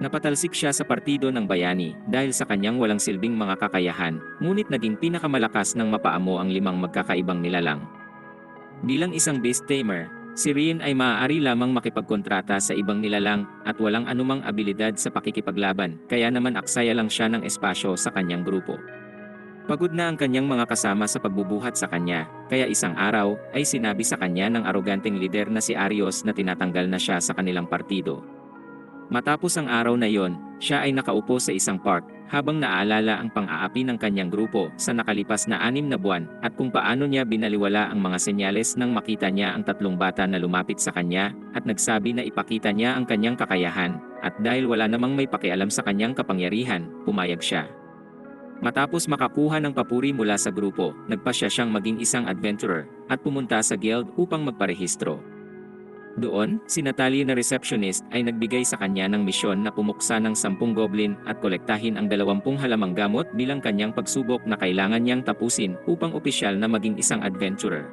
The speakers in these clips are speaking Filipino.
Napatalsik siya sa partido ng bayani dahil sa kanyang walang silbing mga kakayahan, ngunit naging pinakamalakas ng mapaamo ang limang magkakaibang nilalang. Bilang isang beast tamer, si Rin ay maaari lamang makipagkontrata sa ibang nilalang at walang anumang abilidad sa pakikipaglaban, kaya naman aksaya lang siya ng espasyo sa kanyang grupo. Pagod na ang kanyang mga kasama sa pagbubuhat sa kanya, kaya isang araw ay sinabi sa kanya ng aroganteng lider na si Arios na tinatanggal na siya sa kanilang partido. Matapos ang araw na yon, siya ay nakaupo sa isang park, habang naaalala ang pang-aapi ng kanyang grupo sa nakalipas na 6 na buwan at kung paano niya binaliwala ang mga senyales nang makita niya ang tatlong bata na lumapit sa kanya at nagsabi na ipakita niya ang kanyang kakayahan, at dahil wala namang may pakialam sa kanyang kapangyarihan, pumayag siya. Matapos makakuha ng papuri mula sa grupo, nagpasya siyang maging isang adventurer at pumunta sa guild upang magparehistro. Doon, si Natalie na receptionist ay nagbigay sa kanya ng misyon na pumuksa ng 10 goblin at kolektahin ang 20 halamang gamot bilang kanyang pagsubok na kailangan niyang tapusin upang opisyal na maging isang adventurer.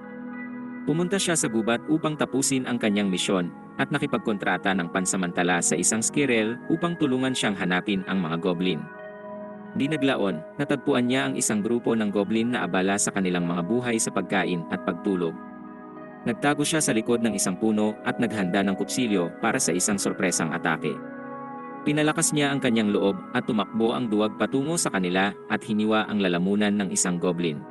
Pumunta siya sa gubat upang tapusin ang kanyang misyon at nakipagkontrata ng pansamantala sa isang skirel upang tulungan siyang hanapin ang mga goblin. Di naglaon, natagpuan niya ang isang grupo ng goblin na abala sa kanilang mga buhay sa pagkain at pagtulog. Nagtago siya sa likod ng isang puno at naghanda ng kutsilyo para sa isang sorpresang atake. Pinalakas niya ang kanyang loob at tumakbo ang duwag patungo sa kanila at hiniwa ang lalamunan ng isang goblin.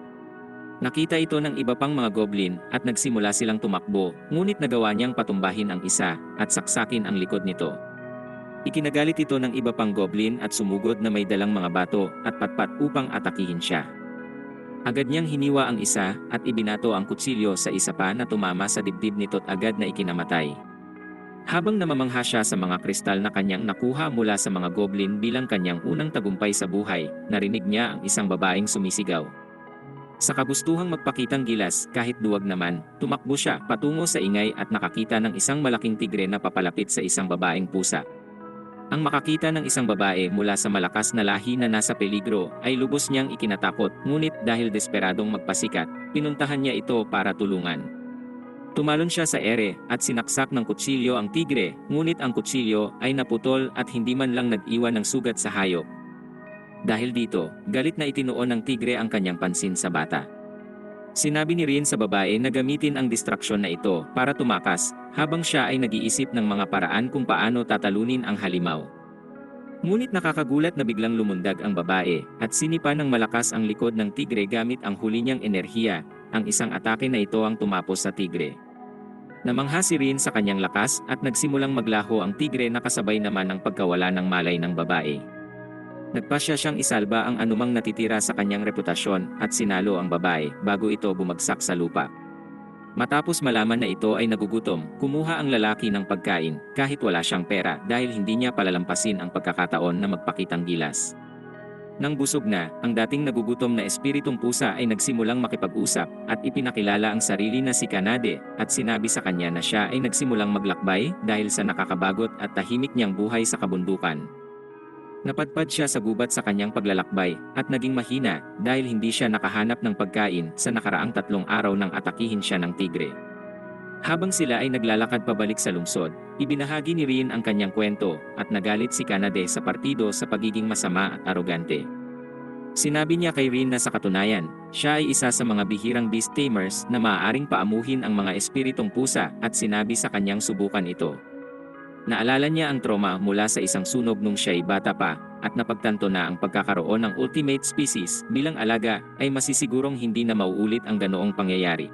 Nakita ito ng iba pang mga goblin at nagsimula silang tumakbo, ngunit nagawa niyang patumbahin ang isa at saksakin ang likod nito. Ikinagalit ito ng iba pang goblin at sumugod na may dalang mga bato at patpat upang atakihin siya. Agad niyang hiniwa ang isa at ibinato ang kutsilyo sa isa pa na tumama sa dibdib nito't agad na ikinamatay. Habang namamangha siya sa mga kristal na kanyang nakuha mula sa mga goblin bilang kanyang unang tagumpay sa buhay, narinig niya ang isang babaeng sumisigaw. Sa kagustuhang magpakitang gilas kahit duwag naman, tumakbo siya patungo sa ingay at nakakita ng isang malaking tigre na papalapit sa isang babaeng pusa. Ang makakita ng isang babae mula sa malakas na lahi na nasa peligro ay lubos niyang ikinatakot, ngunit dahil desperadong magpasikat, pinuntahan niya ito para tulungan. Tumalon siya sa ere at sinaksak ng kutsilyo ang tigre, ngunit ang kutsilyo ay naputol at hindi man lang nag-iwan ng sugat sa hayop. Dahil dito, galit na itinuon ng tigre ang kanyang pansin sa bata. Sinabi ni Rin sa babae na gamitin ang distraksyon na ito para tumakas, habang siya ay nag-iisip ng mga paraan kung paano tatalunin ang halimaw. Ngunit nakakagulat na biglang lumundag ang babae, at sinipa ng malakas ang likod ng tigre gamit ang huli niyang enerhiya. Ang isang atake na ito ang tumapos sa tigre. Namangha si Rin sa kanyang lakas at nagsimulang maglaho ang tigre na kasabay naman ng pagkawala ng malay ng babae. Nagpasya siyang isalba ang anumang natitira sa kanyang reputasyon at sinalo ang babae bago ito bumagsak sa lupa. Matapos malaman na ito ay nagugutom, kumuha ang lalaki ng pagkain kahit wala siyang pera dahil hindi niya palalampasin ang pagkakataon na magpakitang gilas. Nang busog na, ang dating nagugutom na espiritong pusa ay nagsimulang makipag-usap at ipinakilala ang sarili na si Kanade at sinabi sa kanya na siya ay nagsimulang maglakbay dahil sa nakakabagot at tahimik niyang buhay sa kabundukan. Napadpad siya sa gubat sa kanyang paglalakbay at naging mahina dahil hindi siya nakahanap ng pagkain sa nakaraang 3 araw nang atakihin siya ng tigre. Habang sila ay naglalakad pabalik sa lungsod, ibinahagi ni Rin ang kanyang kwento at nagalit si Kanade sa partido sa pagiging masama at arogante. Sinabi niya kay Rin na sa katunayan, siya ay isa sa mga bihirang beast tamers na maaaring paamuhin ang mga espiritong pusa at sinabi sa kanyang subukan ito. Naalala niya ang trauma mula sa isang sunog nung siya'y bata pa, at napagtanto na ang pagkakaroon ng ultimate species bilang alaga ay masisigurong hindi na mauulit ang ganoong pangyayari.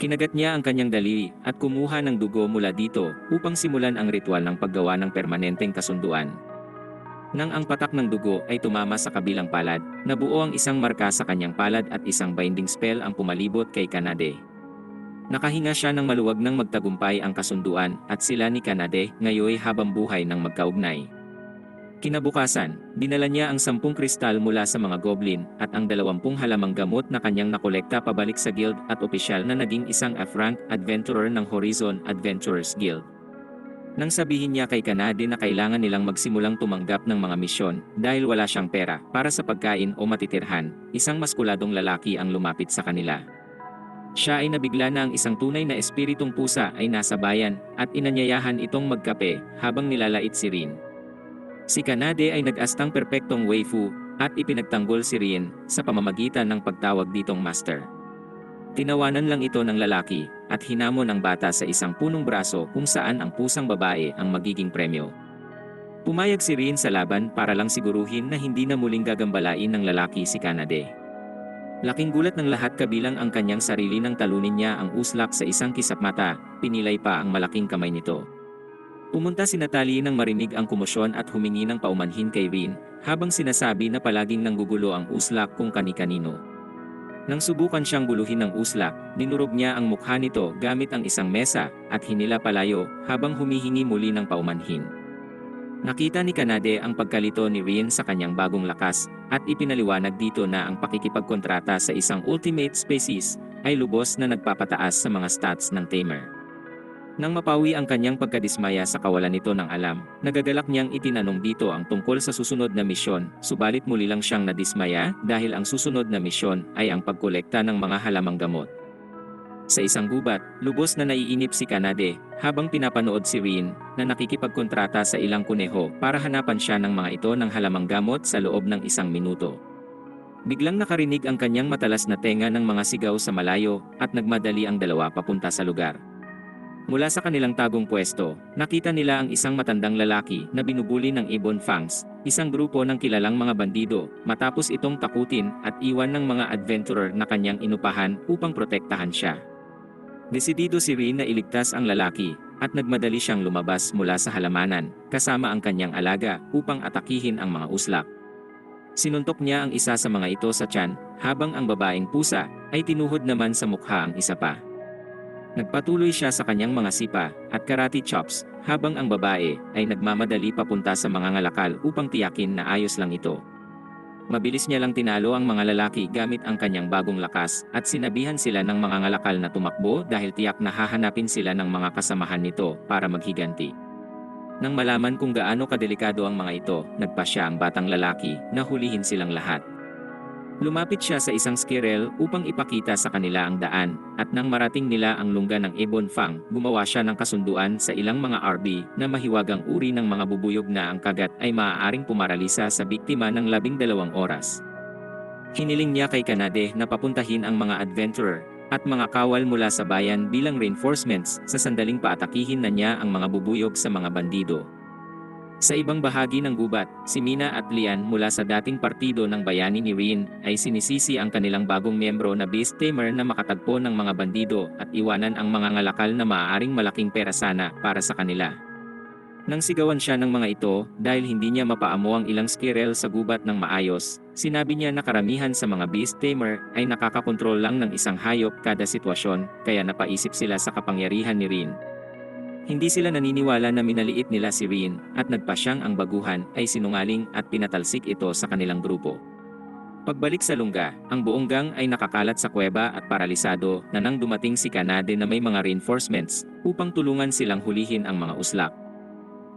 Kinagat niya ang kanyang daliri at kumuha ng dugo mula dito upang simulan ang ritual ng paggawa ng permanenteng kasunduan. Nang ang patak ng dugo ay tumama sa kabilang palad, nabuo ang isang marka sa kanyang palad at isang binding spell ang pumalibot kay Kanade. Nakahinga siya ng maluwag nang magtagumpay ang kasunduan at sila ni Kanade ngayoy habang buhay ng magkaugnay. Kinabukasan, dinala niya ang 10 kristal mula sa mga goblin at ang 20 halamang gamot na kanyang nakolekta pabalik sa guild at opisyal na naging isang F-rank adventurer ng Horizon Adventurers Guild. Nang sabihin niya kay Kanade na kailangan nilang magsimulang tumanggap ng mga misyon dahil wala siyang pera para sa pagkain o matitirhan, isang maskuladong lalaki ang lumapit sa kanila. Siya ay nabigla na ang isang tunay na espiritong pusa ay nasa bayan at inanyayahan itong magkape habang nilalait si Rin. Si Kanade ay nag-astang perpektong waifu at ipinagtanggol si Rien sa pamamagitan ng pagtawag ditong master. Tinawanan lang ito ng lalaki at hinamon ang bata sa isang punong braso kung saan ang pusang babae ang magiging premyo. Pumayag si Rien sa laban para lang siguruhin na hindi na muling gagambalain ng lalaki si Kanade. Laking gulat ng lahat kabilang ang kanyang sarili nang talunin niya ang uslak sa isang kisapmata, pinilay pa ang malaking kamay nito. Pumunta si Natalie nang marinig ang komosyon at humingi ng paumanhin kay Rien, habang sinasabi na palaging nanggugulo ang uslak kung kani-kanino. Nang subukan siyang guluhin ng uslak, dinurog niya ang mukha nito gamit ang isang mesa at hinila palayo habang humihingi muli ng paumanhin. Nakita ni Kanade ang pagkalito ni Rien sa kanyang bagong lakas at ipinaliwanag dito na ang pakikipagkontrata sa isang ultimate species ay lubos na nagpapataas sa mga stats ng tamer. Nang mapawi ang kanyang pagkadismaya sa kawalan nito ng alam, nagagalak niyang itinanong dito ang tungkol sa susunod na misyon, subalit muli lang siyang nadismaya dahil ang susunod na misyon ay ang pagkolekta ng mga halamang gamot. Sa isang gubat, lubos na naiinip si Kanade habang pinapanood si Rien na nakikipagkontrata sa ilang kuneho para hanapan siya ng mga ito ng halamang gamot sa loob ng 1 minuto. Biglang nakarinig ang kanyang matalas na tenga ng mga sigaw sa malayo at nagmadali ang dalawa papunta sa lugar. Mula sa kanilang tagong pwesto, nakita nila ang isang matandang lalaki na binubuli ng Ebon Fangs, isang grupo ng kilalang mga bandido, matapos itong takutin at iwan ng mga adventurer na kanyang inupahan upang protektahan siya. Desidido si Rien na iligtas ang lalaki, at nagmadali siyang lumabas mula sa halamanan, kasama ang kanyang alaga, upang atakihin ang mga uslak. Sinuntok niya ang isa sa mga ito sa tiyan, habang ang babaeng pusa ay tinuhod naman sa mukha ang isa pa. Nagpatuloy siya sa kanyang mga sipa at karate chops, habang ang babae ay nagmamadali papunta sa mga ngalakal upang tiyakin na ayos lang ito. Mabilis niya lang tinalo ang mga lalaki gamit ang kanyang bagong lakas at sinabihan sila ng mga ngalakal na tumakbo dahil tiyak na hahanapin sila ng mga kasamahan nito para maghiganti. Nang malaman kung gaano kadelikado ang mga ito, nagpasya ang batang lalaki na hulihin silang lahat. Lumapit siya sa isang skirel upang ipakita sa kanila ang daan, at nang marating nila ang lungga ng Ebon Fang, gumawa siya ng kasunduan sa ilang mga RB na mahiwagang uri ng mga bubuyog na ang kagat ay maaaring pumaralisa sa biktima ng 12 oras. Hiniling niya kay Kanade na papuntahin ang mga adventurer at mga kawal mula sa bayan bilang reinforcements sa sandaling paatakihin na niya ang mga bubuyog sa mga bandido. Sa ibang bahagi ng gubat, si Mina at Lian mula sa dating partido ng bayani ni Rien ay sinisisi ang kanilang bagong miyembro na Beast Tamer na makatagpo ng mga bandido at iwanan ang mga ngalakal na maaaring malaking pera sana para sa kanila. Nang sigawan siya ng mga ito dahil hindi niya mapaamo ang ilang skirel sa gubat ng maayos, sinabi niya na karamihan sa mga Beast Tamer ay nakakakontrol lang ng isang hayop kada sitwasyon, kaya napaisip sila sa kapangyarihan ni Rien. Hindi sila naniniwala na minaliit nila si Rien at nagpasyang ang baguhan ay sinungaling at pinatalsik ito sa kanilang grupo. Pagbalik sa lungga, ang buong gang ay nakakalat sa kuweba at paralisado na nang dumating si Kanade na may mga reinforcements upang tulungan silang hulihin ang mga uslak.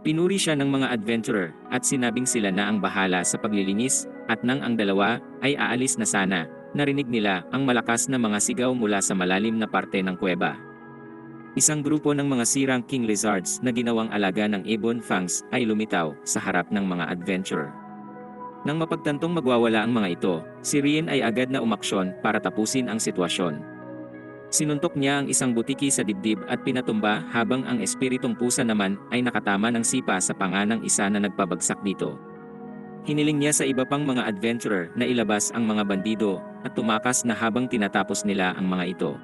Pinuri siya ng mga adventurer at sinabing sila na ang bahala sa paglilinis, at nang ang dalawa ay aalis na sana, narinig nila ang malakas na mga sigaw mula sa malalim na parte ng kuweba. Isang grupo ng mga sirang king lizards na ginawang alaga ng Ebon Fangs ay lumitaw sa harap ng mga adventurer. Nang mapagtantong magwawala ang mga ito, si Rien ay agad na umaksyon para tapusin ang sitwasyon. Sinuntok niya ang isang butiki sa dibdib at pinatumba, habang ang espiritong pusa naman ay nakatama ng sipa sa panga ng isa na nagpabagsak dito. Hiniling niya sa iba pang mga adventurer na ilabas ang mga bandido at tumakas na habang tinatapos nila ang mga ito.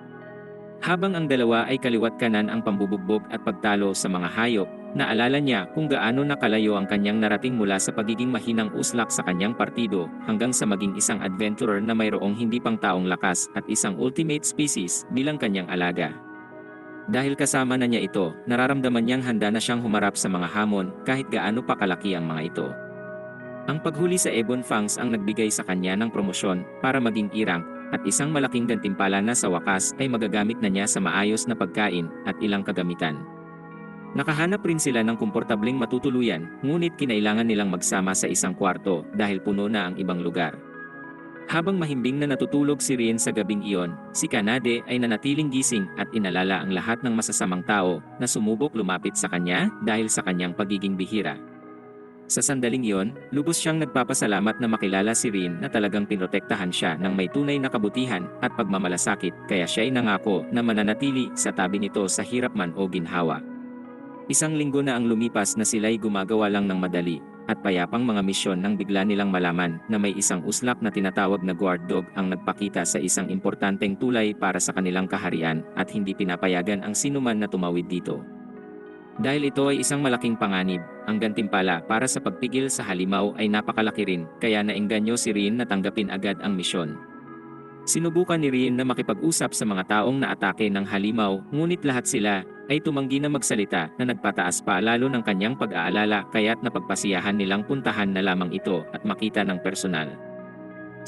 Habang ang dalawa ay kaliwat kanan ang pambubugbog at pagtalo sa mga hayop, naalala niya kung gaano nakalayo ang kanyang narating mula sa pagiging mahinang uslak sa kanyang partido hanggang sa maging isang adventurer na mayroong hindi pang taong lakas at isang ultimate species bilang kanyang alaga. Dahil kasama na niya ito, nararamdaman niyang handa na siyang humarap sa mga hamon kahit gaano pa kalaki ang mga ito. Ang paghuli sa Ebon Fangs ang nagbigay sa kanya ng promosyon para maging irang, at isang malaking gantimpala na sa wakas ay magagamit na niya sa maayos na pagkain at ilang kagamitan. Nakahanap rin sila ng komportabling matutuluyan, ngunit kinailangan nilang magsama sa isang kwarto dahil puno na ang ibang lugar. Habang mahimbing na natutulog si Rien sa gabing iyon, si Kanade ay nanatiling gising at inalala ang lahat ng masasamang tao na sumubok lumapit sa kanya dahil sa kanyang pagiging bihira. Sa sandaling iyon, lubos siyang nagpapasalamat na makilala si Rin na talagang pinotektahan siya ng may tunay na kabutihan at pagmamalasakit, kaya siya'y nangako na mananatili sa tabi nito sa hirap man o ginhawa. Isang linggo na ang lumipas na sila'y gumagawa lang ng madali at payapang mga misyon nang bigla nilang malaman na may isang uslak na tinatawag na guard dog ang nagpakita sa isang importanteng tulay para sa kanilang kaharian at hindi pinapayagan ang sinuman na tumawid dito. Dahil ito ay isang malaking panganib, ang gantimpala para sa pagpigil sa halimaw ay napakalaki rin, kaya naengganyo si Rin na tanggapin agad ang misyon. Sinubukan ni Rin na makipag-usap sa mga taong naatake ng halimaw, ngunit lahat sila ay tumanggi na magsalita, na nagpataas pa lalo ng kanyang pag-aalala, kaya't napagpasiyahan nilang puntahan na lamang ito at makita ng personal.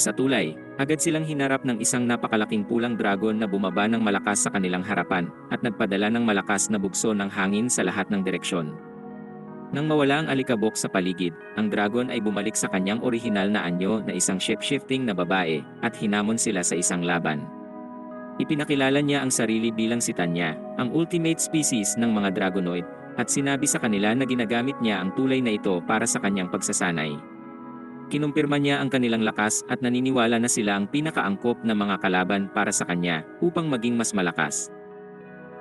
Sa tulay, agad silang hinarap ng isang napakalaking pulang dragon na bumaba ng malakas sa kanilang harapan at nagpadala ng malakas na bugso ng hangin sa lahat ng direksyon. Nang mawala ang alikabok sa paligid, ang dragon ay bumalik sa kanyang orihinal na anyo na isang shape-shifting na babae at hinamon sila sa isang laban. Ipinakilala niya ang sarili bilang si Tanya, ang ultimate species ng mga dragonoid, at sinabi sa kanila na ginagamit niya ang tulay na ito para sa kanyang pagsasanay. Kinumpirma niya ang kanilang lakas at naniniwala na sila ang pinakaangkop na mga kalaban para sa kanya upang maging mas malakas.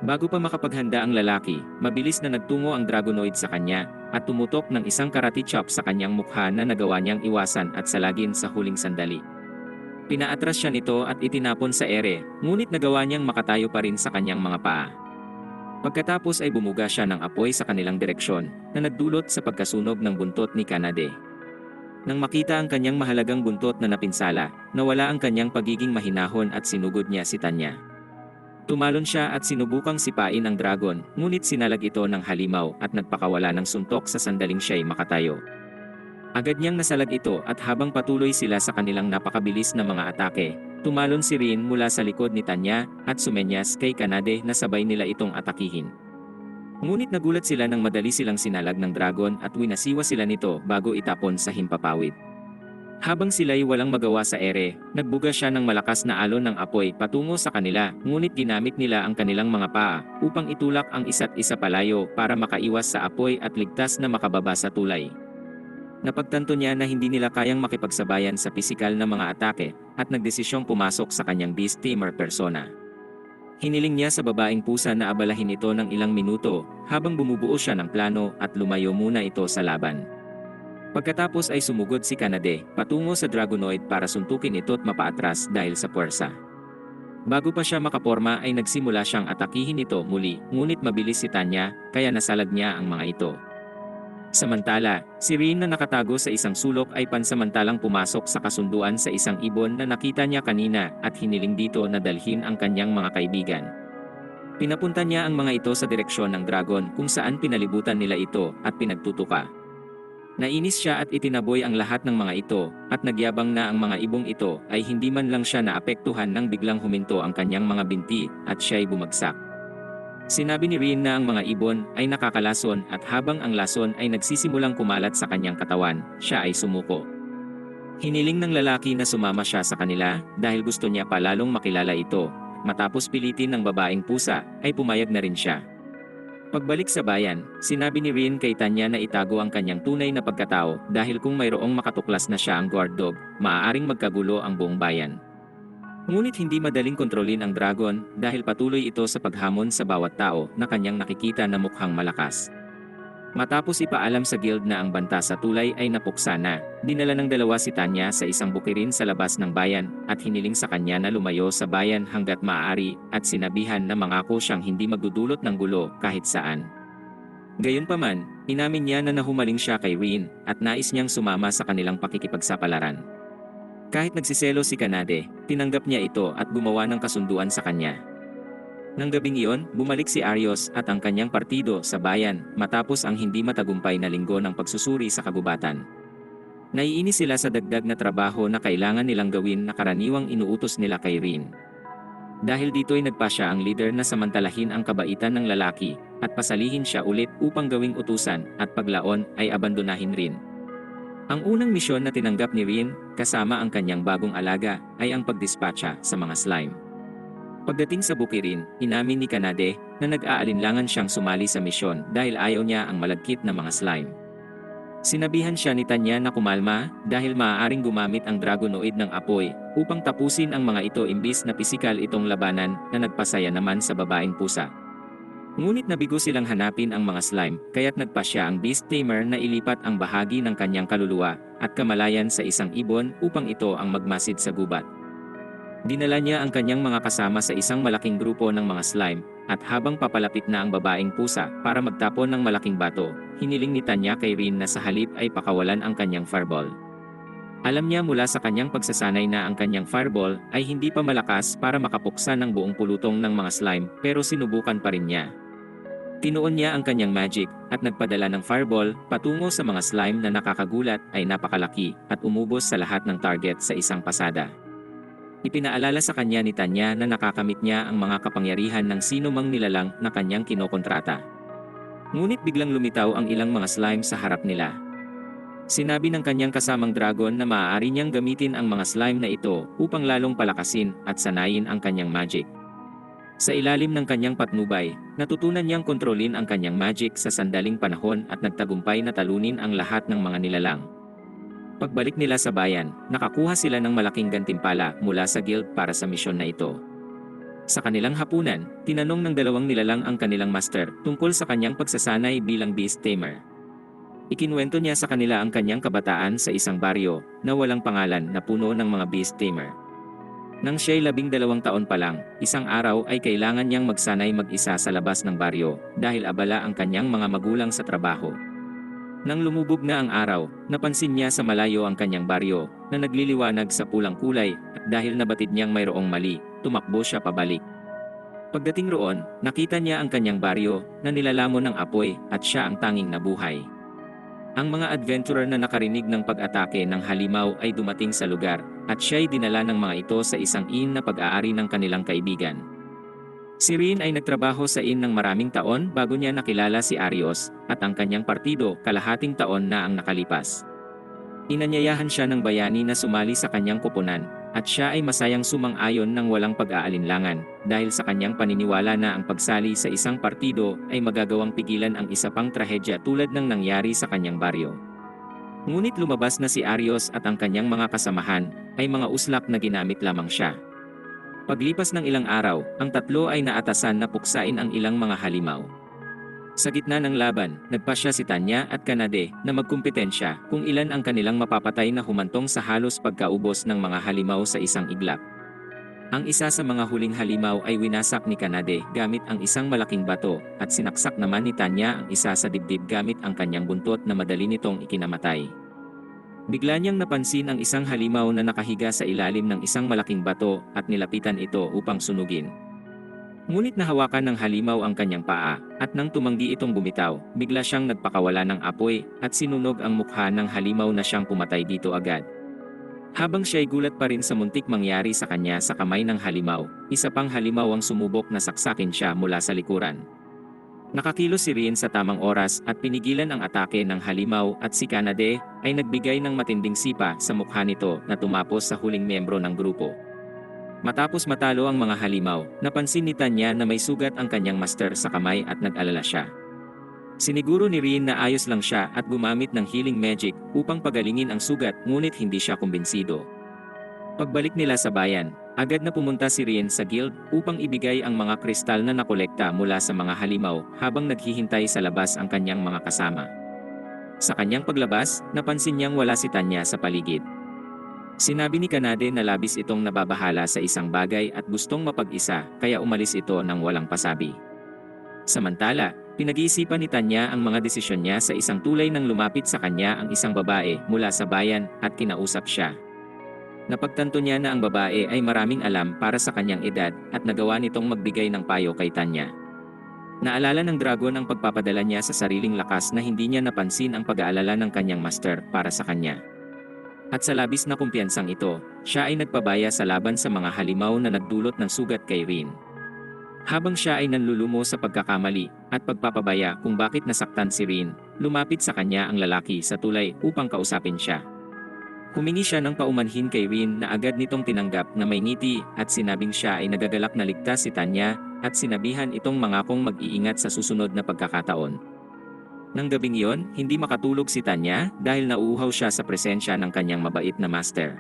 Bago pa makapaghanda ang lalaki, mabilis na nagtungo ang dragonoid sa kanya at tumutok ng isang karate chop sa kanyang mukha na nagawa niyang iwasan at salagin sa huling sandali. Pinaatras siya nito at itinapon sa ere, ngunit nagawa niyang makatayo pa rin sa kanyang mga paa. Pagkatapos ay bumuga siya ng apoy sa kanilang direksyon na nagdulot sa pagkasunog ng buntot ni Kanade. Nang makita ang kanyang mahalagang buntot na napinsala, nawala ang kanyang pagiging mahinahon at sinugod niya si Tanya. Tumalon siya at sinubukang sipain ang dragon, ngunit sinalag ito ng halimaw at nagpakawala ng suntok sa sandaling siya'y makatayo. Agad niyang nasalag ito at habang patuloy sila sa kanilang napakabilis na mga atake, tumalon si Rin mula sa likod ni Tanya at sumenyas kay Kanade na sabay nila itong atakihin. Ngunit nagulat sila nang madali silang sinalag ng dragon at winasiwa sila nito bago itapon sa himpapawid. Habang sila'y walang magawa sa ere, nagbuga siya ng malakas na alon ng apoy patungo sa kanila, ngunit ginamit nila ang kanilang mga paa upang itulak ang isa't isa palayo para makaiwas sa apoy at ligtas na makababa sa tulay. Napagtanto niya na hindi nila kayang makipagsabayan sa pisikal na mga atake at nagdesisyong pumasok sa kanyang beast tamer persona. Hiniling niya sa babaeng pusa na abalahin ito ng ilang minuto habang bumubuo siya ng plano at lumayo muna ito sa laban. Pagkatapos ay sumugod si Kanade patungo sa dragonoid para suntukin ito at mapaatras dahil sa puwersa. Bago pa siya makaporma ay nagsimula siyang atakihin ito muli, ngunit mabilis si Tanya kaya nasalag niya ang mga ito. Samantala, si Rin na nakatago sa isang sulok ay pansamantalang pumasok sa kasunduan sa isang ibon na nakita niya kanina at hiniling dito na dalhin ang kanyang mga kaibigan. Pinapunta niya ang mga ito sa direksyon ng dragon kung saan pinalibutan nila ito at pinagtutuka. Nainis siya at itinaboy ang lahat ng mga ito at nagyabang na ang mga ibong ito ay hindi man lang siya naapektuhan nang biglang huminto ang kanyang mga binti at siya'y bumagsak. Sinabi ni Rin na ang mga ibon ay nakakalason at habang ang lason ay nagsisimulang kumalat sa kanyang katawan, siya ay sumuko. Hiniling ng lalaki na sumama siya sa kanila dahil gusto niya pa lalong makilala ito. Matapos pilitin ng babaeng pusa, ay pumayag na rin siya. Pagbalik sa bayan, sinabi ni Rin kay Tanya na itago ang kanyang tunay na pagkatao dahil kung mayroong makatuklas na siya ang guard dog, maaaring magkagulo ang buong bayan. Ngunit hindi madaling kontrolin ang dragon dahil patuloy ito sa paghamon sa bawat tao na kanyang nakikita na mukhang malakas. Matapos ipaalam sa guild na ang banta sa tulay ay napuksa na, dinala ng dalawa si Tanya sa isang bukirin sa labas ng bayan at hiniling sa kanya na lumayo sa bayan hanggat maaari at sinabihan na mangako siyang hindi magdudulot ng gulo kahit saan. Gayunpaman, inamin niya na nahumaling siya kay Rin at nais niyang sumama sa kanilang pakikipagsapalaran. Kahit nagsiselo si Kanade, tinanggap niya ito at gumawa ng kasunduan sa kanya. Nang gabing iyon, bumalik si Arios at ang kanyang partido sa bayan matapos ang hindi matagumpay na linggo ng pagsusuri sa kagubatan. Naiinis sila sa dagdag na trabaho na kailangan nilang gawin na karaniwang inuutos nila kay Rin. Dahil dito'y nagpasya ang leader na samantalahin ang kabaitan ng lalaki at pasalihin siya ulit upang gawing utusan at paglaon ay abandonahin rin. Ang unang misyon na tinanggap ni Rin, kasama ang kanyang bagong alaga, ay ang pagdispatcha sa mga slime. Pagdating sa bukirin, inamin ni Kanade na nag-aalinlangan siyang sumali sa misyon dahil ayaw niya ang malagkit na mga slime. Sinabihan siya ni Tanya na kumalma dahil maaaring gumamit ang Dragonoid ng apoy upang tapusin ang mga ito imbis na pisikal itong labanan na nagpasaya naman sa babaeng pusa. Ngunit nabigo silang hanapin ang mga slime kaya't nagpasya ang Beast Tamer na ilipat ang bahagi ng kanyang kaluluwa at kamalayan sa isang ibon upang ito ang magmasid sa gubat. Dinala niya ang kanyang mga kasama sa isang malaking grupo ng mga slime, at habang papalapit na ang babaeng pusa para magtapon ng malaking bato, hiniling ni Tanya kay Rin na sa halip ay pakawalan ang kanyang fireball. Alam niya mula sa kanyang pagsasanay na ang kanyang fireball ay hindi pa malakas para makapuksa ng buong pulutong ng mga slime, pero sinubukan pa rin niya. Tinuon niya ang kanyang magic at nagpadala ng fireball patungo sa mga slime na nakakagulat ay napakalaki at umubos sa lahat ng target sa isang pasada. Ipinaalala sa kanya ni Tanya na nakakamit niya ang mga kapangyarihan ng sino mang nilalang na kanyang kinokontrata. Ngunit biglang lumitaw ang ilang mga slime sa harap nila. Sinabi ng kanyang kasamang dragon na maaari niyang gamitin ang mga slime na ito upang lalong palakasin at sanayin ang kanyang magic. Sa ilalim ng kanyang patnubay, natutunan niyang kontrolin ang kanyang magic sa sandaling panahon at nagtagumpay na talunin ang lahat ng mga nilalang. Pagbalik nila sa bayan, nakakuha sila ng malaking gantimpala mula sa guild para sa misyon na ito. Sa kanilang hapunan, tinanong ng dalawang nilalang ang kanilang master tungkol sa kanyang pagsasanay bilang Beast Tamer. Ikinuwento niya sa kanila ang kanyang kabataan sa isang baryo na walang pangalan na puno ng mga Beast Tamer. Nang siya'y 12 taon pa lang, isang araw ay kailangan niyang magsanay mag-isa sa labas ng baryo dahil abala ang kanyang mga magulang sa trabaho. Nang lumubog na ang araw, napansin niya sa malayo ang kanyang baryo na nagliliwanag sa pulang kulay at dahil nabatid niyang mayroong mali, tumakbo siya pabalik. Pagdating roon, nakita niya ang kanyang baryo na nilalamon ng apoy at siya ang tanging nabuhay. Ang mga adventurer na nakarinig ng pag-atake ng halimaw ay dumating sa lugar at siya'y dinala ng mga ito sa isang inn na pag-aari ng kanilang kaibigan. Si Rin ay nagtrabaho sa inn ng maraming taon bago niya nakilala si Arios at ang kanyang partido kalahating taon na ang nakalipas. Inanyayahan siya ng bayani na sumali sa kanyang koponan at siya ay masayang sumang-ayon ng walang pag-aalinlangan dahil sa kanyang paniniwala na ang pagsali sa isang partido ay magagawang pigilan ang isa pang trahedya tulad ng nangyari sa kanyang baryo. Ngunit lumabas na si Arios at ang kanyang mga kasamahan ay mga uslak na ginamit lamang siya. Paglipas ng ilang araw, ang tatlo ay naatasan na puksain ang ilang mga halimaw. Sa gitna ng laban, nagpasya si Tanya at Kanade na magkumpetensya kung ilan ang kanilang mapapatay na humantong sa halos pagkaubos ng mga halimaw sa isang iglap. Ang isa sa mga huling halimaw ay winasak ni Kanade gamit ang isang malaking bato at sinaksak naman ni Tanya ang isa sa dibdib gamit ang kanyang buntot na madali nitong ikinamatay. Bigla niyang napansin ang isang halimaw na nakahiga sa ilalim ng isang malaking bato at nilapitan ito upang sunugin. Ngunit nahawakan ng halimaw ang kanyang paa at nang tumanggi itong bumitaw, bigla siyang nagpakawala ng apoy at sinunog ang mukha ng halimaw na siyang pumatay dito agad. Habang siya'y gulat pa rin sa muntik mangyari sa kanya sa kamay ng halimaw, isa pang halimaw ang sumubok na saksakin siya mula sa likuran. Nakakilos si Rin sa tamang oras at pinigilan ang atake ng halimaw at si Kanade ay nagbigay ng matinding sipa sa mukha nito na tumapos sa huling miyembro ng grupo. Matapos matalo ang mga halimaw, napansin ni Tanya na may sugat ang kanyang master sa kamay at nag-alala siya. Siniguro ni Rin na ayos lang siya at gumamit ng healing magic upang pagalingin ang sugat ngunit hindi siya kumbinsido. Pagbalik nila sa bayan, agad na pumunta si Rin sa guild upang ibigay ang mga kristal na nakolekta mula sa mga halimaw habang naghihintay sa labas ang kanyang mga kasama. Sa kanyang paglabas, napansin niyang wala si Tanya sa paligid. Sinabi ni Kanade na labis itong nababahala sa isang bagay at gustong mapag-isa kaya umalis ito ng walang pasabi. Samantala, pinag-iisipan ni Tanya ang mga desisyon niya sa isang tulay nang lumapit sa kanya ang isang babae mula sa bayan at kinausap siya. Napagtanto niya na ang babae ay maraming alam para sa kanyang edad at nagawa nitong magbigay ng payo kay Tanya. Naalala ng dragon ang pagpapadala niya sa sariling lakas na hindi niya napansin ang pag-aalala ng kanyang master para sa kanya. At sa labis na kumpiyansang ito, siya ay nagpabaya sa laban sa mga halimaw na nagdulot ng sugat kay Rin. Habang siya ay nanlulumo sa pagkakamali at pagpapabaya kung bakit nasaktan si Rin, lumapit sa kanya ang lalaki sa tulay upang kausapin siya. Humingi siya ng paumanhin kay Rin na agad nitong tinanggap na may ngiti at sinabing siya ay nagagalak na ligtas si Tanya at sinabihan itong mangakong mag-iingat sa susunod na pagkakataon. Nang gabing iyon, hindi makatulog si Tanya dahil nauuhaw siya sa presensya ng kanyang mabait na master.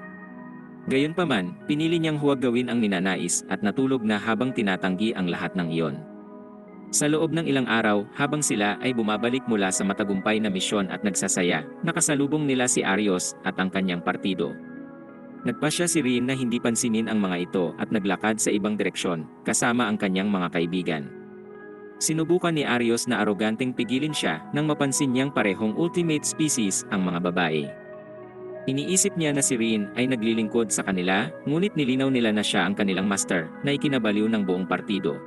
Gayunpaman, pinili niyang huwag gawin ang ninanais at natulog na habang tinatanggi ang lahat ng iyon. Sa loob ng ilang araw, habang sila ay bumabalik mula sa matagumpay na misyon at nagsasaya, nakasalubong nila si Arios at ang kanyang partido. Nagpasya si Rin na hindi pansinin ang mga ito at naglakad sa ibang direksyon, kasama ang kanyang mga kaibigan. Sinubukan ni Arios na aroganteng pigilin siya nang mapansin niyang parehong ultimate species ang mga babae. Iniisip niya na si Rin ay naglilingkod sa kanila, ngunit nilinaw nila na siya ang kanilang master na ikinabaliw ng buong partido.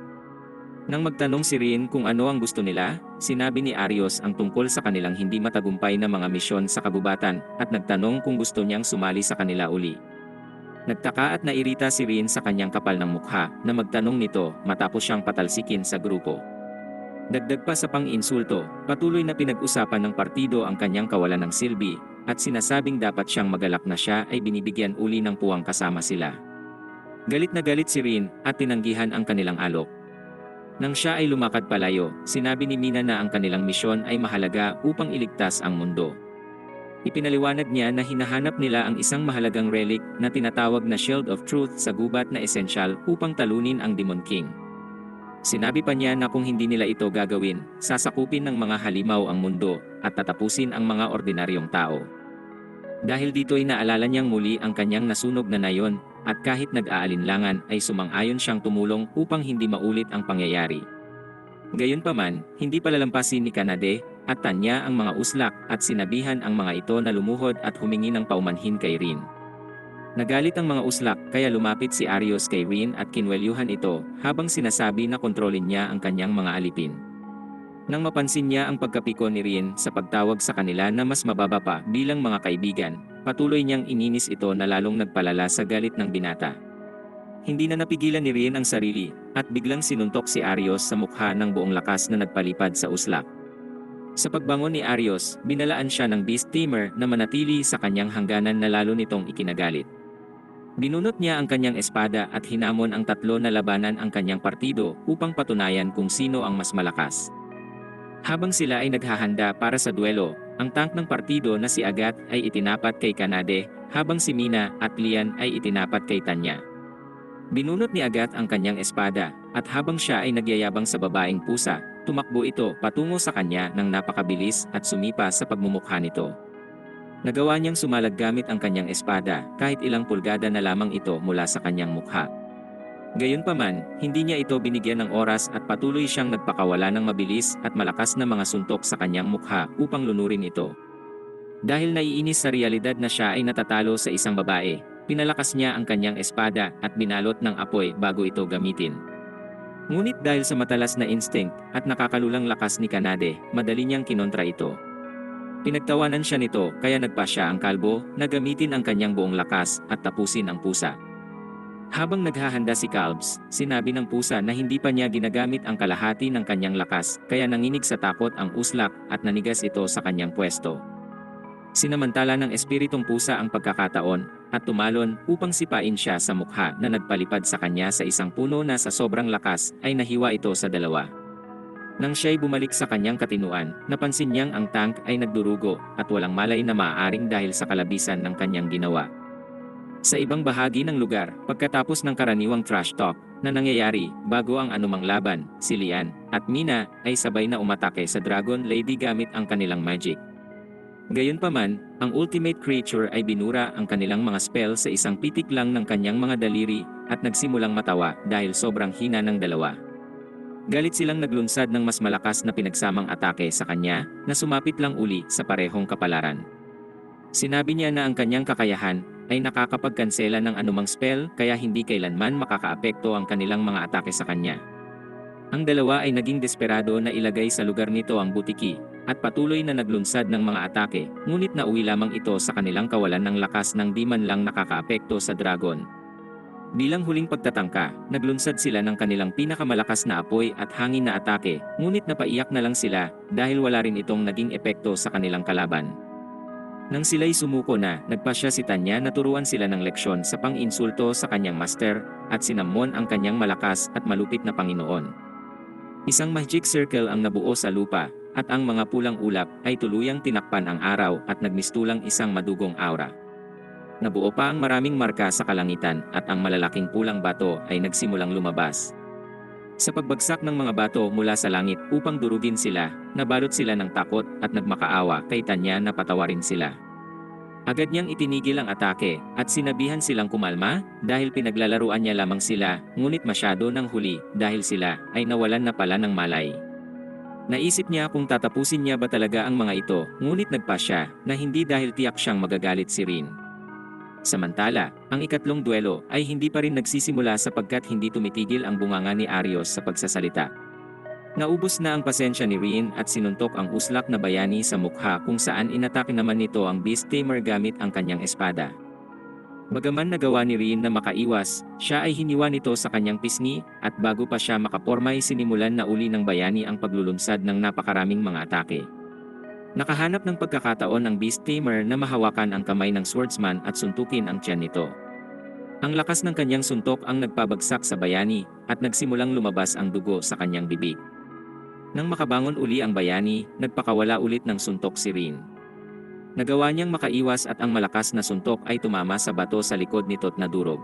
Nang magtanong si Rin kung ano ang gusto nila, sinabi ni Arios ang tungkol sa kanilang hindi matagumpay na mga misyon sa kabubatan at nagtanong kung gusto niyang sumali sa kanila uli. Nagtaka at nairita si Rin sa kanyang kapal ng mukha na magtanong nito matapos siyang patalsikin sa grupo. Dagdag pa sa pang-insulto, patuloy na pinag-usapan ng partido ang kanyang kawalan ng silbi at sinasabing dapat siyang magalak na siya ay binibigyan uli ng puwang kasama sila. Galit na galit si Rin at tinanggihan ang kanilang alok. Nang siya ay lumakad palayo, sinabi ni Mina na ang kanilang misyon ay mahalaga upang iligtas ang mundo. Ipinaliwanag niya na hinahanap nila ang isang mahalagang relic na tinatawag na Shield of Truth sa gubat na esensyal upang talunin ang Demon King. Sinabi pa niya na kung hindi nila ito gagawin, sasakupin ng mga halimaw ang mundo at tatapusin ang mga ordinaryong tao. Dahil dito'y naalala niyang muli ang kanyang nasunog na nayon at kahit nag-aalinlangan ay sumang-ayon siyang tumulong upang hindi maulit ang pangyayari. Gayunpaman, hindi palalampasin ni Kanade at Tanya ang mga uslak at sinabihan ang mga ito na lumuhod at humingi ng paumanhin kay Rin. Nagalit ang mga uslak kaya lumapit si Arios kay Rin at kinwelyuhan ito habang sinasabi na kontrolin niya ang kanyang mga alipin. Nang mapansin niya ang pagkapiko ni Rin sa pagtawag sa kanila na mas mababa pa bilang mga kaibigan, patuloy niyang ininis ito na lalong nagpalala sa galit ng binata. Hindi na napigilan ni Rin ang sarili at biglang sinuntok si Arios sa mukha ng buong lakas na nagpalipad sa uslak. Sa pagbangon ni Arios, binalaan siya ng Beast Tamer na manatili sa kanyang hangganan na lalo nitong ikinagalit. Binunot niya ang kanyang espada at hinamon ang tatlo na labanan ang kanyang partido upang patunayan kung sino ang mas malakas. Habang sila ay naghahanda para sa duelo, ang tank ng partido na si Agat ay itinapat kay Kanade, habang si Mina at Lian ay itinapat kay Tanya. Binunot ni Agat ang kanyang espada, at habang siya ay nagyayabang sa babaeng pusa, tumakbo ito patungo sa kanya ng napakabilis at sumipa sa pagmumukha nito. Nagawa niyang sumalag gamit ang kanyang espada kahit ilang pulgada na lamang ito mula sa kanyang mukha. Gayunpaman, hindi niya ito binigyan ng oras at patuloy siyang nagpakawala ng mabilis at malakas na mga suntok sa kanyang mukha upang lunurin ito. Dahil naiinis sa realidad na siya ay natatalo sa isang babae, pinalakas niya ang kanyang espada at binalot ng apoy bago ito gamitin. Ngunit dahil sa matalas na instinct at nakakalulang lakas ni Kanade, madali niyang kinontra ito. Pinagtawanan siya nito kaya nagpasya ang kalbo na gamitin ang kanyang buong lakas at tapusin ang pusa. Habang naghahanda si Calbs, sinabi ng pusa na hindi pa niya ginagamit ang kalahati ng kanyang lakas kaya nanginig sa takot ang uslak at nanigas ito sa kanyang pwesto. Sinamantala ng espiritong pusa ang pagkakataon at tumalon upang sipain siya sa mukha na nagpalipad sa kanya sa isang puno na sa sobrang lakas ay nahiwa ito sa dalawa. Nang siya'y bumalik sa kanyang katinuan, napansin niyang ang tank ay nagdurugo at walang malay na maaaring dahil sa kalabisan ng kanyang ginawa. Sa ibang bahagi ng lugar, pagkatapos ng karaniwang trash talk na nangyayari bago ang anumang laban, si Lian at Mina ay sabay na umatake sa Dragon Lady gamit ang kanilang magic. Gayunpaman, ang ultimate creature ay binura ang kanilang mga spell sa isang pitik lang ng kanyang mga daliri at nagsimulang matawa dahil sobrang hina ng dalawa. Galit silang naglunsad ng mas malakas na pinagsamang atake sa kanya na sumapit lang uli sa parehong kapalaran. Sinabi niya na ang kanyang kakayahan ay nakakapagkansela ng anumang spell kaya hindi kailanman makakaapekto ang kanilang mga atake sa kanya. Ang dalawa ay naging desperado na ilagay sa lugar nito ang butiki at patuloy na naglunsad ng mga atake, ngunit nauwi lamang ito sa kanilang kawalan ng lakas ng di man lang nakakaapekto sa dragon. Bilang huling pagtatangka, naglunsad sila ng kanilang pinakamalakas na apoy at hangin na atake, ngunit napaiyak na lang sila dahil wala rin itong naging epekto sa kanilang kalaban. Nang sila'y sumuko na, nagpasya si Tanya na turuan sila ng leksyon sa pang-insulto sa kanyang master at sinamon ang kanyang malakas at malupit na Panginoon. Isang magic circle ang nabuo sa lupa at ang mga pulang ulap ay tuluyang tinakpan ang araw at nagmistulang isang madugong aura. Nabuo pa ang maraming marka sa kalangitan at ang malalaking pulang bato ay nagsimulang lumabas. Sa pagbagsak ng mga bato mula sa langit upang durugin sila, nabalot sila ng takot at nagmakaawa kay Tanya na patawarin sila. Agad niyang itinigil ang atake at sinabihan silang kumalma dahil pinaglalaruan niya lamang sila, ngunit masyado ng huli dahil sila ay nawalan na pala ng malay. Naisip niya kung tatapusin niya ba talaga ang mga ito, ngunit nagpa siya na hindi dahil tiyak siyang magagalit si Rin. Samantala, ang ikatlong duelo ay hindi pa rin nagsisimula sapagkat hindi tumitigil ang bunganga ni Arios sa pagsasalita. Naubos na ang pasensya ni Rin at sinuntok ang uslak na bayani sa mukha kung saan inatake naman nito ang Beast Tamer gamit ang kanyang espada. Bagaman nagawa ni Rin na makaiwas, siya ay hiniwa nito sa kanyang pisngi at bago pa siya makaporma ay sinimulan na uli ng bayani ang paglulunsad ng napakaraming mga atake. Nakahanap ng pagkakataon ang Beast Tamer na mahawakan ang kamay ng swordsman at suntukin ang tiyan nito. Ang lakas ng kanyang suntok ang nagpabagsak sa bayani at nagsimulang lumabas ang dugo sa kanyang bibig. Nang makabangon uli ang bayani, nagpakawala ulit ng suntok si Rin. Nagawa niyang makaiwas at ang malakas na suntok ay tumama sa bato sa likod nito't nadurog.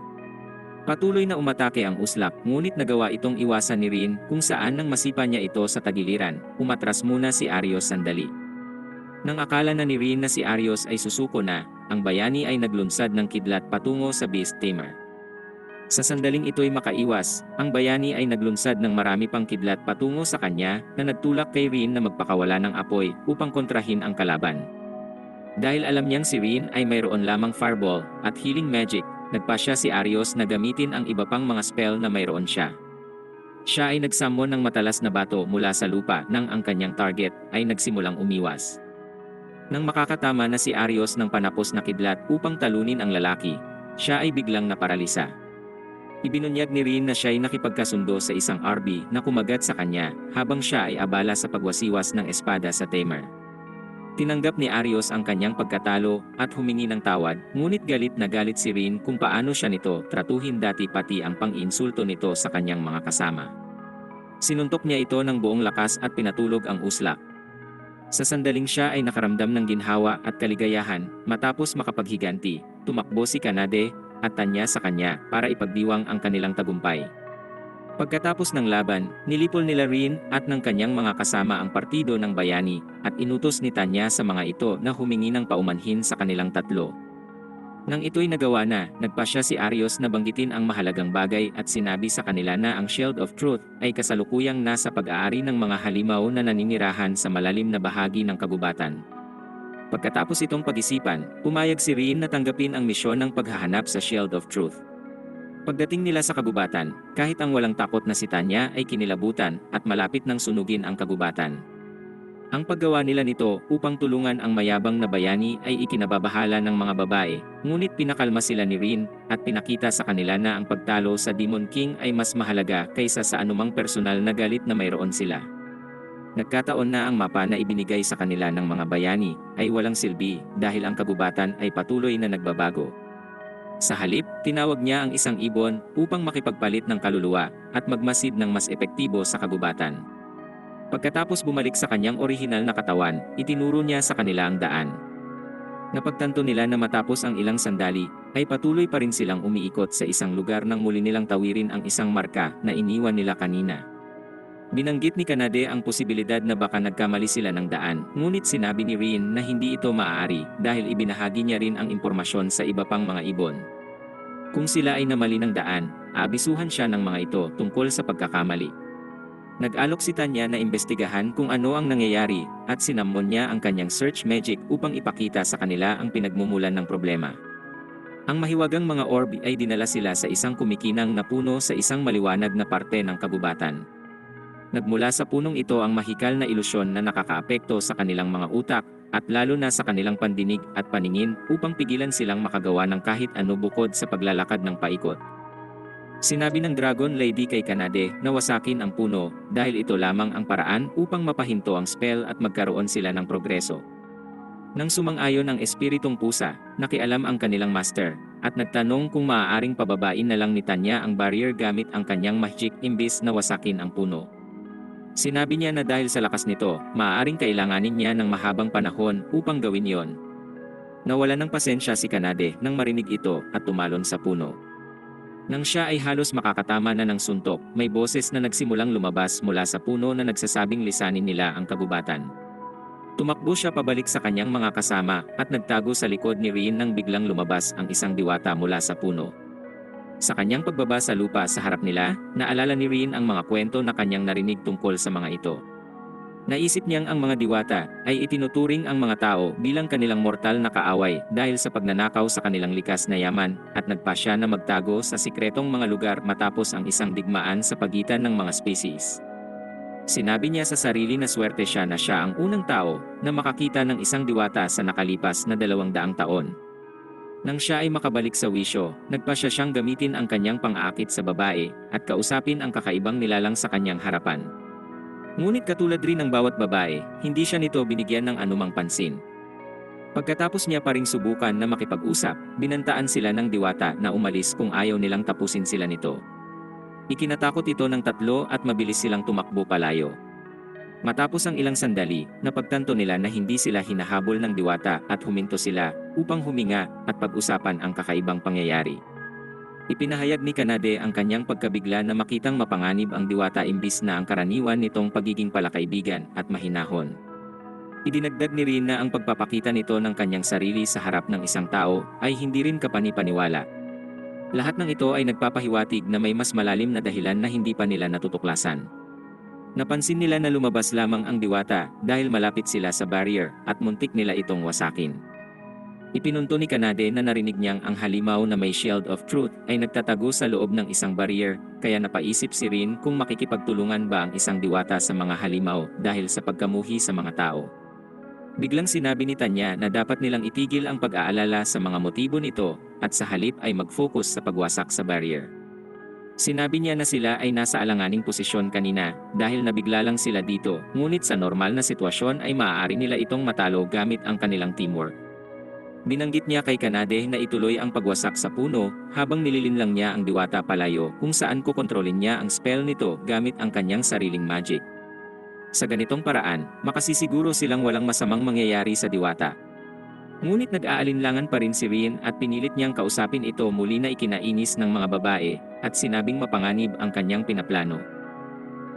Patuloy na umatake ang uslak, ngunit nagawa itong iwasan ni Rin kung saan nang masipa niya ito sa tagiliran, umatras muna si Arios sandali. Nang akala na ni Rin na si Arios ay susuko na, ang bayani ay naglunsad ng kidlat patungo sa Beast Tamer. Sa sandaling ito'y makaiwas, ang bayani ay naglunsad ng marami pang kidlat patungo sa kanya na nagtulak kay Rin na magpakawala ng apoy upang kontrahin ang kalaban. Dahil alam niyang si Rin ay mayroon lamang fireball at healing magic, nagpa siya si Arios na gamitin ang iba pang mga spell na mayroon siya. Siya ay nagsamon ng matalas na bato mula sa lupa nang ang kanyang target ay nagsimulang umiwas. Nang makakatama na si Arios ng panapos na kidlat upang talunin ang lalaki, siya ay biglang naparalisa. Ibinunyag ni Rin na siya ay nakipagkasundo sa isang RB na kumagat sa kanya habang siya ay abala sa pagwasiwas ng espada sa Tamer. Tinanggap ni Arios ang kanyang pagkatalo at humingi ng tawad, ngunit galit na galit si Rin kung paano siya nito tratuhin dati pati ang pang-insulto nito sa kanyang mga kasama. Sinuntok niya ito ng buong lakas at pinatulog ang uslak. Sa sandaling siya ay nakaramdam ng ginhawa at kaligayahan, matapos makapaghiganti, tumakbo si Kanade at Tanya sa kanya para ipagdiwang ang kanilang tagumpay. Pagkatapos ng laban, nilipol nila Rin at ng kanyang mga kasama ang partido ng bayani at inutos ni Tanya sa mga ito na humingi ng paumanhin sa kanilang tatlo. Nang ito'y nagawa na, nagpa siya si Arios na banggitin ang mahalagang bagay at sinabi sa kanila na ang Shield of Truth ay kasalukuyang nasa pag-aari ng mga halimaw na naninirahan sa malalim na bahagi ng kagubatan. Pagkatapos itong pag-isipan, pumayag si Rin na tanggapin ang misyon ng paghahanap sa Shield of Truth. Pagdating nila sa kagubatan, kahit ang walang takot na si Tanya ay kinilabutan at malapit nang sunugin ang kagubatan. Ang paggawa nila nito upang tulungan ang mayabang na bayani ay ikinababahala ng mga babae, ngunit pinakalma sila ni Rin at pinakita sa kanila na ang pagtalo sa Demon King ay mas mahalaga kaysa sa anumang personal na galit na mayroon sila. Nagkataon na ang mapa na ibinigay sa kanila ng mga bayani ay walang silbi dahil ang kagubatan ay patuloy na nagbabago. Sa halip, tinawag niya ang isang ibon upang makipagpalit ng kaluluwa at magmasid ng mas epektibo sa kagubatan. Pagkatapos bumalik sa kanyang orihinal na katawan, itinuro niya sa kanila ang daan. Napagtanto nila na matapos ang ilang sandali, ay patuloy pa rin silang umiikot sa isang lugar nang muli nilang tawirin ang isang marka na iniwan nila kanina. Binanggit ni Kanade ang posibilidad na baka nagkamali sila ng daan, ngunit sinabi ni Rin na hindi ito maaari dahil ibinahagi niya rin ang impormasyon sa iba pang mga ibon. Kung sila ay namali ng daan, aabisuhan siya ng mga ito tungkol sa pagkakamali. Nag-alok si Tanya na imbestigahan kung ano ang nangyayari at sinamon niya ang kanyang search magic upang ipakita sa kanila ang pinagmumulan ng problema. Ang mahiwagang mga orb ay dinala sila sa isang kumikinang na puno sa isang maliwanag na parte ng kagubatan. Nagmula sa punong ito ang mahikal na ilusyon na nakakaapekto sa kanilang mga utak at lalo na sa kanilang pandinig at paningin upang pigilan silang makagawa ng kahit ano bukod sa paglalakad ng paikot. Sinabi ng Dragon Lady kay Kanade na wasakin ang puno dahil ito lamang ang paraan upang mapahinto ang spell at magkaroon sila ng progreso. Nang sumang-ayon ang espiritong pusa, nakialam ang kanilang master at nagtanong kung maaaring pababain na lang ni Tanya ang barrier gamit ang kanyang magic imbis na wasakin ang puno. Sinabi niya na dahil sa lakas nito, maaaring kailanganin niya ng mahabang panahon upang gawin yon. Nawala ng pasensya si Kanade nang marinig ito at tumalon sa puno. Nang siya ay halos makakatama na ng suntok, may boses na nagsimulang lumabas mula sa puno na nagsasabing lisanin nila ang kagubatan. Tumakbo siya pabalik sa kanyang mga kasama at nagtago sa likod ni Rin nang biglang lumabas ang isang diwata mula sa puno. Sa kanyang pagbaba sa lupa sa harap nila, naalala ni Rin ang mga kwento na kanyang narinig tungkol sa mga ito. Naisip niyang ang mga diwata ay itinuturing ang mga tao bilang kanilang mortal na kaaway dahil sa pagnanakaw sa kanilang likas na yaman at nagpa siya na magtago sa sikretong mga lugar matapos ang isang digmaan sa pagitan ng mga species. Sinabi niya sa sarili na swerte siya na siya ang unang tao na makakita ng isang diwata sa nakalipas na 200 taon. Nang siya ay makabalik sa wisyo, nagpa siya siyang gamitin ang kanyang pang-aakit sa babae at kausapin ang kakaibang nilalang sa kanyang harapan. Ngunit katulad rin ng bawat babae, hindi siya nito binigyan ng anumang pansin. Pagkatapos niya pa ring subukan na makipag-usap, binantaan sila ng diwata na umalis kung ayaw nilang tapusin sila nito. Ikinatakot ito ng tatlo at mabilis silang tumakbo palayo. Matapos ang ilang sandali, napagtanto nila na hindi sila hinahabol ng diwata at huminto sila upang huminga at pag-usapan ang kakaibang pangyayari. Ipinahayag ni Kanade ang kanyang pagkabigla na makitang mapanganib ang diwata imbis na ang karaniwan nitong pagiging palakaibigan at mahinahon. Idinagdag ni Rin na ang pagpapakita nito ng kanyang sarili sa harap ng isang tao ay hindi rin kapani-paniwala. Lahat ng ito ay nagpapahiwatig na may mas malalim na dahilan na hindi pa nila natutuklasan. Napansin nila na lumabas lamang ang diwata dahil malapit sila sa barrier at muntik nila itong wasakin. Ipinunto ni Kanade na narinig niyang ang halimaw na may Shield of Truth ay nagtatago sa loob ng isang barrier, kaya napaisip si Rin kung makikipagtulungan ba ang isang diwata sa mga halimaw dahil sa pagkamuhi sa mga tao. Biglang sinabi ni Tanya na dapat nilang itigil ang pag-aalala sa mga motibo nito at sa halip ay mag-focus sa pagwasak sa barrier. Sinabi niya na sila ay nasa alanganing posisyon kanina dahil nabigla lang sila dito, ngunit sa normal na sitwasyon ay maaari nila itong matalo gamit ang kanilang teamwork. Binanggit niya kay Kanade na ituloy ang pagwasak sa puno habang nililinlang niya ang diwata palayo kung saan kukontrolin niya ang spell nito gamit ang kanyang sariling magic. Sa ganitong paraan, makasisiguro silang walang masamang mangyayari sa diwata. Ngunit nag-aalinlangan pa rin si Rin at pinilit niyang kausapin ito muli na ikinainis ng mga babae at sinabing mapanganib ang kanyang pinaplano.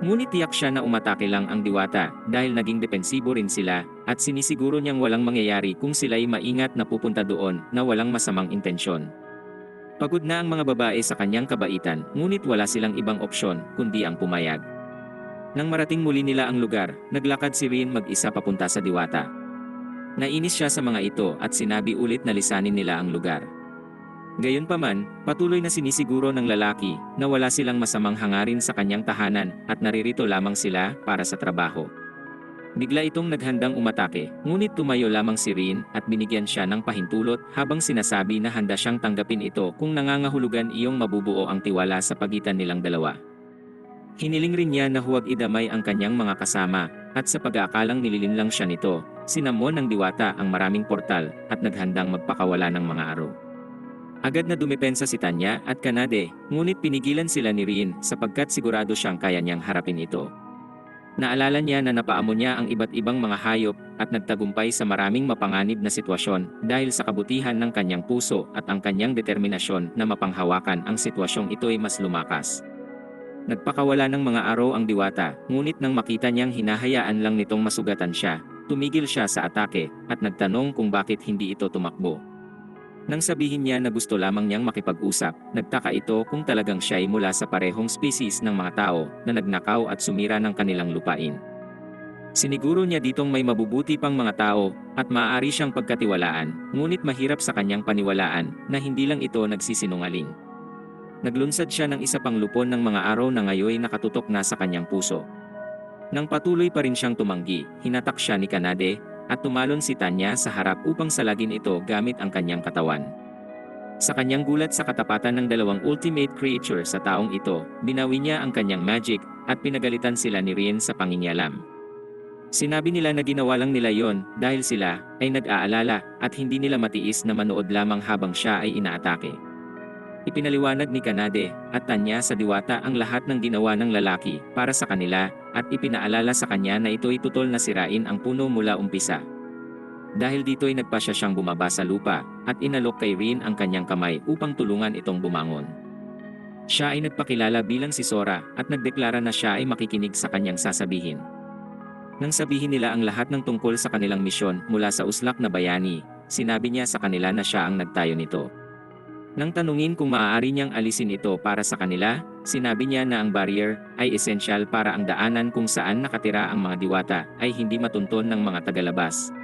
Ngunit tiyak siya na umatake lang ang diwata dahil naging depensibo rin sila at sinisiguro niyang walang mangyayari kung sila'y maingat na pupunta doon na walang masamang intensyon. Pagod na ang mga babae sa kanyang kabaitan, ngunit wala silang ibang opsyon kundi ang pumayag. Nang marating muli nila ang lugar, naglakad si Rin mag-isa papunta sa diwata. Nainis siya sa mga ito at sinabi ulit na lisanin nila ang lugar. Gayunpaman, patuloy na sinisiguro ng lalaki na wala silang masamang hangarin sa kanyang tahanan at naririto lamang sila para sa trabaho. Bigla itong naghandang umatake, ngunit tumayo lamang si Rin at binigyan siya ng pahintulot habang sinasabi na handa siyang tanggapin ito kung nangangahulugan iyong mabubuo ang tiwala sa pagitan nilang dalawa. Hiniling rin niya na huwag idamay ang kanyang mga kasama at sa pag-aakalang nililinlang siya nito, sinamon ng diwata ang maraming portal at naghandang magpakawala ng mga aro. Agad na dumepensa si Tanya at Kanade, ngunit pinigilan sila ni Rin sapagkat sigurado siyang kaya niyang harapin ito. Naalala niya na napaamo niya ang iba't ibang mga hayop at nagtagumpay sa maraming mapanganib na sitwasyon dahil sa kabutihan ng kanyang puso at ang kanyang determinasyon na mapanghawakan ang sitwasyong ito'y mas lumakas. Nagpakawala ng mga araw ang diwata, ngunit nang makita niyang hinahayaan lang nitong masugatan siya, tumigil siya sa atake at nagtanong kung bakit hindi ito tumakbo. Nang sabihin niya na gusto lamang niyang makipag-usap, nagtaka ito kung talagang siya ay mula sa parehong species ng mga tao na nagnakaw at sumira ng kanilang lupain. Siniguro niya ditong may mabubuti pang mga tao at maaari siyang pagkatiwalaan, ngunit mahirap sa kanyang paniwalaan na hindi lang ito nagsisinungaling. Naglunsad siya ng isa pang lupon ng mga araw na ngayoy nakatutok na sa kanyang puso. Nang patuloy pa rin siyang tumanggi, hinatak siya ni Kanade at tumalon si Tanya sa harap upang salagin ito gamit ang kanyang katawan. Sa kanyang gulat sa katapatan ng dalawang ultimate creature sa taong ito, binawi niya ang kanyang magic at pinagalitan sila ni Rin sa pangingialam. Sinabi nila na ginawa lang nila yon dahil sila ay nag-aalala at hindi nila matiis na manood lamang habang siya ay inaatake. Ipinaliwanag ni Kanade at Tanya sa diwata ang lahat ng ginawa ng lalaki para sa kanila at ipinaalala sa kanya na ito'y tutol na sirain ang puno mula umpisa. Dahil dito'y nagpasya siyang bumaba sa lupa at inalok kay Rin ang kanyang kamay upang tulungan itong bumangon. Siya ay nagpakilala bilang si Sora at nagdeklara na siya ay makikinig sa kanyang sasabihin. Nang sabihin nila ang lahat ng tungkol sa kanilang misyon mula sa uslak na bayani, sinabi niya sa kanila na siya ang nagtayo nito. Nang tanungin kung maaari niyang alisin ito para sa kanila, sinabi niya na ang barrier ay esensyal para ang daanan kung saan nakatira ang mga diwata ay hindi matunton ng mga tagalabas.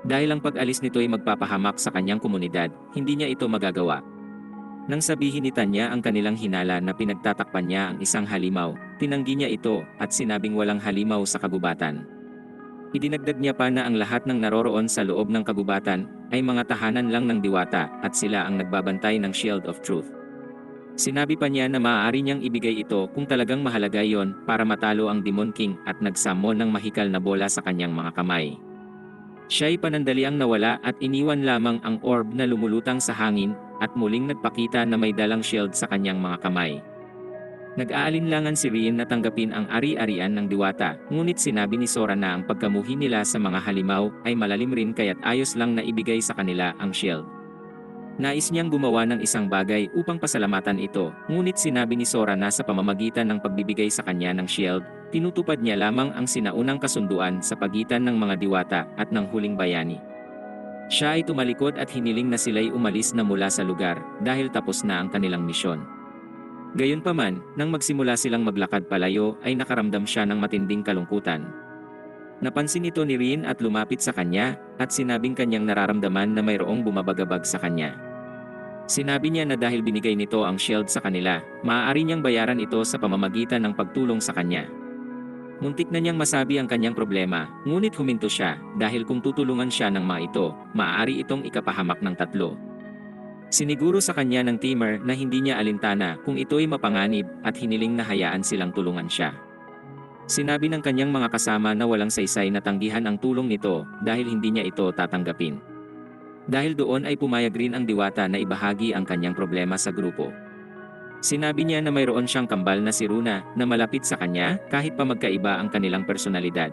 Dahil ang pag-alis nito ay magpapahamak sa kanyang komunidad, hindi niya ito magagawa. Nang sabihin ni Tanya ang kanilang hinala na pinagtatakpan niya ang isang halimaw, tinanggi niya ito at sinabing walang halimaw sa kagubatan. Idinagdag niya pa na ang lahat ng naroroon sa loob ng kagubatan ay mga tahanan lang ng diwata at sila ang nagbabantay ng Shield of Truth. Sinabi pa niya na maaari niyang ibigay ito kung talagang mahalaga yon para matalo ang Demon King at nagsamon ng mahikal na bola sa kanyang mga kamay. Siya'y panandaliang nawala at iniwan lamang ang orb na lumulutang sa hangin at muling nagpakita na may dalang shield sa kanyang mga kamay. Nag-aalinlangan si Rin na tanggapin ang ari-arian ng diwata, ngunit sinabi ni Sora na ang pagkamuhi nila sa mga halimaw ay malalim rin kaya't ayos lang na ibigay sa kanila ang shield. Nais niyang gumawa ng isang bagay upang pasalamatan ito, ngunit sinabi ni Sora na sa pamamagitan ng pagbibigay sa kanya ng shield, tinutupad niya lamang ang sinaunang kasunduan sa pagitan ng mga diwata at ng huling bayani. Siya ay tumalikod at hiniling na sila'y umalis na mula sa lugar dahil tapos na ang kanilang misyon. Gayunpaman, nang magsimula silang maglakad palayo ay nakaramdam siya ng matinding kalungkutan. Napansin ito ni Rin at lumapit sa kanya at sinabing kanyang nararamdaman na mayroong bumabagabag sa kanya. Sinabi niya na dahil binigay nito ang shield sa kanila, maaari niyang bayaran ito sa pamamagitan ng pagtulong sa kanya. Muntik na niyang masabi ang kanyang problema, ngunit huminto siya dahil kung tutulungan siya ng mga ito, maaari itong ikapahamak ng tatlo. Siniguro sa kanya ng Timur na hindi niya alintana kung ito'y mapanganib at hiniling na hayaan silang tulungan siya. Sinabi ng kanyang mga kasama na walang saysay na tanggihan ang tulong nito dahil hindi niya ito tatanggapin. Dahil doon ay pumayag rin ang diwata na ibahagi ang kanyang problema sa grupo. Sinabi niya na mayroon siyang kambal na si Runa na malapit sa kanya kahit pa magkaiba ang kanilang personalidad.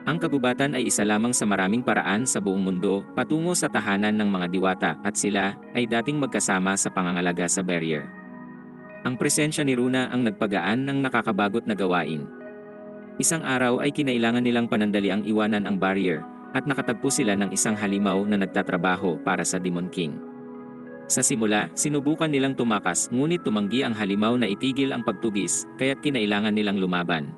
Ang kagubatan ay isa lamang sa maraming paraan sa buong mundo patungo sa tahanan ng mga diwata at sila ay dating magkasama sa pangangalaga sa barrier. Ang presensya ni Runa ang nagpagaan ng nakakabagot na gawain. Isang araw ay kinailangan nilang panandaliang iwanan ang barrier at nakatagpo sila ng isang halimaw na nagtatrabaho para sa Demon King. Sa simula, sinubukan nilang tumakas ngunit tumanggi ang halimaw na itigil ang pagtugis kaya't kinailangan nilang lumaban.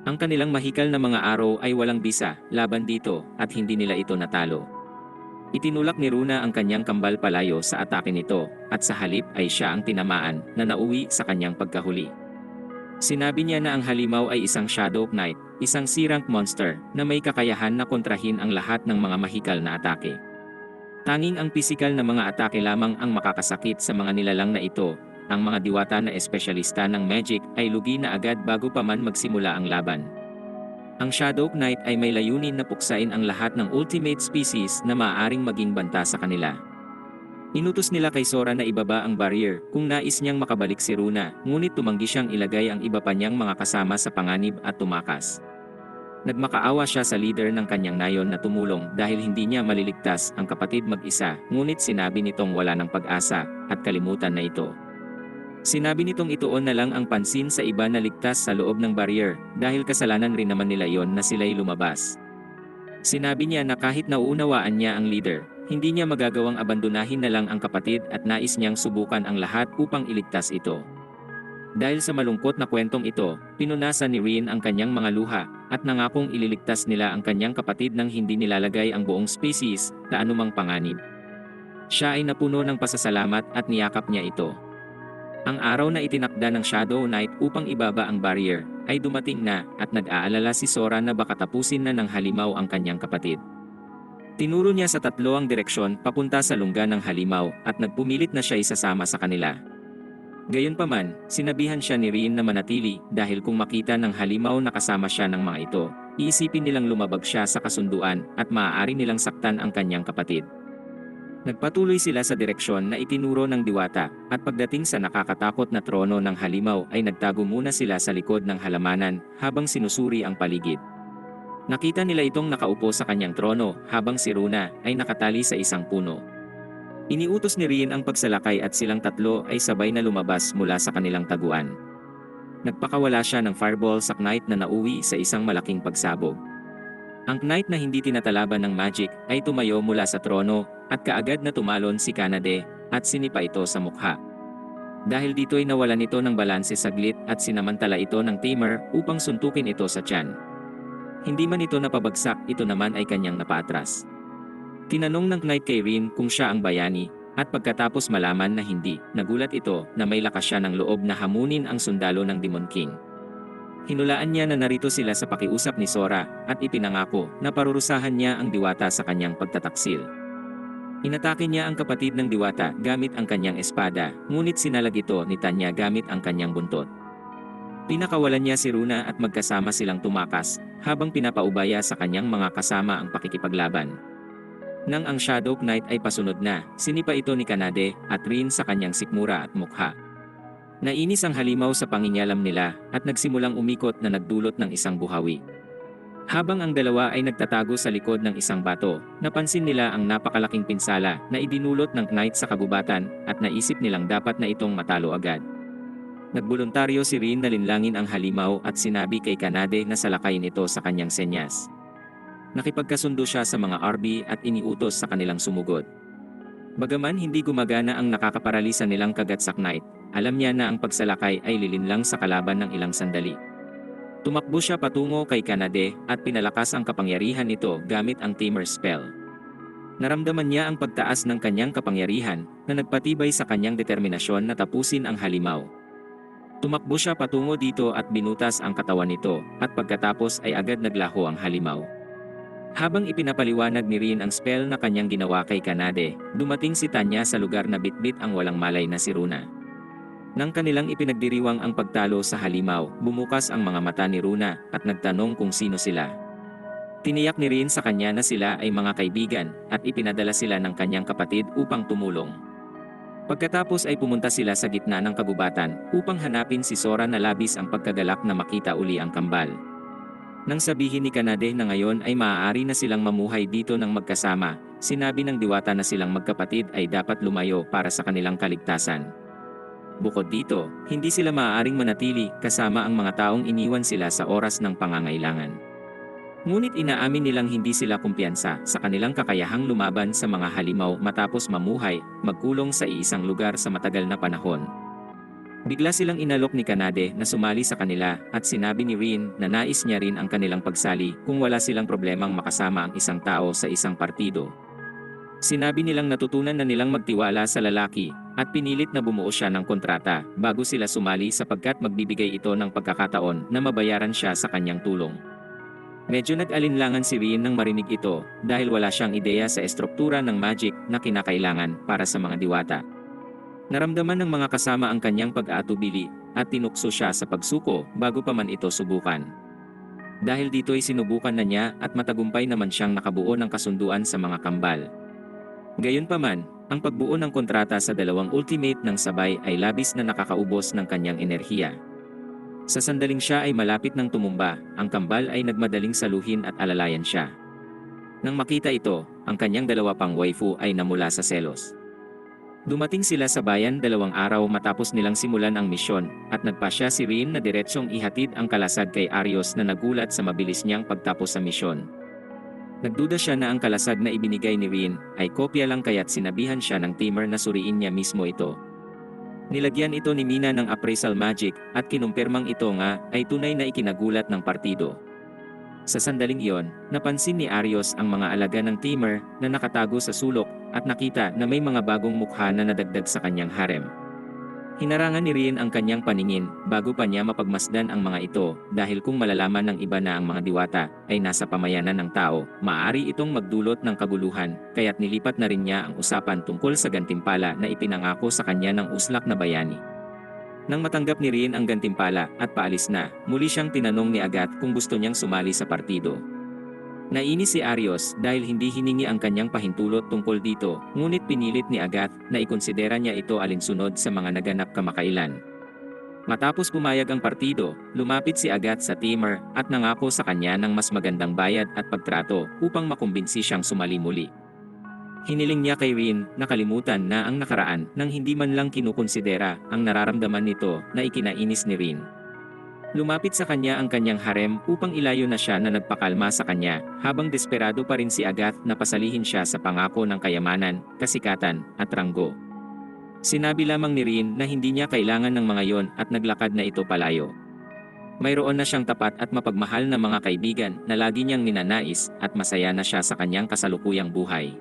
Ang kanilang mahikal na mga araw ay walang bisa laban dito at hindi nila ito natalo. Itinulak ni Runa ang kanyang kambal palayo sa atake nito at sa halip ay siya ang tinamaan na nauwi sa kanyang pagkahuli. Sinabi niya na ang halimaw ay isang Shadow Knight, isang C-rank monster na may kakayahan na kontrahin ang lahat ng mga mahikal na atake. Tanging ang pisikal na mga atake lamang ang makakasakit sa mga nilalang na ito. Ang mga diwata na espesyalista ng magic ay lugi na agad bago pa man magsimula ang laban. Ang Shadow Knight ay may layunin na puksain ang lahat ng ultimate species na maaaring maging banta sa kanila. Inutos nila kay Sora na ibaba ang barrier kung nais niyang makabalik si Runa, ngunit tumanggi siyang ilagay ang iba pa niyang mga kasama sa panganib at tumakas. Nagmakaawa siya sa leader ng kanyang nayon na tumulong dahil hindi niya maliligtas ang kapatid mag-isa, ngunit sinabi nitong wala ng pag-asa at kalimutan na ito. Sinabi nitong ituon na lang ang pansin sa iba na ligtas sa loob ng barrier dahil kasalanan rin naman nila yon na sila'y lumabas. Sinabi niya na kahit nauunawaan niya ang leader, hindi niya magagawang abandonahin na lang ang kapatid at nais niyang subukan ang lahat upang iligtas ito. Dahil sa malungkot na kwentong ito, pinunasan ni Rin ang kanyang mga luha at nangakong ililigtas nila ang kanyang kapatid nang hindi nilalagay ang buong species sa anumang panganib. Siya ay napuno ng pasasalamat at niyakap niya ito. Ang araw na itinakda ng Shadow Knight upang ibaba ang barrier ay dumating na at nag-aalala si Sora na baka tapusin na ng halimaw ang kanyang kapatid. Tinuro niya sa tatlo ang direksyon papunta sa lungga ng halimaw at nagpumilit na siya isasama sa kanila. Gayunpaman, sinabihan siya ni Rin na manatili dahil kung makita ng halimaw na kasama siya ng mga ito, iisipin nilang lumabag siya sa kasunduan at maaari nilang saktan ang kanyang kapatid. Nagpatuloy sila sa direksyon na itinuro ng diwata, at pagdating sa nakakatakot na trono ng halimaw ay nagtago muna sila sa likod ng halamanan habang sinusuri ang paligid. Nakita nila itong nakaupo sa kanyang trono habang si Runa ay nakatali sa isang puno. Iniutos ni Rien ang pagsalakay at silang tatlo ay sabay na lumabas mula sa kanilang taguan. Nagpakawala siya ng fireball sa knight na nauwi sa isang malaking pagsabog. Ang knight na hindi tinatalaban ng magic ay tumayo mula sa trono at kaagad na tumalon si Kanade at sinipa ito sa mukha. Dahil dito'y nawalan ito ng balanse saglit at sinamantala ito ng tamer upang suntukin ito sa tiyan. Hindi man ito napabagsak, ito naman ay kanyang napaatras. Tinanong ng knight kay Rien kung siya ang bayani, at pagkatapos malaman na hindi, nagulat ito na may lakas siya ng loob na hamunin ang sundalo ng Demon King. Hinulaan niya na narito sila sa pakiusap ni Sora at ipinangako na parurusahan niya ang diwata sa kanyang pagtataksil. Inatake niya ang kapatid ng diwata gamit ang kanyang espada, ngunit sinalag ito ni Tanya gamit ang kanyang buntot. Pinakawalan niya si Runa at magkasama silang tumakas, habang pinapaubaya sa kanyang mga kasama ang pakikipaglaban. Nang ang Shadow Knight ay pasunod na, sinipa ito ni Kanade at Rien sa kanyang sikmura at mukha. Nainis ang halimaw sa pangingialam nila at nagsimulang umikot na nagdulot ng isang buhawi. Habang ang dalawa ay nagtatago sa likod ng isang bato, napansin nila ang napakalaking pinsala na idinulot ng knight sa kagubatan at naisip nilang dapat na itong matalo agad. Nagboluntaryo si Rien na linlangin ang halimaw at sinabi kay Kanade na salakayin ito sa kanyang senyas. Nakipagkasundo siya sa mga RB at iniutos sa kanilang sumugod. Bagaman hindi gumagana ang nakakaparalisa nilang kagatsak knight, alam niya na ang pagsalakay ay lilinlang sa kalaban ng ilang sandali. Tumakbo siya patungo kay Kanade at pinalakas ang kapangyarihan nito gamit ang Tamer spell. Naramdaman niya ang pagtaas ng kanyang kapangyarihan na nagpatibay sa kanyang determinasyon na tapusin ang halimaw. Tumakbo siya patungo dito at binutas ang katawan nito at pagkatapos ay agad naglaho ang halimaw. Habang ipinapaliwanag ni Rien ang spell na kanyang ginawa kay Kanade, dumating si Tanya sa lugar na bitbit ang walang malay na si Runa. Nang kanilang ipinagdiriwang ang pagtalo sa halimaw, bumukas ang mga mata ni Runa at nagtanong kung sino sila. Tiniyak ni Rien sa kanya na sila ay mga kaibigan at ipinadala sila ng kanyang kapatid upang tumulong. Pagkatapos ay pumunta sila sa gitna ng kagubatan upang hanapin si Sora na labis ang pagkagalak na makita uli ang kambal. Nang sabihin ni Kanade na ngayon ay maaari na silang mamuhay dito ng magkasama, sinabi ng diwata na silang magkapatid ay dapat lumayo para sa kanilang kaligtasan. Bukod dito, hindi sila maaaring manatili kasama ang mga taong iniwan sila sa oras ng pangangailangan. Ngunit inaamin nilang hindi sila kumpiyansa sa kanilang kakayahang lumaban sa mga halimaw matapos mamuhay, magkulong sa iisang lugar sa matagal na panahon. Bigla silang inalok ni Kanade na sumali sa kanila at sinabi ni Rien na nais niya rin ang kanilang pagsali kung wala silang problemang makasama ang isang tao sa isang partido. Sinabi nilang natutunan na nilang magtiwala sa lalaki at pinilit na bumuo siya ng kontrata bago sila sumali sapagkat magbibigay ito ng pagkakataon na mabayaran siya sa kanyang tulong. Medyo nag-alinlangan si Rien nang marinig ito dahil wala siyang ideya sa estruktura ng magic na kinakailangan para sa mga diwata. Naramdaman ng mga kasama ang kanyang pag-aatubili at tinukso siya sa pagsuko bago pa man ito subukan. Dahil dito'y sinubukan na niya at matagumpay naman siyang nakabuo ng kasunduan sa mga kambal. Gayunpaman, ang pagbuo ng kontrata sa dalawang ultimate ng sabay ay labis na nakakaubos ng kanyang enerhiya. Sa sandaling siya ay malapit ng tumumba, ang kambal ay nagmadaling saluhin at alalayan siya. Nang makita ito, ang kanyang dalawa pang waifu ay namula sa selos. Dumating sila sa bayan 2 araw matapos nilang simulan ang misyon, at nagpasya si Rien na diretsyong ihatid ang kalasag kay Arios na nagulat sa mabilis niyang pagtapos sa misyon. Nagduda siya na ang kalasag na ibinigay ni Rien ay kopya lang kaya't sinabihan siya ng tamer na suriin niya mismo ito. Nilagyan ito ni Mina ng appraisal magic at kinumpirmang ito nga ay tunay na ikinagulat ng partido. Sa sandaling iyon, napansin ni Arios ang mga alaga ng tamer na nakatago sa sulok at nakita na may mga bagong mukha na nadagdag sa kanyang harem. Hinarangan ni Rien ang kanyang paningin bago pa niya mapagmasdan ang mga ito dahil kung malalaman ng iba na ang mga diwata ay nasa pamayanan ng tao, maaari itong magdulot ng kaguluhan, kaya't nilipat na rin niya ang usapan tungkol sa gantimpala na ipinangako sa kanya ng uslak na bayani. Nang matanggap ni Rien ang gantimpala at paalis na, muli siyang tinanong ni Agat kung gusto niyang sumali sa partido. Nainis si Arios dahil hindi hiningi ang kanyang pahintulot tungkol dito, ngunit pinilit ni Agat na ikonsidera niya ito alinsunod sa mga naganap kamakailan. Matapos pumayag ang partido, lumapit si Agat sa Timur at nangako sa kanya ng mas magandang bayad at pagtrato upang makumbinsi siyang sumali muli. Hiniling niya kay Rin na kalimutan na ang nakaraan nang hindi man lang kinukonsidera ang nararamdaman nito na ikinainis ni Rin. Lumapit sa kanya ang kanyang harem upang ilayo na siya na nagpakalma sa kanya, habang desperado pa rin si Agat na pasalihin siya sa pangako ng kayamanan, kasikatan, at ranggo. Sinabi lamang ni Rin na hindi niya kailangan ng mga yon at naglakad na ito palayo. Mayroon na siyang tapat at mapagmahal na mga kaibigan na lagi niyang ninanais at masaya na siya sa kanyang kasalukuyang buhay.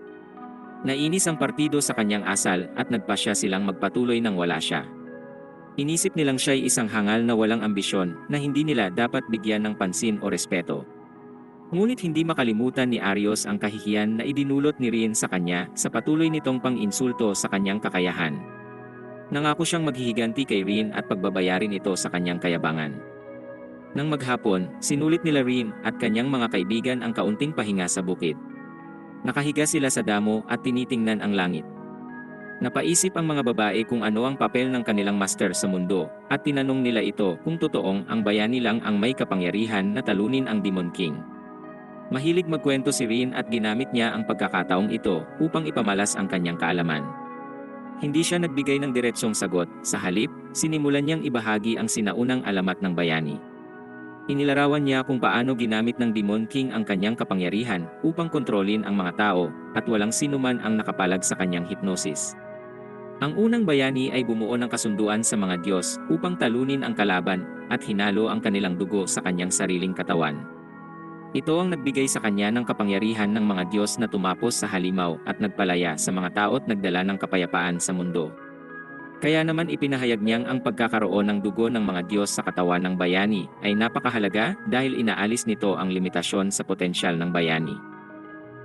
Nainis ang partido sa kanyang asal at nagpasya silang magpatuloy nang wala siya. Inisip nilang siya'y isang hangal na walang ambisyon na hindi nila dapat bigyan ng pansin o respeto. Ngunit hindi makalimutan ni Arios ang kahihiyan na idinulot ni Rin sa kanya sa patuloy nitong pang-insulto sa kanyang kakayahan. Nangako siyang maghihiganti kay Rin at pagbabayarin ito sa kanyang kayabangan. Nang maghapon, sinulit nila Rin at kanyang mga kaibigan ang kaunting pahinga sa bukid. Nakahiga sila sa damo at tinitingnan ang langit. Napaisip ang mga babae kung ano ang papel ng kanilang master sa mundo, at tinanong nila ito kung totoong ang bayani lang ang may kapangyarihan na talunin ang Demon King. Mahilig magkwento si Rin at ginamit niya ang pagkakataong ito upang ipamalas ang kanyang kaalaman. Hindi siya nagbigay ng diretsyong sagot, sa halip, sinimulan niyang ibahagi ang sinaunang alamat ng bayani. Inilarawan niya kung paano ginamit ng Demon King ang kanyang kapangyarihan upang kontrolin ang mga tao, at walang sinuman ang nakapalag sa kanyang hypnosis. Ang unang bayani ay bumuo ng kasunduan sa mga Diyos upang talunin ang kalaban at hinalo ang kanilang dugo sa kanyang sariling katawan. Ito ang nagbigay sa kanya ng kapangyarihan ng mga Diyos na tumapos sa halimaw at nagpalaya sa mga tao at nagdala ng kapayapaan sa mundo. Kaya naman ipinahayag niyang ang pagkakaroon ng dugo ng mga Diyos sa katawan ng bayani ay napakahalaga dahil inaalis nito ang limitasyon sa potensyal ng bayani.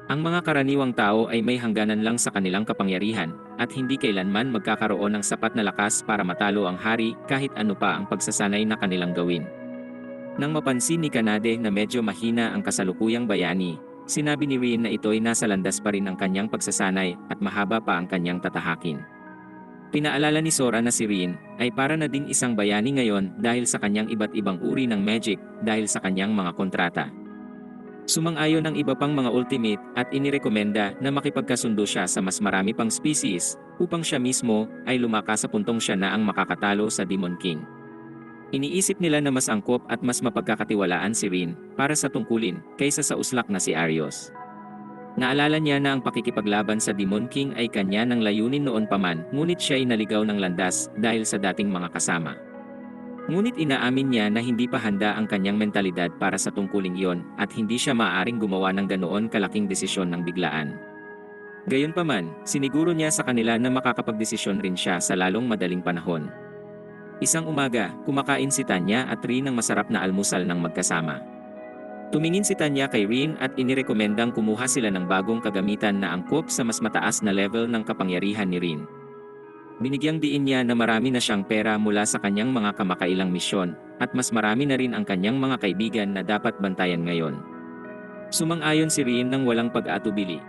Ang mga karaniwang tao ay may hangganan lang sa kanilang kapangyarihan, at hindi kailanman magkakaroon ng sapat na lakas para matalo ang hari kahit ano pa ang pagsasanay na kanilang gawin. Nang mapansin ni Kanade na medyo mahina ang kasalukuyang bayani, sinabi ni Rin na ito'y nasa landas pa rin ang kanyang pagsasanay at mahaba pa ang kanyang tatahakin. Pinaalala ni Sora na si Rin ay para na ding isang bayani ngayon dahil sa kanyang iba't ibang uri ng magic dahil sa kanyang mga kontrata. Sumang-ayon ang iba pang mga ultimate at inirekomenda na makipagkasundo siya sa mas marami pang species upang siya mismo ay lumakas sa puntong siya na ang makakatalo sa Demon King. Iniisip nila na mas angkop at mas mapagkakatiwalaan si Rin para sa tungkulin kaysa sa uslak na si Arios. Naalala niya na ang pakikipaglaban sa Demon King ay kanya ng layunin noon pa man, ngunit siya ay naligaw ng landas dahil sa dating mga kasama. Ngunit inaamin niya na hindi pa handa ang kanyang mentalidad para sa tungkuling iyon at hindi siya maaaring gumawa ng ganoon kalaking desisyon ng biglaan. Gayunpaman, siniguro niya sa kanila na makakapagdesisyon rin siya sa lalong madaling panahon. Isang umaga, kumakain si Tanya at Rin ng masarap na almusal ng magkasama. Tumingin si Tanya kay Rin at inirekomendang kumuha sila ng bagong kagamitan na angkop sa mas mataas na level ng kapangyarihan ni Rin. Binigyang diin niya na marami na siyang pera mula sa kanyang mga kamakailang misyon, at mas marami na rin ang kanyang mga kaibigan na dapat bantayan ngayon. Sumang-ayon si Rin nang walang pag-aatubili.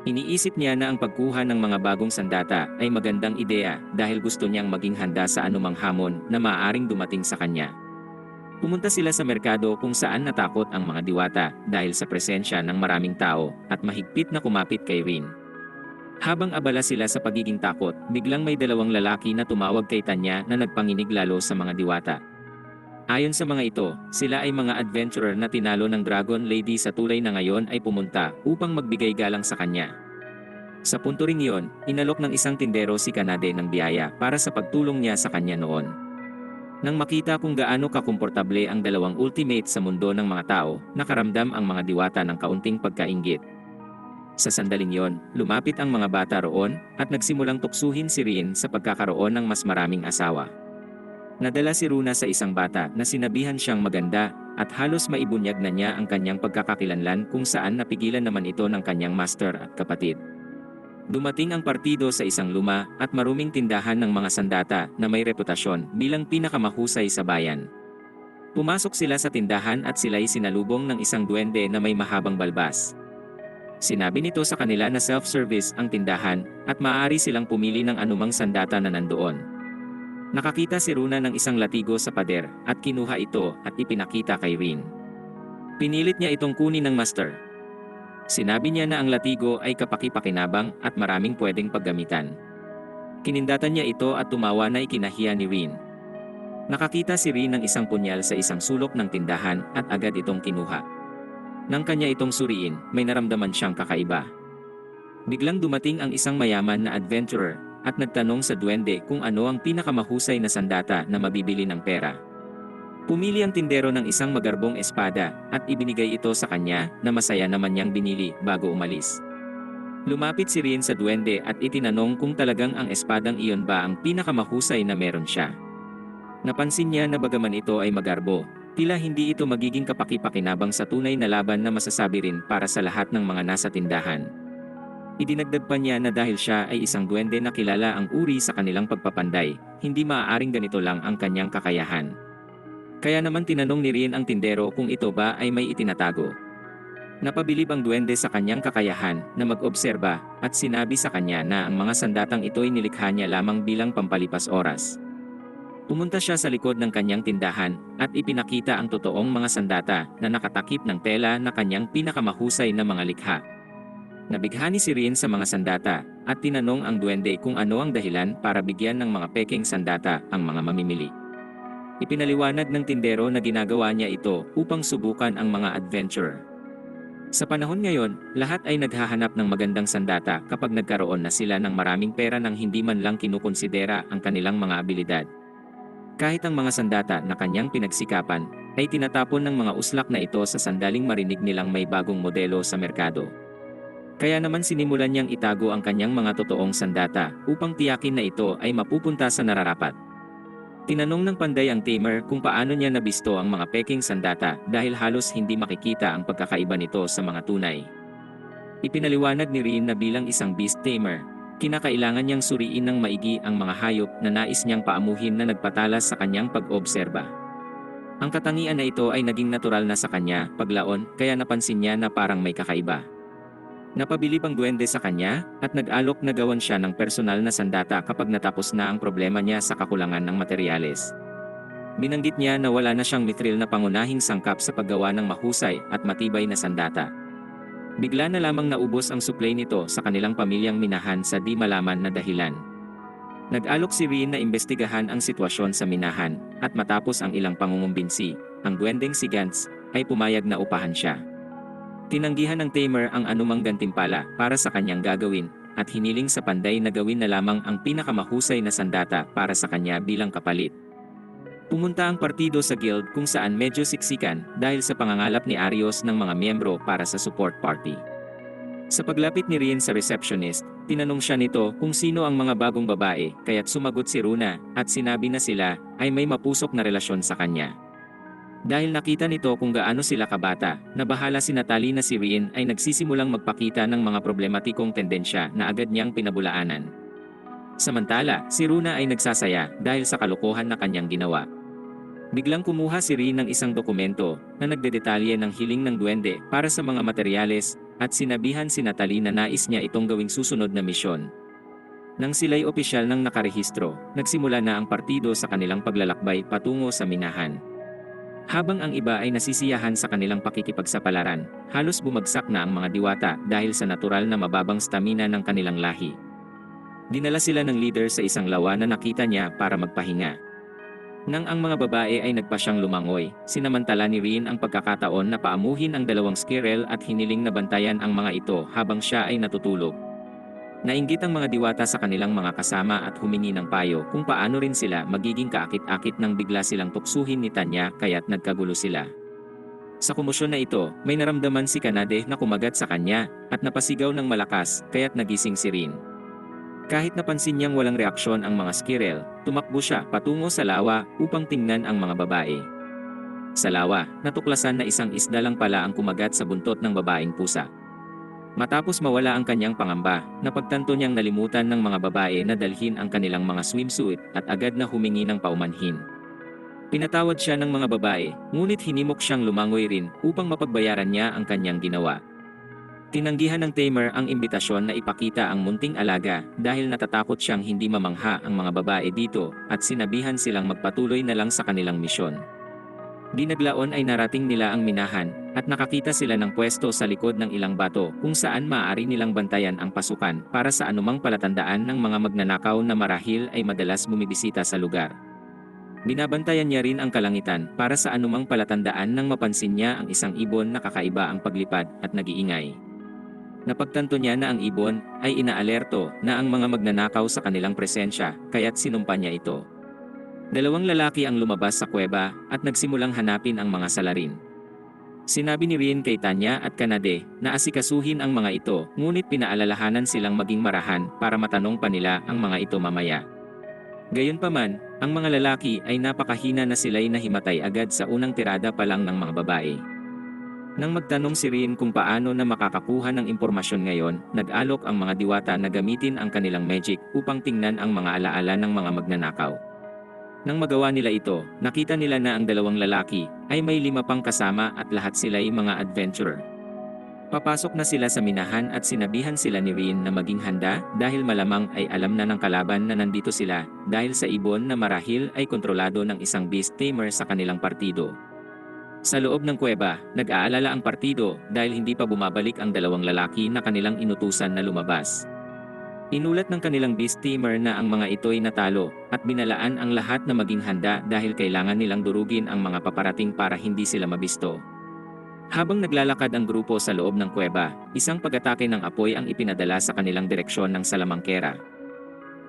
Iniisip niya na ang pagkuha ng mga bagong sandata ay magandang ideya dahil gusto niyang maging handa sa anumang hamon na maaaring dumating sa kanya. Pumunta sila sa merkado kung saan natakot ang mga diwata dahil sa presensya ng maraming tao at mahigpit na kumapit kay Rin. Habang abala sila sa pagiging takot, biglang may dalawang lalaki na tumawag kay Tanya na nagpanginig lalo sa mga diwata. Ayon sa mga ito, sila ay mga adventurer na tinalo ng Dragon Lady sa tulay na ngayon ay pumunta upang magbigay galang sa kanya. Sa punto ring iyon, inalok ng isang tindero si Kanade ng biyaya para sa pagtulong niya sa kanya noon. Nang makita kung gaano kakomportable ang dalawang ultimate sa mundo ng mga tao, nakaramdam ang mga diwata ng kaunting pagkainggit. Sa sandaling yon, lumapit ang mga bata roon at nagsimulang tuksuhin si Rin sa pagkakaroon ng mas maraming asawa. Nadala si Runa sa isang bata na sinabihan siyang maganda at halos maibunyag na niya ang kanyang pagkakakilanlan kung saan napigilan naman ito ng kanyang master at kapatid. Dumating ang partido sa isang luma at maruming tindahan ng mga sandata na may reputasyon bilang pinakamahusay sa bayan. Pumasok sila sa tindahan at sila'y sinalubong ng isang duwende na may mahabang balbas. Sinabi nito sa kanila na self-service ang tindahan at maaari silang pumili ng anumang sandata na nandoon. Nakakita si Runa ng isang latigo sa pader at kinuha ito at ipinakita kay Rin. Pinilit niya itong kunin ng master. Sinabi niya na ang latigo ay kapaki-pakinabang at maraming pwedeng paggamitan. Kinindatan niya ito at tumawa na ikinahiya ni Rin. Nakakita si Rin ng isang punyal sa isang sulok ng tindahan at agad itong kinuha. Nang kanya itong suriin, may naramdaman siyang kakaiba. Biglang dumating ang isang mayaman na adventurer at nagtanong sa duwende kung ano ang pinakamahusay na sandata na mabibili ng pera. Pumili ang tindero ng isang magarbong espada at ibinigay ito sa kanya na masaya naman niyang binili bago umalis. Lumapit si Rin sa duwende at itinanong kung talagang ang espadang iyon ba ang pinakamahusay na meron siya. Napansin niya na bagaman ito ay magarbo, tila hindi ito magiging kapaki-pakinabang sa tunay na laban na masasabi rin para sa lahat ng mga nasa tindahan. Idinagdag pa niya na dahil siya ay isang duwende na kilala ang uri sa kanilang pagpapanday, hindi maaaring ganito lang ang kanyang kakayahan. Kaya naman tinanong ni Rin ang tindero kung ito ba ay may itinatago. Napabilib ang duwende sa kanyang kakayahan na mag-obserba at sinabi sa kanya na ang mga sandatang ito'y nilikha niya lamang bilang pampalipas oras. Pumunta siya sa likod ng kanyang tindahan at ipinakita ang totoong mga sandata na nakatakip ng tela na kanyang pinakamahusay na mga likha. Nabighani si Rin sa mga sandata at tinanong ang duwende kung ano ang dahilan para bigyan ng mga pekeng sandata ang mga mamimili. Ipinaliwanag ng tindero na ginagawa niya ito upang subukan ang mga adventurer. Sa panahon ngayon, lahat ay naghahanap ng magandang sandata kapag nagkaroon na sila ng maraming pera nang hindi man lang kinukonsidera ang kanilang mga abilidad. Kahit ang mga sandata na kanyang pinagsikapan, ay tinatapon ng mga uslak na ito sa sandaling marinig nilang may bagong modelo sa merkado. Kaya naman sinimulan niyang itago ang kanyang mga totoong sandata upang tiyakin na ito ay mapupunta sa nararapat. Tinanong ng panday ang tamer kung paano niya nabisto ang mga peking sandata dahil halos hindi makikita ang pagkakaiba nito sa mga tunay. Ipinaliwanag ni Rin na bilang isang beast tamer, kinakailangan niyang suriin ng maigi ang mga hayop na nais niyang paamuhin na nagpatalas sa kanyang pag-obserba. Ang katangian na ito ay naging natural na sa kanya paglaon kaya napansin niya na parang may kakaiba. Napabilib ang duwende sa kanya at nag-alok na gawan siya ng personal na sandata kapag natapos na ang problema niya sa kakulangan ng materyales. Binanggit niya na wala na siyang mithril na pangunahing sangkap sa paggawa ng mahusay at matibay na sandata. Bigla na lamang naubos ang supply nito sa kanilang pamilyang minahan sa di malaman na dahilan. Nag-alok si Rin na imbestigahan ang sitwasyon sa minahan at matapos ang ilang pangungumbinsi, ang duwendeng si Gantz ay pumayag na upahan siya. Tinanggihan ng tamer ang anumang gantimpala para sa kanyang gagawin at hiniling sa panday na gawin na lamang ang pinakamahusay na sandata para sa kanya bilang kapalit. Pumunta ang partido sa guild kung saan medyo siksikan dahil sa pangangalap ni Arios ng mga miyembro para sa support party. Sa paglapit ni Rin sa receptionist, tinanong siya nito kung sino ang mga bagong babae kaya't sumagot si Runa at sinabi na sila ay may mapusok na relasyon sa kanya. Dahil nakita nito kung gaano sila kabata, nabahala si Natalie na si Rin ay nagsisimulang magpakita ng mga problematikong tendensya na agad niyang pinabulaanan. Samantala, si Runa ay nagsasaya dahil sa kalokohan na kanyang ginawa. Biglang kumuha si Rin ng isang dokumento na nagdedetalye ng hiling ng duwende para sa mga materyales at sinabihan si Natalie na nais niya itong gawing susunod na misyon. Nang sila'y opisyal ng nakarehistro, nagsimula na ang partido sa kanilang paglalakbay patungo sa minahan. Habang ang iba ay nasisiyahan sa kanilang pakikipagsapalaran, halos bumagsak na ang mga diwata dahil sa natural na mababang stamina ng kanilang lahi. Dinala sila ng leader sa isang lawa na nakita niya para magpahinga. Nang ang mga babae ay nagpasyang lumangoy, sinamantala ni Rin ang pagkakataon na paamuhin ang dalawang skirrel at hiniling na bantayan ang mga ito habang siya ay natutulog. Nainggit ang mga diwata sa kanilang mga kasama at humingi ng payo kung paano rin sila magiging kaakit-akit nang bigla silang tuksuhin ni Tanya kaya't nagkagulo sila. Sa komosyon na ito, may naramdaman si Kanade na kumagat sa kanya at napasigaw ng malakas kaya't nagising si Rin. Kahit napansin niyang walang reaksyon ang mga skirrel, tumakbo siya patungo sa lawa upang tingnan ang mga babae. Sa lawa, natuklasan na isang isda lang pala ang kumagat sa buntot ng babaeng pusa. Matapos mawala ang kanyang pangamba, napagtanto niyang nalimutan ng mga babae na dalhin ang kanilang mga swimsuit at agad na humingi ng paumanhin. Pinatawad siya ng mga babae, ngunit hinimok siyang lumangoy rin upang mapagbayaran niya ang kanyang ginawa. Tinanggihan ng tamer ang imbitasyon na ipakita ang munting alaga dahil natatakot siyang hindi mamangha ang mga babae dito at sinabihan silang magpatuloy na lang sa kanilang misyon. Di naglaon ay narating nila ang minahan at nakakita sila ng pwesto sa likod ng ilang bato kung saan maaari nilang bantayan ang pasukan para sa anumang palatandaan ng mga magnanakaw na marahil ay madalas bumibisita sa lugar. Binabantayan niya rin ang kalangitan para sa anumang palatandaan nang mapansin niya ang isang ibon na kakaiba ang paglipad at nag-iingay. Napagtanto niya na ang ibon ay inaalerto na ang mga magnanakaw sa kanilang presensya kaya't sinumpa niya ito. Dalawang lalaki ang lumabas sa kuweba at nagsimulang hanapin ang mga salarin. Sinabi ni Rien kay Tanya at Kanade na asikasuhin ang mga ito ngunit pinaalalahanan silang maging marahan para matanong pa nila ang mga ito mamaya. Gayunpaman, ang mga lalaki ay napakahina na sila'y nahimatay agad sa unang tirada pa lang ng mga babae. Nang magtanong si Rien kung paano na makakakuha ng impormasyon ngayon, nag-alok ang mga diwata na gamitin ang kanilang magic upang tingnan ang mga alaala ng mga magnanakaw. Nang magawa nila ito, nakita nila na ang dalawang lalaki ay may 5 pang kasama at lahat sila'y mga adventurer. Papasok na sila sa minahan at sinabihan sila ni Rien na maging handa dahil malamang ay alam na ng kalaban na nandito sila dahil sa ibon na marahil ay kontrolado ng isang beast tamer sa kanilang partido. Sa loob ng kuweba, nag-aalala ang partido dahil hindi pa bumabalik ang dalawang lalaki na kanilang inutusan na lumabas. Inulat ng kanilang beast tamer na ang mga ito'y natalo at binalaan ang lahat na maging handa dahil kailangan nilang durugin ang mga paparating para hindi sila mabisto. Habang naglalakad ang grupo sa loob ng kuweba, isang pag-atake ng apoy ang ipinadala sa kanilang direksyon ng salamangkera.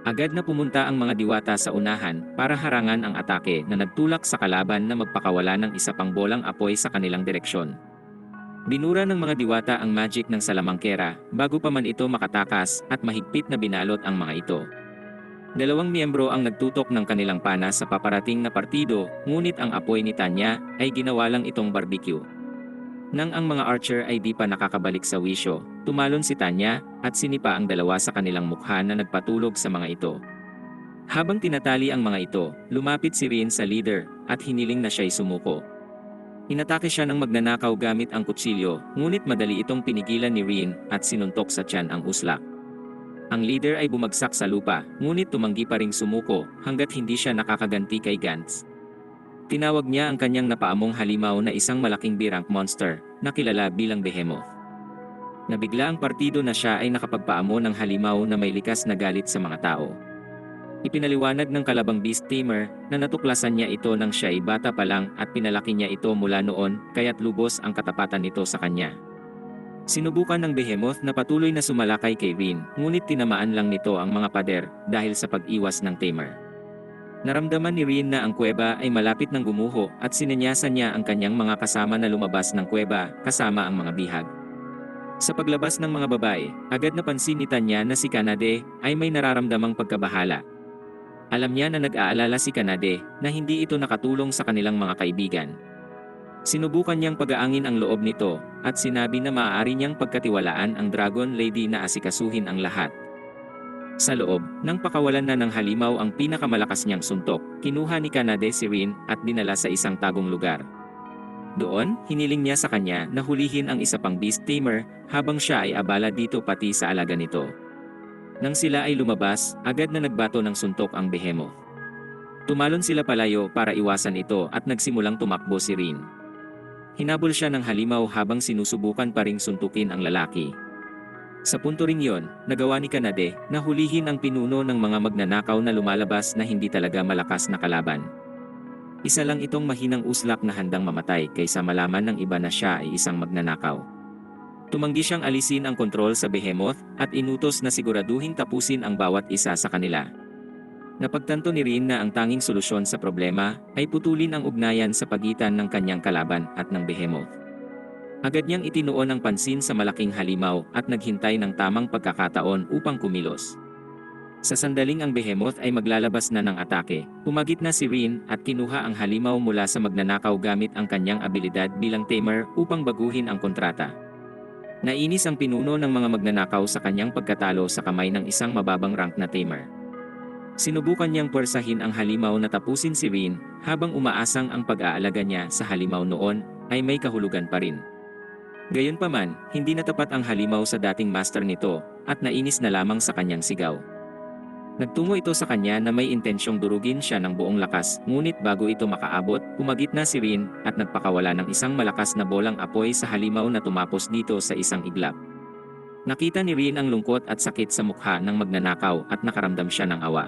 Agad na pumunta ang mga diwata sa unahan para harangan ang atake na nagtulak sa kalaban na magpakawala ng isa pang bolang apoy sa kanilang direksyon. Binura ng mga diwata ang magic ng salamangkera bago pa man ito makatakas at mahigpit na binalot ang mga ito. 2 miyembro ang nagtutok ng kanilang pana sa paparating na partido, ngunit ang apoy ni Tanya ay ginawa lang itong barbecue. Nang ang mga archer ay di pa nakakabalik sa wisyo, tumalon si Tanya at sinipa ang 2 sa kanilang mukha na nagpatulog sa mga ito. Habang tinatali ang mga ito, lumapit si Rien sa leader at hiniling na siya'y sumuko. Inatake siya ng magnanakaw gamit ang kutsilyo, ngunit madali itong pinigilan ni Rien at sinuntok sa tiyan ang uslak. Ang leader ay bumagsak sa lupa, ngunit tumanggi pa ring sumuko hanggat hindi siya nakakaganti kay Gantz. Tinawag niya ang kanyang napaamong halimaw na isang malaking birang monster na kilala bilang Behemoth. Nabigla ang partido na siya ay nakapagpaamo ng halimaw na may likas na galit sa mga tao. Ipinaliwanag ng kalabang beast tamer na natuklasan niya ito nang siya ay bata pa lang at pinalaki niya ito mula noon kaya't lubos ang katapatan nito sa kanya. Sinubukan ng Behemoth na patuloy na sumalakay kay Rien, ngunit tinamaan lang nito ang mga pader dahil sa pag-iwas ng tamer. Naramdaman ni Rien na ang kuweba ay malapit ng gumuho at sinenyasan niya ang kanyang mga kasama na lumabas ng kuweba kasama ang mga bihag. Sa paglabas ng mga babae, agad napansin ni Tanya na si Kanade ay may nararamdamang pagkabahala. Alam niya na nag-aalala si Kanade na hindi ito nakatulong sa kanilang mga kaibigan. Sinubukan niyang pag-aangin ang loob nito at sinabi na maaari niyang pagkatiwalaan ang Dragon Lady na asikasuhin ang lahat. Sa loob, nang pakawalan na ng halimaw ang pinakamalakas niyang suntok, kinuha ni Kanade si Rien at dinala sa isang tagong lugar. Doon, hiniling niya sa kanya na hulihin ang isa pang beast tamer habang siya ay abala dito pati sa alaga nito. Nang sila ay lumabas, agad na nagbato ng suntok ang Behemoth. Tumalon sila palayo para iwasan ito at nagsimulang tumakbo si Rien. Hinabol siya ng halimaw habang sinusubukan pa ring suntukin ang lalaki. Sa punto ring yon, nagawa ni Kanade na hulihin ang pinuno ng mga magnanakaw na lumalabas na hindi talaga malakas na kalaban. Isa lang itong mahinang uslak na handang mamatay kaysa malaman ng iba na siya ay isang magnanakaw. Tumanggi siyang alisin ang kontrol sa Behemoth at inutos na siguraduhin tapusin ang bawat isa sa kanila. Napagtanto ni Rien na ang tanging solusyon sa problema ay putulin ang ugnayan sa pagitan ng kanyang kalaban at ng Behemoth. Agad niyang itinuon ang pansin sa malaking halimaw at naghintay ng tamang pagkakataon upang kumilos. Sa sandaling ang Behemoth ay maglalabas na ng atake, humagit na si Rien at kinuha ang halimaw mula sa magnanakaw gamit ang kanyang abilidad bilang tamer upang baguhin ang kontrata. Nainis ang pinuno ng mga magnanakaw sa kanyang pagkatalo sa kamay ng isang mababang rank na tamer. Sinubukan niyang puwersahin ang halimaw na tapusin si Rin, habang umaasang ang pag-aalaga niya sa halimaw noon ay may kahulugan pa rin. Gayunpaman, hindi natapat ang halimaw sa dating master nito, at nainis na lamang sa kanyang sigaw. Nagtungo ito sa kanya na may intensyong durugin siya ng buong lakas, ngunit bago ito makaabot, pumagitna si Rin at nagpakawala ng isang malakas na bolang apoy sa halimaw na tumapos dito sa isang iglap. Nakita ni Rin ang lungkot at sakit sa mukha ng magnanakaw at nakaramdam siya ng awa.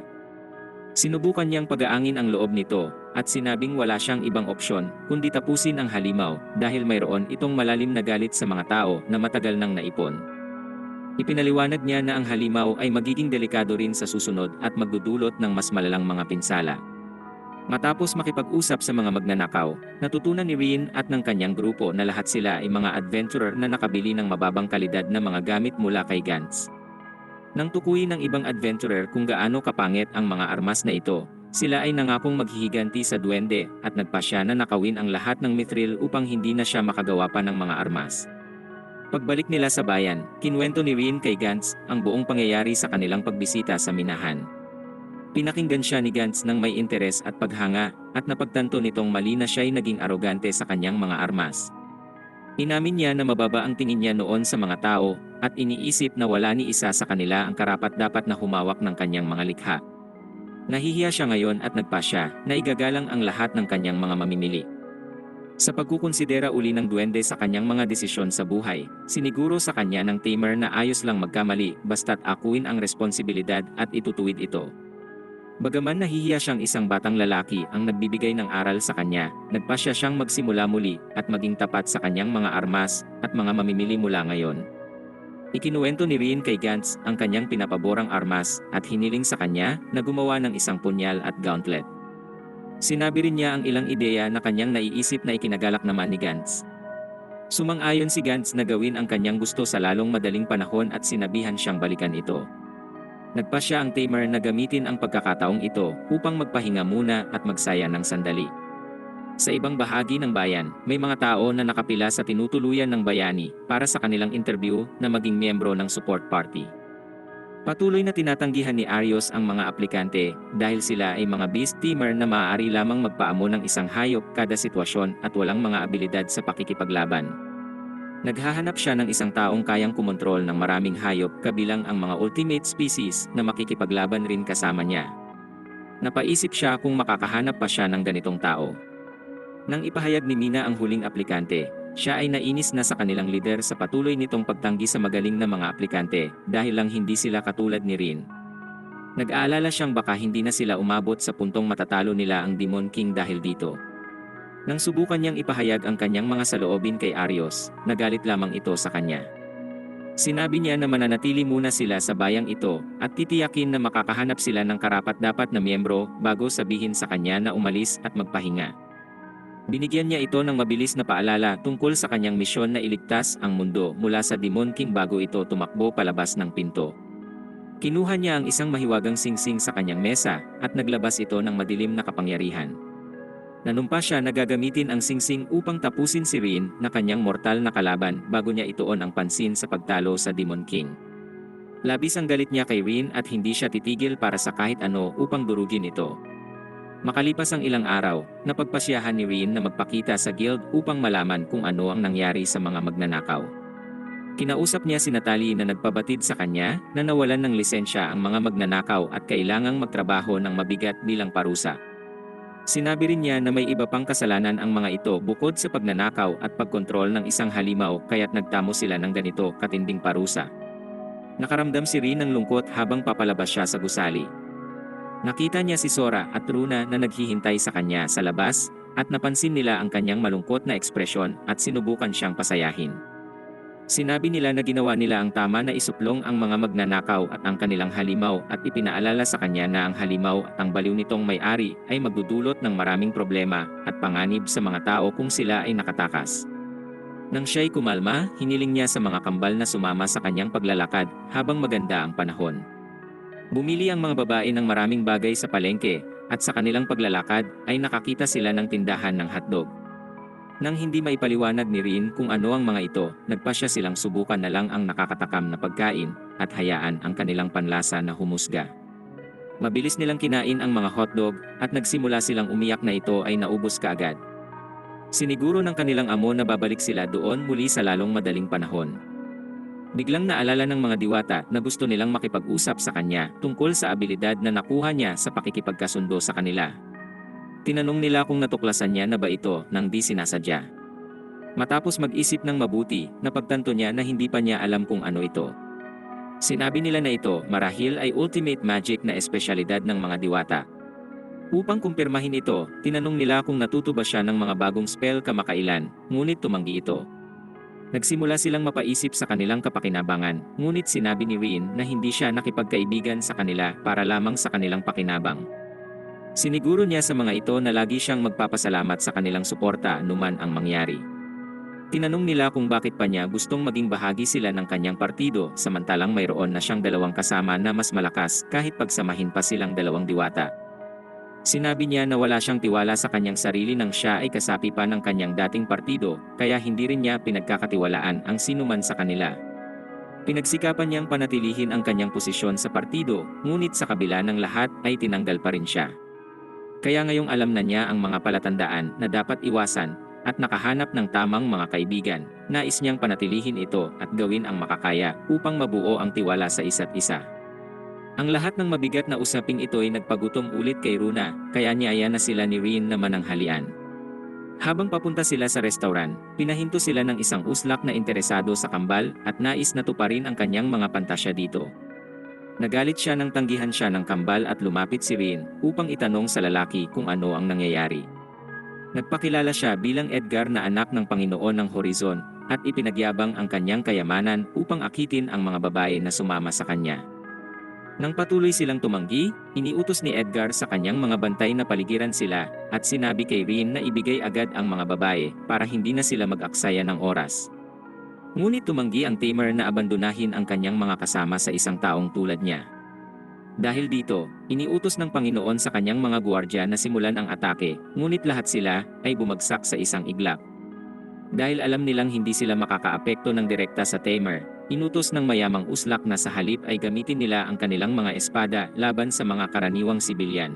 Sinubukan niyang pagaangin ang loob nito, at sinabing wala siyang ibang opsyon kundi tapusin ang halimaw dahil mayroon itong malalim na galit sa mga tao na matagal nang naipon. Ipinaliwanag niya na ang halimaw ay magiging delikado rin sa susunod at magdudulot ng mas malalang mga pinsala. Matapos makipag-usap sa mga magnanakaw, natutunan ni Rin at ng kanyang grupo na lahat sila ay mga adventurer na nakabili ng mababang kalidad na mga gamit mula kay Gantz. Nang tukuyin ng ibang adventurer kung gaano kapangit ang mga armas na ito, sila ay nangakong maghihiganti sa duwende at nagpasya na nakawin ang lahat ng mithril upang hindi na siya makagawa pa ng mga armas. Pagbalik nila sa bayan, kinuwento ni Rin kay Gantz ang buong pangyayari sa kanilang pagbisita sa minahan. Pinakinggan siya ni Gantz ng may interes at paghanga, at napagtanto nitong mali na siya'y naging arogante sa kanyang mga armas. Inamin niya na mababa ang tingin niya noon sa mga tao, at iniisip na wala ni isa sa kanila ang karapat-dapat na humawak ng kanyang mga likha. Nahihiya siya ngayon at nagpasya na igagalang ang lahat ng kanyang mga mamimili. Sa pagkukonsidera uli ng duwende sa kanyang mga desisyon sa buhay, siniguro sa kanya ng tamer na ayos lang magkamali basta't akuin ang responsibilidad at itutuwid ito. Bagaman nahihiya siyang isang batang lalaki ang nagbibigay ng aral sa kanya, nagpasya siyang magsimula muli at maging tapat sa kanyang mga armas at mga mamimili mula ngayon. Ikinuwento ni Rin kay Gantz ang kanyang pinapaborang armas at hiniling sa kanya na gumawa ng isang punyal at gauntlet. Sinabi rin niya ang ilang ideya na kanyang naiisip na ikinagalak naman ni Gantz. Sumang-ayon si Gantz na gawin ang kanyang gusto sa lalong madaling panahon at sinabihan siyang balikan ito. Nagpasya ang tamer na gamitin ang pagkakataong ito upang magpahinga muna at magsaya ng sandali. Sa ibang bahagi ng bayan, may mga tao na nakapila sa tinutuluyan ng bayani para sa kanilang interview na maging miyembro ng support party. Patuloy na tinatanggihan ni Arios ang mga aplikante dahil sila ay mga beast tamer na maaari lamang magpaamo ng isang hayop kada sitwasyon at walang mga abilidad sa pakikipaglaban. Naghahanap siya ng isang taong kayang kumontrol ng maraming hayop kabilang ang mga ultimate species na makikipaglaban rin kasama niya. Napaisip siya kung makakahanap pa siya ng ganitong tao. Nang ipahayag ni Mina ang huling aplikante, siya ay nainis na sa kanilang lider sa patuloy nitong pagtanggi sa magaling na mga aplikante dahil lang hindi sila katulad ni Rin. Nag-aalala siyang baka hindi na sila umabot sa puntong matatalo nila ang Demon King dahil dito. Nang subukan niyang ipahayag ang kanyang mga saloobin kay Arios, nagalit lamang ito sa kanya. Sinabi niya na mananatili muna sila sa bayang ito at titiyakin na makakahanap sila ng karapat-dapat na miyembro bago sabihin sa kanya na umalis at magpahinga. Binigyan niya ito ng mabilis na paalala tungkol sa kanyang misyon na iligtas ang mundo mula sa Demon King bago ito tumakbo palabas ng pinto. Kinuha niya ang isang mahiwagang singsing sa kanyang mesa at naglabas ito ng madilim na kapangyarihan. Nanumpa siya na gagamitin ang singsing upang tapusin si Rin na kanyang mortal na kalaban bago niya ituon ang pansin sa pagtalo sa Demon King. Labis ang galit niya kay Rin at hindi siya titigil para sa kahit ano upang durugin ito. Makalipas ang ilang araw, napagpasyahan ni Rin na magpakita sa guild upang malaman kung ano ang nangyari sa mga magnanakaw. Kinausap niya si Natalie na nagpabatid sa kanya na nawalan ng lisensya ang mga magnanakaw at kailangang magtrabaho ng mabigat bilang parusa. Sinabi rin niya na may iba pang kasalanan ang mga ito bukod sa pagnanakaw at pagkontrol ng isang halimaw kaya't nagtamo sila ng ganito katinding parusa. Nakaramdam si Rin ng lungkot habang papalabas siya sa gusali. Nakita niya si Sora at Runa na naghihintay sa kanya sa labas, at napansin nila ang kanyang malungkot na ekspresyon at sinubukan siyang pasayahin. Sinabi nila na ginawa nila ang tama na isuplong ang mga magnanakaw at ang kanilang halimaw at ipinaalala sa kanya na ang halimaw at ang baliw nitong may-ari ay magdudulot ng maraming problema at panganib sa mga tao kung sila ay nakatakas. Nang siya'y kumalma, hiniling niya sa mga kambal na sumama sa kanyang paglalakad habang maganda ang panahon. Bumili ang mga babae ng maraming bagay sa palengke, at sa kanilang paglalakad ay nakakita sila ng tindahan ng hotdog. Nang hindi maipaliwanag ni Rin kung ano ang mga ito, nagpasya silang subukan na lang ang nakakatakam na pagkain, at hayaan ang kanilang panlasa na humusga. Mabilis nilang kinain ang mga hotdog at nagsimula silang umiyak na ito ay naubos kaagad. Siniguro ng kanilang amo na babalik sila doon muli sa lalong madaling panahon. Biglang naalala ng mga diwata na gusto nilang makipag-usap sa kanya tungkol sa abilidad na nakuha niya sa pakikipagkasundo sa kanila. Tinanong nila kung natuklasan niya na ba ito nang di sinasadya. Matapos mag-isip ng mabuti, napagtanto niya na hindi pa niya alam kung ano ito. Sinabi nila na ito marahil ay ultimate magic na espesyalidad ng mga diwata. Upang kumpirmahin ito, tinanong nila kung natuto ba siya ng mga bagong spell kamakailan, ngunit tumanggi ito. Nagsimula silang mapaisip sa kanilang kapakinabangan, ngunit sinabi ni Rin na hindi siya nakipagkaibigan sa kanila para lamang sa kanilang pakinabang. Siniguro niya sa mga ito na lagi siyang magpapasalamat sa kanilang suporta anuman ang mangyari. Tinanong nila kung bakit pa niya gustong maging bahagi sila ng kanyang partido samantalang mayroon na siyang dalawang kasama na mas malakas kahit pagsamahin pa silang dalawang diwata. Sinabi niya na wala siyang tiwala sa kanyang sarili nang siya ay kasapi pa ng kanyang dating partido, kaya hindi rin niya pinagkakatiwalaan ang sinuman sa kanila. Pinagsikapan niyang panatilihin ang kanyang posisyon sa partido, ngunit sa kabila ng lahat ay tinanggal pa rin siya. Kaya ngayong alam na niya ang mga palatandaan na dapat iwasan, at nakahanap ng tamang mga kaibigan, nais niyang panatilihin ito at gawin ang makakaya upang mabuo ang tiwala sa isa't isa. Ang lahat ng mabigat na usaping ito ay nagpagutom ulit kay Runa, kaya niyaya na sila ni Rin na mananghalian. Habang papunta sila sa restaurant, pinahinto sila ng isang uslak na interesado sa kambal at nais na tuparin ang kanyang mga pantasya dito. Nagalit siya nang tanggihan siya ng kambal at lumapit si Rin upang itanong sa lalaki kung ano ang nangyayari. Nagpakilala siya bilang Edgar na anak ng Panginoon ng Horizon at ipinagyabang ang kanyang kayamanan upang akitin ang mga babae na sumama sa kanya. Nang patuloy silang tumanggi, iniutos ni Edgar sa kanyang mga bantay na paligiran sila at sinabi kay Rin na ibigay agad ang mga babae para hindi na sila mag-aksaya ng oras. Ngunit tumanggi ang tamer na abandonahin ang kanyang mga kasama sa isang taong tulad niya. Dahil dito, iniutos ng Panginoon sa kanyang mga guwardya na simulan ang atake, ngunit lahat sila ay bumagsak sa isang iglap. Dahil alam nilang hindi sila makakaapekto ng direkta sa tamer, inutos ng mayamang uslak na sa halip ay gamitin nila ang kanilang mga espada laban sa mga karaniwang sibilyan.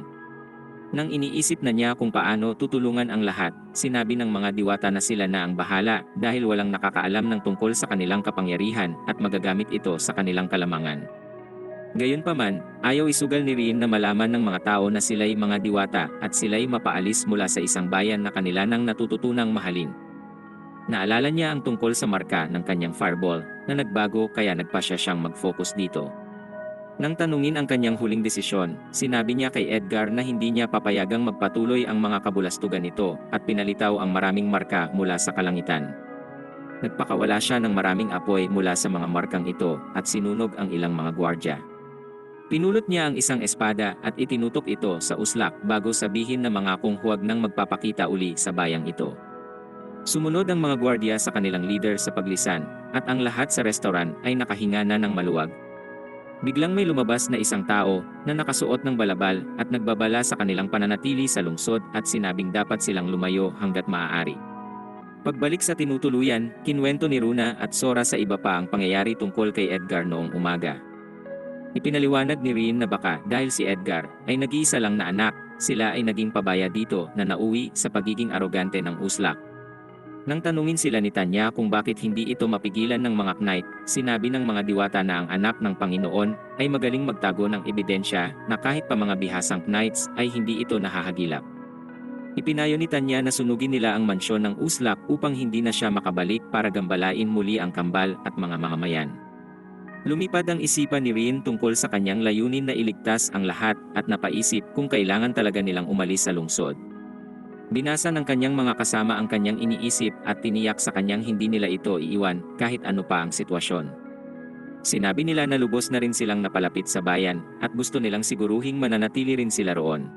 Nang iniisip na niya kung paano tutulungan ang lahat, sinabi ng mga diwata na sila na ang bahala dahil walang nakakaalam ng tungkol sa kanilang kapangyarihan at magagamit ito sa kanilang kalamangan. Gayunpaman, ayaw isugal ni Rin na malaman ng mga tao na sila'y mga diwata at sila'y mapaalis mula sa isang bayan na kanila nang natututunang mahalin. Naalala niya ang tungkol sa marka ng kanyang fireball na nagbago kaya nagpasya siyang mag-focus dito. Nang tanungin ang kanyang huling desisyon, sinabi niya kay Edgar na hindi niya papayagang magpatuloy ang mga kabulastugan nito at pinalitaw ang maraming marka mula sa kalangitan. Nagpakawala siya ng maraming apoy mula sa mga markang ito at sinunog ang ilang mga gwardya. Pinulot niya ang isang espada at itinutok ito sa uslak bago sabihin na mangakong huwag nang magpapakita uli sa bayang ito. Sumunod ang mga gwardiya sa kanilang leader sa paglisan, at ang lahat sa restaurant ay nakahinga na ng maluwag. Biglang may lumabas na isang tao na nakasuot ng balabal at nagbabala sa kanilang pananatili sa lungsod at sinabing dapat silang lumayo hanggat maaari. Pagbalik sa tinutuluyan, kinwento ni Runa at Sora sa iba pa ang pangyayari tungkol kay Edgar noong umaga. Ipinaliwanag ni Rin na baka dahil si Edgar ay nag-iisa lang na anak, sila ay naging pabaya dito na nauwi sa pagiging arogante ng uslak. Nang tanungin sila ni Tanya kung bakit hindi ito mapigilan ng mga knight, sinabi ng mga diwata na ang anak ng Panginoon ay magaling magtago ng ebidensya na kahit pa mga bihasang knights ay hindi ito nahahagilap. Ipinayo ni Tanya na sunugin nila ang mansyon ng uslak upang hindi na siya makabalik para gambalain muli ang kambal at mga mamamayan. Lumipad ang isipan ni Rin tungkol sa kanyang layunin na iligtas ang lahat at napaisip kung kailangan talaga nilang umalis sa lungsod. Binasa ng kanyang mga kasama ang kanyang iniisip at tiniyak sa kanyang hindi nila ito iiwan kahit ano pa ang sitwasyon. Sinabi nila na lubos na rin silang napalapit sa bayan at gusto nilang siguruhing mananatili rin sila roon.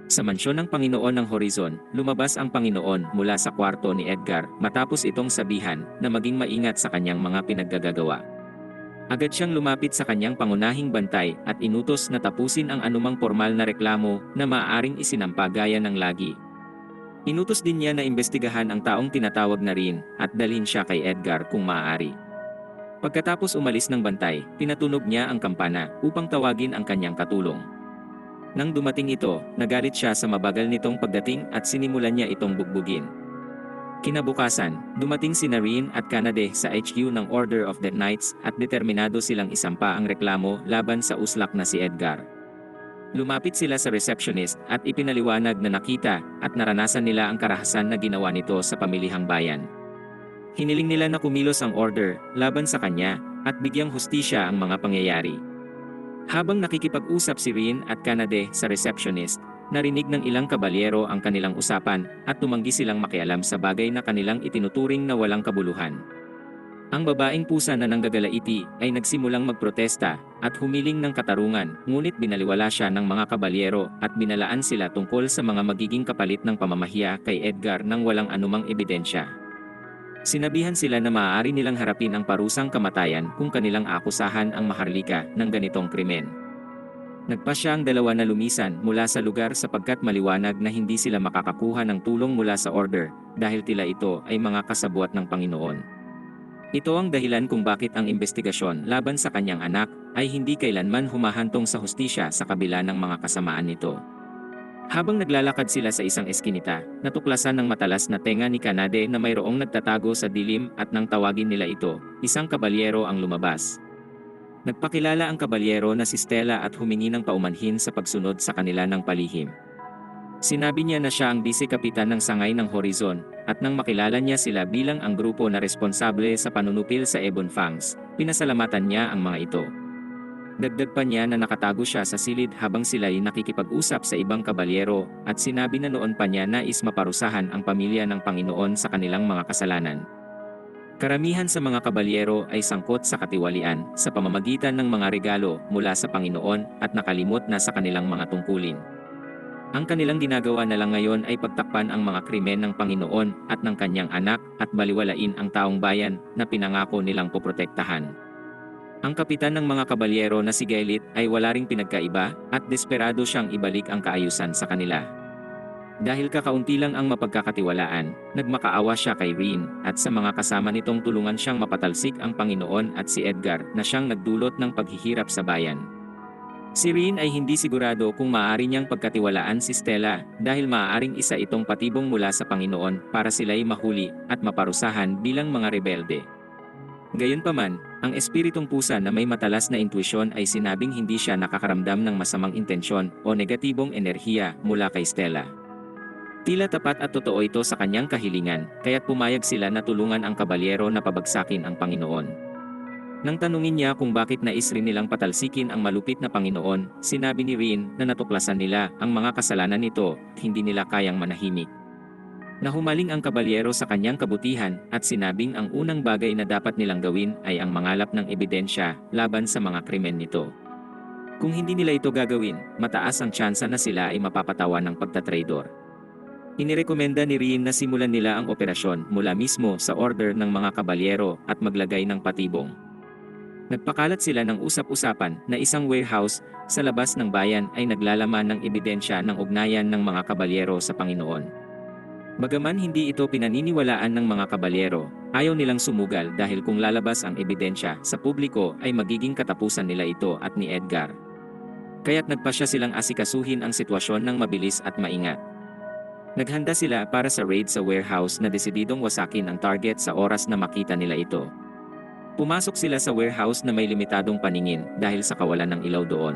Sa mansyon ng Panginoon ng Horizon, lumabas ang Panginoon mula sa kwarto ni Edgar matapos itong sabihan na maging maingat sa kanyang mga pinaggagawa. Agad siyang lumapit sa kanyang pangunahing bantay at inutos na tapusin ang anumang formal na reklamo na maaaring isinampa gaya ng lagi. Inutos din niya na imbestigahan ang taong tinatawag na Rin at dalhin siya kay Edgar kung maaari. Pagkatapos umalis ng bantay, pinatunog niya ang kampana upang tawagin ang kanyang katulong. Nang dumating ito, nagalit siya sa mabagal nitong pagdating at sinimulan niya itong bugbugin. Kinabukasan, dumating si Rian at Kanade sa HQ ng Order of the Knights at determinado silang isampa ang reklamo laban sa uslak na si Edgar. Lumapit sila sa receptionist at ipinaliwanag na nakita at naranasan nila ang karahasan na ginawa nito sa pamilihang bayan. Hiniling nila na kumilos ang order laban sa kanya at bigyang hustisya ang mga pangyayari. Habang nakikipag-usap si Rian at Kanade sa receptionist, narinig ng ilang kabalyero ang kanilang usapan at tumanggi silang makialam sa bagay na kanilang itinuturing na walang kabuluhan. Ang babaeng pusa na nanggagalaiti ay nagsimulang magprotesta at humiling ng katarungan, ngunit binaliwala siya ng mga kabalyero at binalaan sila tungkol sa mga magiging kapalit ng pamamahiya kay Edgar nang walang anumang ebidensya. Sinabihan sila na maaari nilang harapin ang parusang kamatayan kung kanilang akusahan ang maharlika ng ganitong krimen. Nagpasya ang dalawa na lumisan mula sa lugar sapagkat maliwanag na hindi sila makakakuha ng tulong mula sa order dahil tila ito ay mga kasabwat ng Panginoon. Ito ang dahilan kung bakit ang investigasyon laban sa kanyang anak ay hindi kailanman humahantong sa hustisya sa kabila ng mga kasamaan nito. Habang naglalakad sila sa isang eskinita, natuklasan ng matalas na tenga ni Kanade na mayroong nagtatago sa dilim at nang tawagin nila ito, isang kabalyero ang lumabas. Nagpakilala ang kabalyero na si Stella at humingi ng paumanhin sa pagsunod sa kanila ng palihim. Sinabi niya na siya ang vice-kapitan ng sangay ng Horizon, at nang makilala niya sila bilang ang grupo na responsable sa panunupil sa Ebon Fangs, pinasalamatan niya ang mga ito. Dagdag pa niya na nakatago siya sa silid habang sila ay nakikipag-usap sa ibang kabalyero at sinabi na noon pa niya nais maparusahan ang pamilya ng Panginoon sa kanilang mga kasalanan. Karamihan sa mga kabalyero ay sangkot sa katiwalian sa pamamagitan ng mga regalo mula sa Panginoon at nakalimot na sa kanilang mga tungkulin. Ang kanilang ginagawa na lang ngayon ay pagtakpan ang mga krimen ng Panginoon at ng kanyang anak at baliwalain ang taong bayan na pinangako nilang poprotektahan. Ang kapitan ng mga kabalyero na si Gaelit ay wala ring pinagkaiba at desperado siyang ibalik ang kaayusan sa kanila. Dahil kakaunti lang ang mapagkakatiwalaan, nagmakaawa siya kay Rian at sa mga kasama nitong tulungan siyang mapatalsik ang Panginoon at si Edgar na siyang nagdulot ng paghihirap sa bayan. Si Rian ay hindi sigurado kung maaari niyang pagkatiwalaan si Stella dahil maaaring isa itong patibong mula sa Panginoon para sila'y mahuli at maparusahan bilang mga rebelde. Gayunpaman, ang espiritong pusa na may matalas na intuisyon ay sinabing hindi siya nakakaramdam ng masamang intensyon o negatibong enerhiya mula kay Stella. Tila tapat at totoo ito sa kanyang kahilingan, kaya't pumayag sila na tulungan ang kabalyero na pabagsakin ang Panginoon. Nang tanungin niya kung bakit nais rin nilang patalsikin ang malupit na Panginoon, sinabi ni Rian na natuklasan nila ang mga kasalanan nito at hindi nila kayang manahimik. Nahumaling ang kabalyero sa kanyang kabutihan at sinabing ang unang bagay na dapat nilang gawin ay ang mangalap ng ebidensya laban sa mga krimen nito. Kung hindi nila ito gagawin, mataas ang tsansa na sila ay mapapatawan ng pagtatraidor. Inirekomenda ni Rian na simulan nila ang operasyon mula mismo sa order ng mga kabalyero at maglagay ng patibong. Nagpakalat sila ng usap-usapan na isang warehouse sa labas ng bayan ay naglalaman ng ebidensya ng ugnayan ng mga kabalyero sa Panginoon. Bagaman hindi ito pinaniniwalaan ng mga kabalyero, ayaw nilang sumugal dahil kung lalabas ang ebidensya sa publiko ay magiging katapusan nila ito at ni Edgar. Kaya't nagpasya silang asikasuhin ang sitwasyon ng mabilis at maingat. Naghanda sila para sa raid sa warehouse na desididong wasakin ang target sa oras na makita nila ito. Pumasok sila sa warehouse na may limitadong paningin dahil sa kawalan ng ilaw doon.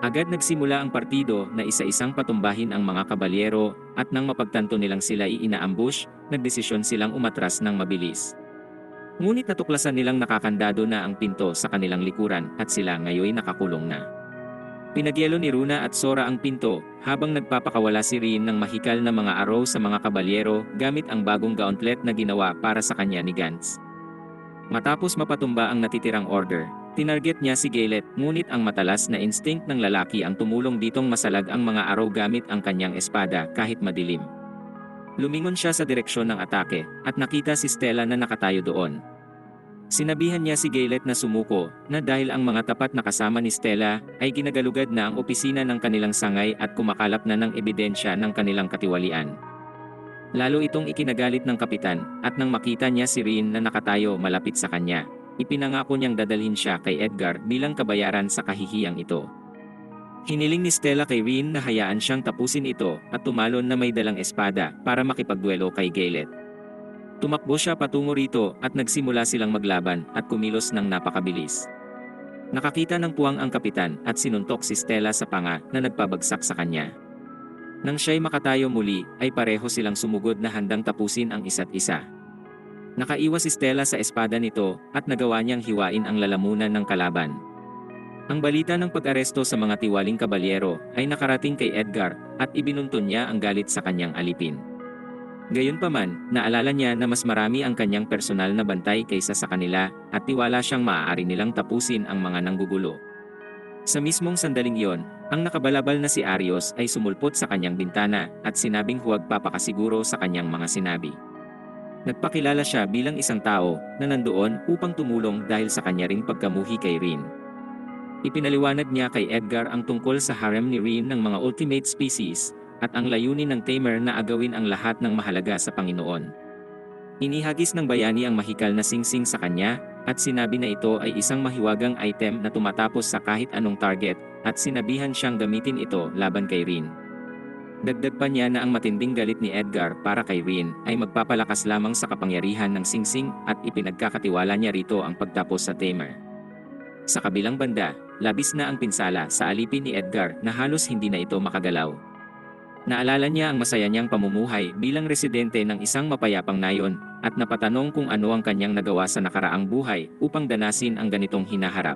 Agad nagsimula ang partido na isa-isang patumbahin ang mga kabalyero at nang mapagtanto nilang sila inaambush, nagdesisyon silang umatras ng mabilis. Ngunit natuklasan nilang nakakandado na ang pinto sa kanilang likuran at sila ngayoy nakakulong na. Pinagyelo ni Runa at Sora ang pinto habang nagpapakawala si Rian ng mahikal na mga arrow sa mga kabalyero gamit ang bagong gauntlet na ginawa para sa kanya ni Gantz. Matapos mapatumba ang natitirang order, tinarget niya si Gaelit, ngunit ang matalas na instinct ng lalaki ang tumulong ditong masalag ang mga araw gamit ang kanyang espada kahit madilim. Lumingon siya sa direksyon ng atake, at nakita si Stella na nakatayo doon. Sinabihan niya si Gaelit na sumuko, na dahil ang mga tapat na kasama ni Stella ay ginagalugad na ang opisina ng kanilang sangay at kumakalap na ng ebidensya ng kanilang katiwalian. Lalo itong ikinagalit ng kapitan, at nang makita niya si Rian na nakatayo malapit sa kanya, ipinangako niyang dadalhin siya kay Edgar bilang kabayaran sa kahihiyang ito. Hiniling ni Stella kay Rin na hayaan siyang tapusin ito at tumalon na may dalang espada para makipagduelo kay Gaylet. Tumakbo siya patungo rito at nagsimula silang maglaban at kumilos ng napakabilis. Nakakita ng puwang ang kapitan at sinuntok si Stella sa panga na nagpabagsak sa kanya. Nang siya'y makatayo muli, ay pareho silang sumugod na handang tapusin ang isa't isa. Nakaiwas si Stella sa espada nito at nagawa niyang hiwain ang lalamunan ng kalaban. Ang balita ng pag-aresto sa mga tiwaling kabalyero ay nakarating kay Edgar at ibinuntun niya ang galit sa kanyang alipin. Gayunpaman, naalala niya na mas marami ang kanyang personal na bantay kaysa sa kanila at tiwala siyang maaari nilang tapusin ang mga nanggugulo. Sa mismong sandaling iyon, ang nakabalabal na si Arios ay sumulpot sa kanyang bintana at sinabing huwag papakasiguro sa kanyang mga sinabi. Nagpakilala siya bilang isang tao na nandoon upang tumulong dahil sa kanya ring pagkamuhi kay Rin. Ipinaliwanag niya kay Edgar ang tungkol sa harem ni Rin ng mga ultimate species at ang layunin ng Tamer na agawin ang lahat ng mahalaga sa Panginoon. Inihagis ng bayani ang mahikal na singsing sa kanya at sinabi na ito ay isang mahiwagang item na tumatapos sa kahit anong target at sinabihan siyang gamitin ito laban kay Rin. Dagdag pa niya na ang matinding galit ni Edgar para kay Rin ay magpapalakas lamang sa kapangyarihan ng singsing at ipinagkakatiwala niya rito ang pagtapos sa Tamer. Sa kabilang banda, labis na ang pinsala sa alipin ni Edgar na halos hindi na ito makagalaw. Naalala niya ang masaya niyang pamumuhay bilang residente ng isang mapayapang nayon at napatanong kung ano ang kanyang nagawa sa nakaraang buhay upang danasin ang ganitong hinaharap.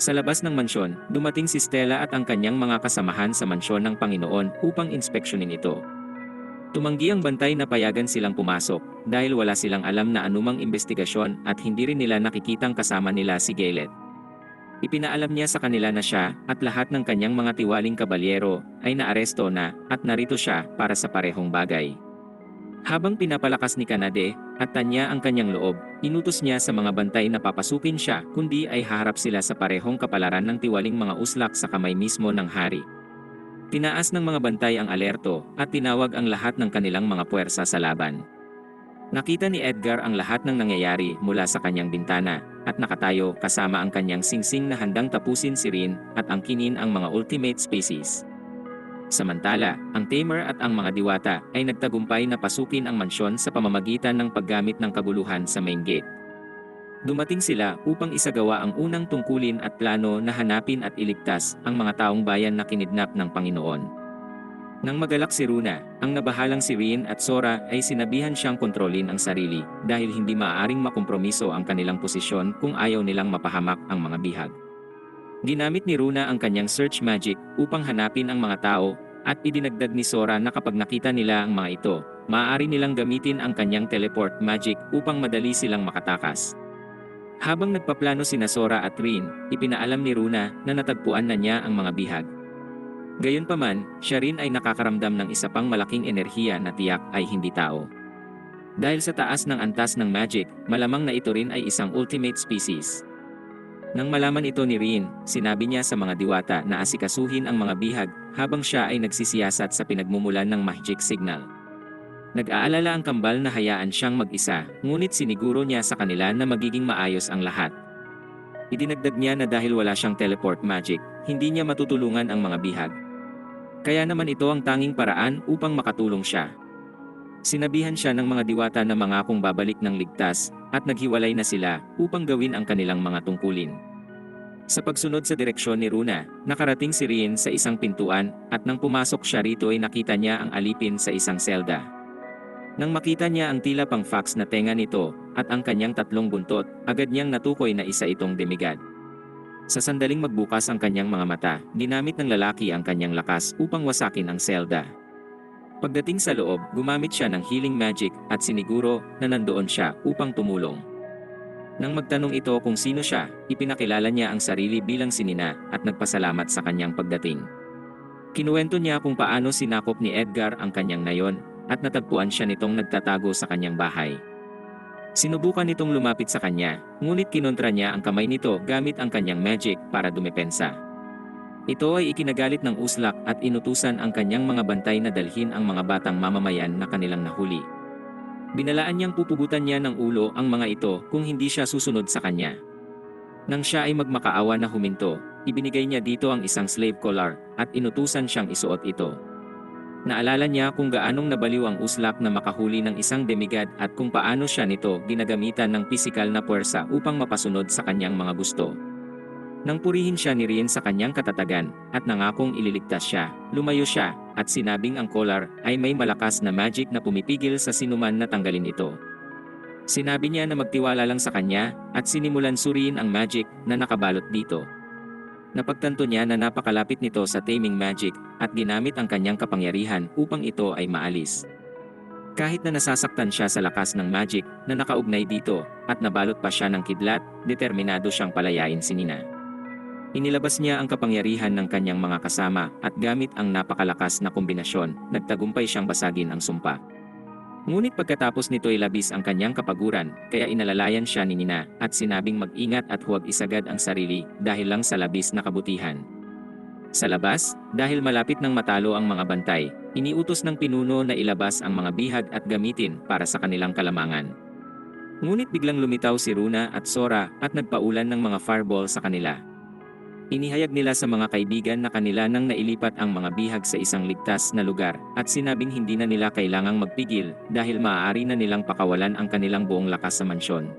Sa labas ng mansyon, dumating si Stella at ang kanyang mga kasamahan sa mansyon ng Panginoon upang inspeksyonin ito. Tumanggi ang bantay na payagan silang pumasok dahil wala silang alam na anumang investigasyon at hindi rin nila nakikitang kasama nila si Gaylet. Ipinaalam niya sa kanila na siya at lahat ng kanyang mga tiwaling kabalyero ay naaresto na at narito siya para sa parehong bagay. Habang pinapalakas ni Kanade at tanya ang kanyang loob, inutos niya sa mga bantay na papasukin siya kundi ay haharap sila sa parehong kapalaran ng tiwaling mga uslak sa kamay mismo ng hari. Tinaas ng mga bantay ang alerto at tinawag ang lahat ng kanilang mga puwersa sa laban. Nakita ni Edgar ang lahat ng nangyayari mula sa kanyang bintana at nakatayo kasama ang kanyang singsing na handang tapusin si Rin at angkinin ang mga ultimate species. Samantala, ang Tamer at ang mga diwata ay nagtagumpay na pasukin ang mansyon sa pamamagitan ng paggamit ng kaguluhan sa main gate. Dumating sila upang isagawa ang unang tungkulin at plano na hanapin at iligtas ang mga taong bayan na kinidnap ng Panginoon. Nang magalak si Runa, ang nabahalang si Rin at Sora ay sinabihan siyang kontrolin ang sarili dahil hindi maaaring makompromiso ang kanilang posisyon kung ayaw nilang mapahamak ang mga bihag. Ginamit ni Runa ang kanyang search magic upang hanapin ang mga tao at idinagdag ni Sora na kapag nakita nila ang mga ito, maaari nilang gamitin ang kanyang teleport magic upang madali silang makatakas. Habang nagpaplano sina Sora at Rin, ipinaalam ni Runa na natagpuan na niya ang mga bihag. Gayunpaman, siya rin ay nakakaramdam ng isa pang malaking enerhiya na tiyak ay hindi tao. Dahil sa taas ng antas ng magic, malamang na ito rin ay isang ultimate species. Nang malaman ito ni Rin, sinabi niya sa mga diwata na asikasuhin ang mga bihag habang siya ay nagsisiyasat sa pinagmumulan ng magic signal. Nag-aalala ang kambal na hayaan siyang mag-isa, ngunit siniguro niya sa kanila na magiging maayos ang lahat. Idinagdag niya na dahil wala siyang teleport magic, hindi niya matutulungan ang mga bihag. Kaya naman ito ang tanging paraan upang makatulong siya. Sinabihan siya ng mga diwata na mangakong babalik ng ligtas at naghiwalay na sila upang gawin ang kanilang mga tungkulin. Sa pagsunod sa direksyon ni Runa, nakarating si Rin sa isang pintuan at nang pumasok siya rito ay nakita niya ang alipin sa isang selda. Nang makita niya ang tila pang fax na tenga nito at ang kanyang tatlong buntot, agad niyang natukoy na isa itong demigod. Sa sandaling magbukas ang kanyang mga mata, ginamit ng lalaki ang kanyang lakas upang wasakin ang selda. Pagdating sa loob, gumamit siya ng healing magic at siniguro na nandoon siya upang tumulong. Nang magtanong ito kung sino siya, ipinakilala niya ang sarili bilang si Nina at nagpasalamat sa kanyang pagdating. Kinuwento niya kung paano sinakop ni Edgar ang kanyang nayon at natagpuan siya nitong nagtatago sa kanyang bahay. Sinubukan nitong lumapit sa kanya, ngunit kinontra niya ang kamay nito gamit ang kanyang magic para dumepensa. Ito ay ikinagalit ng uslak at inutusan ang kanyang mga bantay na dalhin ang mga batang mamamayan na kanilang nahuli. Binalaan niyang pupugutan niya ng ulo ang mga ito kung hindi siya susunod sa kanya. Nang siya ay magmakaawa na huminto, ibinigay niya dito ang isang slave collar at inutusan siyang isuot ito. Naalala niya kung gaanong nabaliw ang uslak na makahuli ng isang demigod at kung paano siya nito ginagamitan ng pisikal na puwersa upang mapasunod sa kanyang mga gusto. Nang purihin siya ni Rien sa kanyang katatagan at nangakong ililigtas siya, lumayo siya at sinabing ang collar ay may malakas na magic na pumipigil sa sinuman na tanggalin ito. Sinabi niya na magtiwala lang sa kanya at sinimulan suriin ang magic na nakabalot dito. Napagtanto niya na napakalapit nito sa taming magic at ginamit ang kanyang kapangyarihan upang ito ay maalis. Kahit na nasasaktan siya sa lakas ng magic na nakaugnay dito at nabalot pa siya ng kidlat, determinado siyang palayain si Nina. Inilabas niya ang kapangyarihan ng kanyang mga kasama at gamit ang napakalakas na kombinasyon, nagtagumpay siyang basagin ang sumpa. Ngunit pagkatapos nito'y labis ang kanyang kapaguran, kaya inalalayan siya ni Nina at sinabing mag-ingat at huwag isagad ang sarili dahil lang sa labis na kabutihan. Sa labas, dahil malapit nang matalo ang mga bantay, iniutos ng pinuno na ilabas ang mga bihag at gamitin para sa kanilang kalamangan. Ngunit biglang lumitaw si Runa at Sora at nagpaulan ng mga fireball sa kanila. Inihayag nila sa mga kaibigan na kanila nang nailipat ang mga bihag sa isang ligtas na lugar at sinabing hindi na nila kailangang magpigil dahil maaari na nilang pakawalan ang kanilang buong lakas sa mansyon.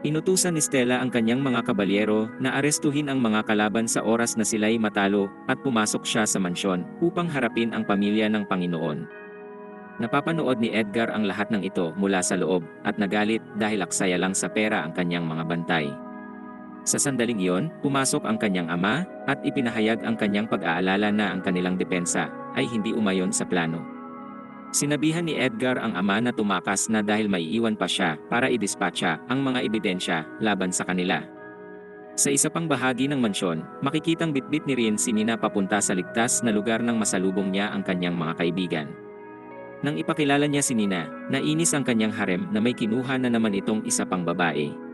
Inutusan ni Stella ang kanyang mga kabalyero na arestuhin ang mga kalaban sa oras na sila'y matalo at pumasok siya sa mansyon upang harapin ang pamilya ng Panginoon. Napapanood ni Edgar ang lahat ng ito mula sa loob at nagalit dahil aksaya lang sa pera ang kanyang mga bantay. Sa sandaling iyon, pumasok ang kanyang ama at ipinahayag ang kanyang pag-aalala na ang kanilang depensa ay hindi umayon sa plano. Sinabihan ni Edgar ang ama na tumakas na dahil maiiwan pa siya para idispatcha ang mga ebidensya laban sa kanila. Sa isa pang bahagi ng mansyon, makikitang bitbit ni Rien si Nina papunta sa ligtas na lugar nang masalubong niya ang kanyang mga kaibigan. Nang ipakilala niya si Nina, nainis ang kanyang harem na may kinuha na naman itong isa pang babae.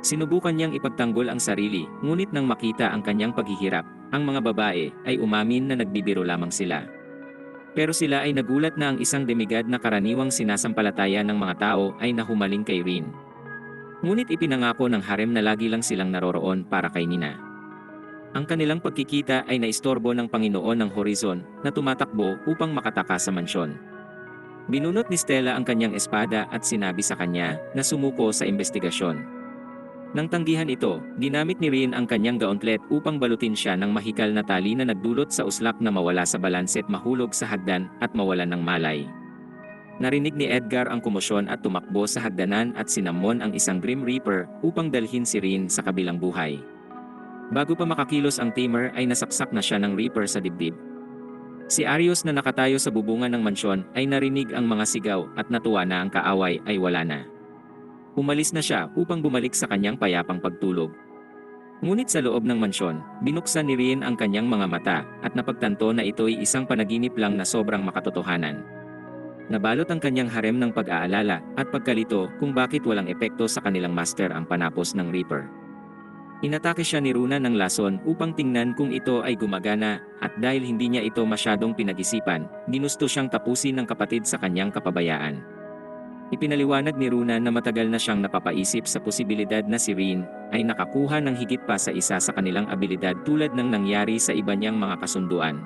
Sinubukan niyang ipagtanggol ang sarili, ngunit nang makita ang kanyang paghihirap, ang mga babae ay umamin na nagbibiro lamang sila. Pero sila ay nagulat na ang isang demigod na karaniwang sinasampalataya ng mga tao ay nahumaling kay Rien. Ngunit ipinangako ng harem na lagi lang silang naroroon para kay Nina. Ang kanilang pagkikita ay naistorbo ng Panginoon ng Horizon na tumatakbo upang makatakas sa mansyon. Binunot ni Stella ang kanyang espada at sinabi sa kanya na sumuko sa investigasyon. Nang tanggihan ito, ginamit ni Rien ang kanyang gauntlet upang balutin siya ng mahikal na tali na nagdulot sa uslak na mawala sa balanse at mahulog sa hagdan at mawalan ng malay. Narinig ni Edgar ang komosyon at tumakbo sa hagdanan at sinamon ang isang Grim Reaper upang dalhin si Rien sa kabilang buhay. Bago pa makakilos ang tamer ay nasaksak na siya ng Reaper sa dibdib. Si Arios na nakatayo sa bubungan ng mansyon ay narinig ang mga sigaw at natuwa na ang kaaway ay wala na. Umalis na siya upang bumalik sa kanyang payapang pagtulog. Ngunit sa loob ng mansyon, binuksan ni Rien ang kanyang mga mata at napagtanto na ito'y isang panaginip lang na sobrang makatotohanan. Nabalot ang kanyang harem ng pag-aalala at pagkalito kung bakit walang epekto sa kanilang master ang panapos ng Reaper. Inatake siya ni Runa ng lason upang tingnan kung ito ay gumagana at dahil hindi niya ito masyadong pinag-isipan, ginusto siyang tapusin ng kapatid sa kanyang kapabayaan. Ipinaliwanag ni Runa na matagal na siyang napapaisip sa posibilidad na si Rien ay nakakuha ng higit pa sa isa sa kanilang abilidad tulad ng nangyari sa iba niyang mga kasunduan.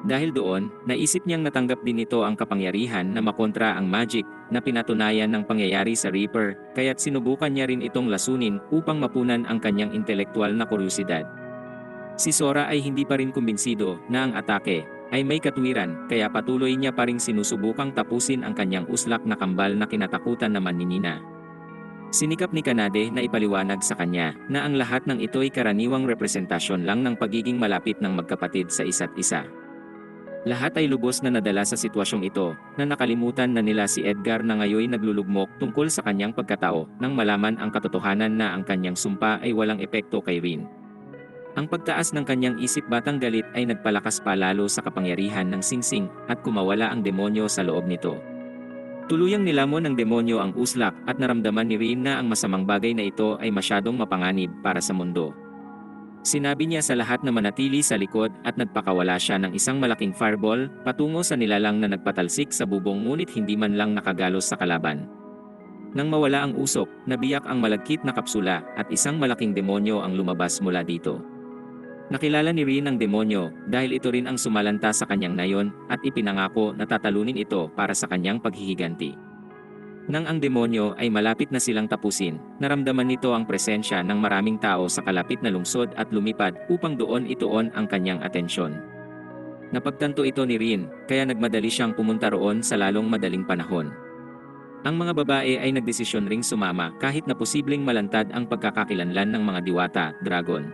Dahil doon, naisip niyang natanggap din ito ang kapangyarihan na makontra ang magic na pinatunayan ng pangyayari sa Reaper, kaya't sinubukan niya rin itong lasunin upang mapunan ang kanyang intelektual na kuryusidad. Si Sora ay hindi pa rin kumbinsido na ang atake ay may katuwiran, kaya patuloy niya pa ring sinusubukang tapusin ang kanyang uslak na kambal na kinatakutan naman ni Nina. Sinikap ni Kanade na ipaliwanag sa kanya na ang lahat ng ito'y karaniwang representasyon lang ng pagiging malapit ng magkapatid sa isa't isa. Lahat ay lubos na nadala sa sitwasyong ito na nakalimutan na nila si Edgar na ngayoy naglulugmok tungkol sa kanyang pagkatao nang malaman ang katotohanan na ang kanyang sumpa ay walang epekto kay Rien. Ang pagtaas ng kanyang isip batang galit ay nagpalakas pa lalo sa kapangyarihan ng singsing at kumawala ang demonyo sa loob nito. Tuluyang nilamon ng demonyo ang uslak at naramdaman ni Rien na ang masamang bagay na ito ay masyadong mapanganib para sa mundo. Sinabi niya sa lahat na manatili sa likod at nagpakawala siya ng isang malaking fireball patungo sa nilalang na nagpatalsik sa bubong ngunit hindi man lang nakagalos sa kalaban. Nang mawala ang usok, nabiyak ang malagkit na kapsula at isang malaking demonyo ang lumabas mula dito. Nakilala ni Rin ang demonyo dahil ito rin ang sumalanta sa kanyang nayon at ipinangako na tatalunin ito para sa kanyang paghihiganti. Nang ang demonyo ay malapit na silang tapusin, naramdaman nito ang presensya ng maraming tao sa kalapit na lungsod at lumipad upang doon ituon ang kanyang atensyon. Napagtanto ito ni Rin, kaya nagmadali siyang pumunta roon sa lalong madaling panahon. Ang mga babae ay nagdesisyon ring sumama kahit na posibleng malantad ang pagkakakilanlan ng mga diwata, dragon.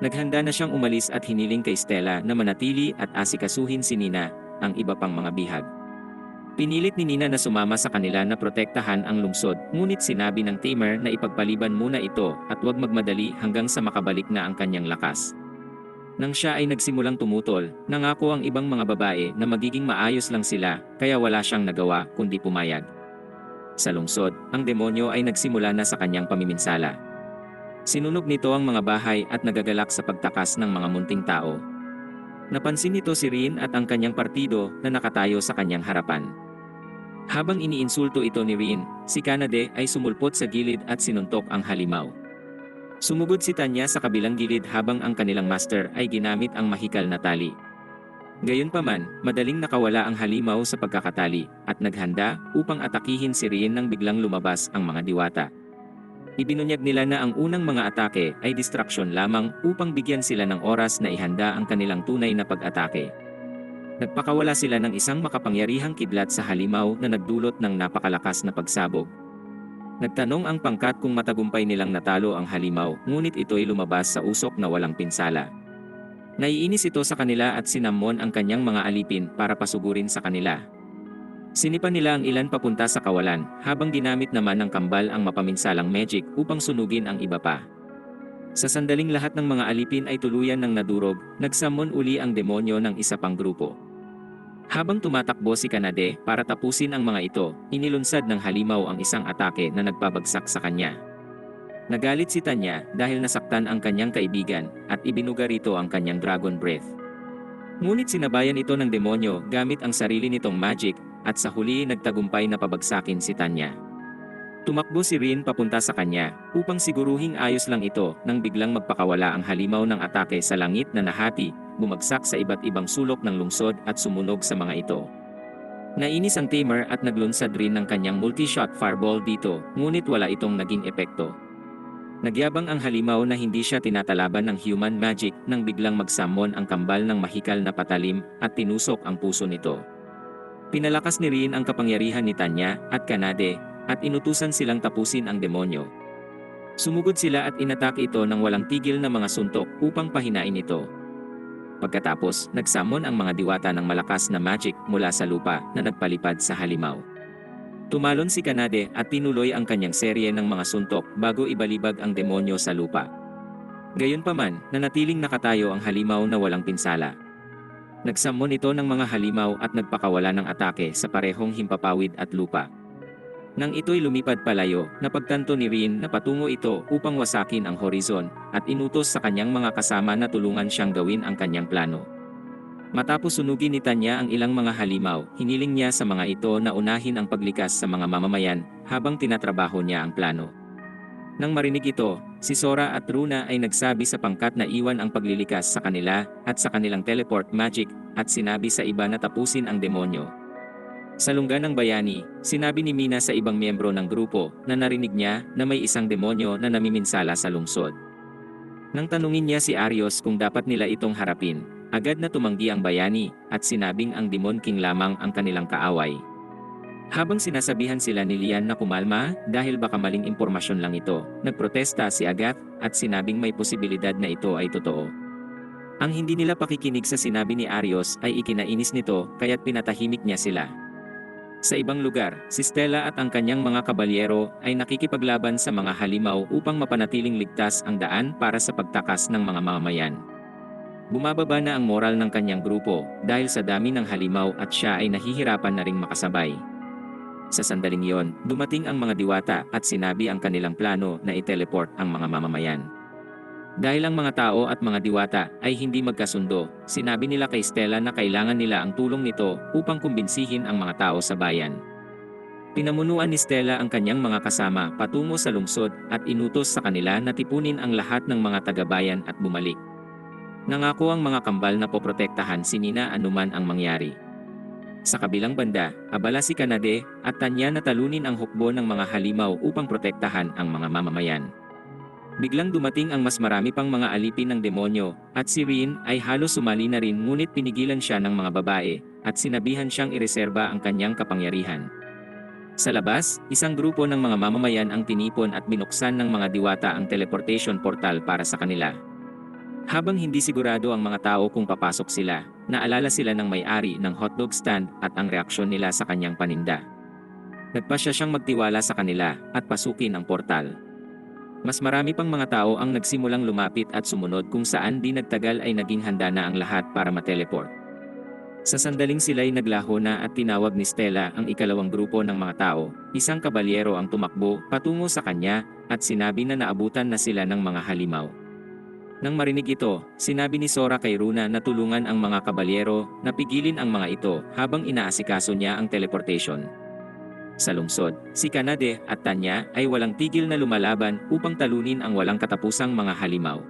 Naghanda na siyang umalis at hiniling kay Stella na manatili at asikasuhin si Nina, ang iba pang mga bihag. Pinilit ni Nina na sumama sa kanila na protektahan ang lungsod, ngunit sinabi ng tamer na ipagpaliban muna ito at huwag magmadali hanggang sa makabalik na ang kanyang lakas. Nang siya ay nagsimulang tumutol, nangako ang ibang mga babae na magiging maayos lang sila, kaya wala siyang nagawa kundi pumayag. Sa lungsod, ang demonyo ay nagsimula na sa kanyang pamiminsala. Sinunog nito ang mga bahay at nagagalak sa pagtakas ng mga munting tao. Napansin nito si Rin at ang kanyang partido na nakatayo sa kanyang harapan. Habang iniinsulto ito ni Rin, si Kanade ay sumulpot sa gilid at sinuntok ang halimaw. Sumugod si Tanya sa kabilang gilid habang ang kanilang master ay ginamit ang mahikal na tali. Gayunpaman, madaling nakawala ang halimaw sa pagkakatali at naghanda upang atakihin si Rin nang biglang lumabas ang mga diwata. Ibinunyag nila na ang unang mga atake ay distraksyon lamang upang bigyan sila ng oras na ihanda ang kanilang tunay na pag-atake. Nagpakawala sila ng isang makapangyarihang kidlat sa halimaw na nagdulot ng napakalakas na pagsabog. Nagtanong ang pangkat kung matagumpay nilang natalo ang halimaw, ngunit ito'y lumabas sa usok na walang pinsala. Naiinis ito sa kanila at sinamon ang kanyang mga alipin para pasugurin sa kanila. Sinipa nila ang ilan papunta sa kawalan, habang ginamit naman ng kambal ang mapaminsalang magic upang sunugin ang iba pa. Sa sandaling lahat ng mga alipin ay tuluyan ng nadurog, nagsamon uli ang demonyo ng isa pang grupo. Habang tumatakbo si Kanade para tapusin ang mga ito, inilunsad ng halimaw ang isang atake na nagpabagsak sa kanya. Nagalit si Tanya dahil nasaktan ang kanyang kaibigan at ibinuga rito ang kanyang dragon breath. Ngunit sinabayan ito ng demonyo gamit ang sarili nitong magic at sa huli nagtagumpay na pabagsakin si Tanya. Tumakbo si Rin papunta sa kanya upang siguruhing ayos lang ito nang biglang magpakawala ang halimaw ng atake sa langit na nahati, bumagsak sa iba't ibang sulok ng lungsod at sumunog sa mga ito. Nainis ang tamer at naglunsad rin ng kanyang multi-shot fireball dito, ngunit wala itong naging epekto. Nagyabang ang halimaw na hindi siya tinatalaban ng human magic nang biglang magsamon ang kambal ng mahikal na patalim at tinusok ang puso nito. Pinalakas ni Rin ang kapangyarihan ni Tanya at Kanade at inutusan silang tapusin ang demonyo. Sumugod sila at inatake ito ng walang tigil na mga suntok upang pahinain ito. Pagkatapos, nagsamon ang mga diwata ng malakas na magic mula sa lupa na nagpalipad sa halimaw. Tumalon si Kanade at tinuloy ang kanyang serye ng mga suntok bago ibalibag ang demonyo sa lupa. Gayunpaman, nanatiling nakatayo ang halimaw na walang pinsala. Nagsamon ito ng mga halimaw at nagpakawala ng atake sa parehong himpapawid at lupa. Nang ito'y lumipad palayo, napagtanto ni Rin na patungo ito upang wasakin ang horizon at inutos sa kanyang mga kasama na tulungan siyang gawin ang kanyang plano. Matapos sunugin ni Tanya ang ilang mga halimaw, hiniling niya sa mga ito na unahin ang paglikas sa mga mamamayan habang tinatrabaho niya ang plano. Nang marinig ito, si Sora at Runa ay nagsabi sa pangkat na iwan ang paglilikas sa kanila at sa kanilang teleport magic at sinabi sa iba na tapusin ang demonyo. Sa lungga ng bayani, sinabi ni Mina sa ibang miyembro ng grupo na narinig niya na may isang demonyo na namiminsala sa lungsod. Nang tanungin niya si Arios kung dapat nila itong harapin, agad na tumanggi ang bayani at sinabing ang Demon King lamang ang kanilang kaaway. Habang sinasabihan sila ni Lian na kumalma dahil baka maling impormasyon lang ito, nagprotesta si Agath at sinabing may posibilidad na ito ay totoo. Ang hindi nila pakikinig sa sinabi ni Arios ay ikinainis nito kaya't pinatahimik niya sila. Sa ibang lugar, si Stella at ang kanyang mga kabalyero ay nakikipaglaban sa mga halimaw upang mapanatiling ligtas ang daan para sa pagtakas ng mga mamamayan. Bumababa na ang moral ng kanyang grupo dahil sa dami ng halimaw at siya ay nahihirapan na ring makasabay. Sa sandaling iyon, dumating ang mga diwata at sinabi ang kanilang plano na i-teleport ang mga mamamayan. Dahil ang mga tao at mga diwata ay hindi magkasundo, sinabi nila kay Stella na kailangan nila ang tulong nito upang kumbinsihin ang mga tao sa bayan. Pinamunuan ni Stella ang kanyang mga kasama patungo sa lungsod at inutos sa kanila na tipunin ang lahat ng mga taga-bayan at bumalik. Nangako ang mga kambal na poprotektahan si Nina anuman ang mangyari. Sa kabilang banda, abala si Kanade at Tanya na talunin ang hukbo ng mga halimaw upang protektahan ang mga mamamayan. Biglang dumating ang mas marami pang mga alipin ng demonyo, at si Rin ay halos sumali na rin ngunit pinigilan siya ng mga babae, at sinabihan siyang ireserba ang kanyang kapangyarihan. Sa labas, isang grupo ng mga mamamayan ang tinipon at binuksan ng mga diwata ang teleportation portal para sa kanila. Habang hindi sigurado ang mga tao kung papasok sila, naalala sila ng may-ari ng hotdog stand at ang reaksyon nila sa kanyang paninda. Nagpasya siyang magtiwala sa kanila at pasukin ang portal. Mas marami pang mga tao ang nagsimulang lumapit at sumunod kung saan di nagtagal ay naging handa na ang lahat para mateleport. Sa sandaling sila'y naglaho na at tinawag ni Stella ang ikalawang grupo ng mga tao, isang kabalyero ang tumakbo patungo sa kanya at sinabi na naabutan na sila ng mga halimaw. Nang marinig ito, sinabi ni Sora kay Runa na tulungan ang mga kabalyero na pigilin ang mga ito habang inaasikaso niya ang teleportation. Sa lungsod, si Kanade at Tanya ay walang tigil na lumalaban upang talunin ang walang katapusang mga halimaw.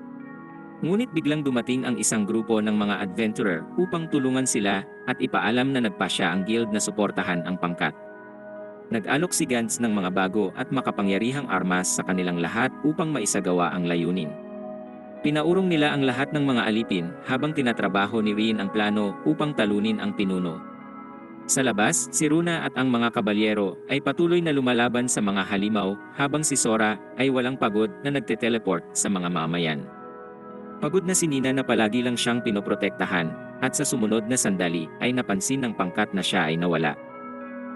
Ngunit biglang dumating ang isang grupo ng mga adventurer upang tulungan sila at ipaalam na nagpasya ang guild na suportahan ang pangkat. Nag-alok si Gantz ng mga bago at makapangyarihang armas sa kanilang lahat upang maisagawa ang layunin. Pinaurong nila ang lahat ng mga alipin habang tinatrabaho ni Rin ang plano upang talunin ang pinuno. Sa labas, si Runa at ang mga kabalyero ay patuloy na lumalaban sa mga halimaw habang si Sora ay walang pagod na nagte-teleport sa mga mamamayan. Pagod na si Nina na palagi lang siyang pinoprotektahan at sa sumunod na sandali ay napansin ng pangkat na siya ay nawala.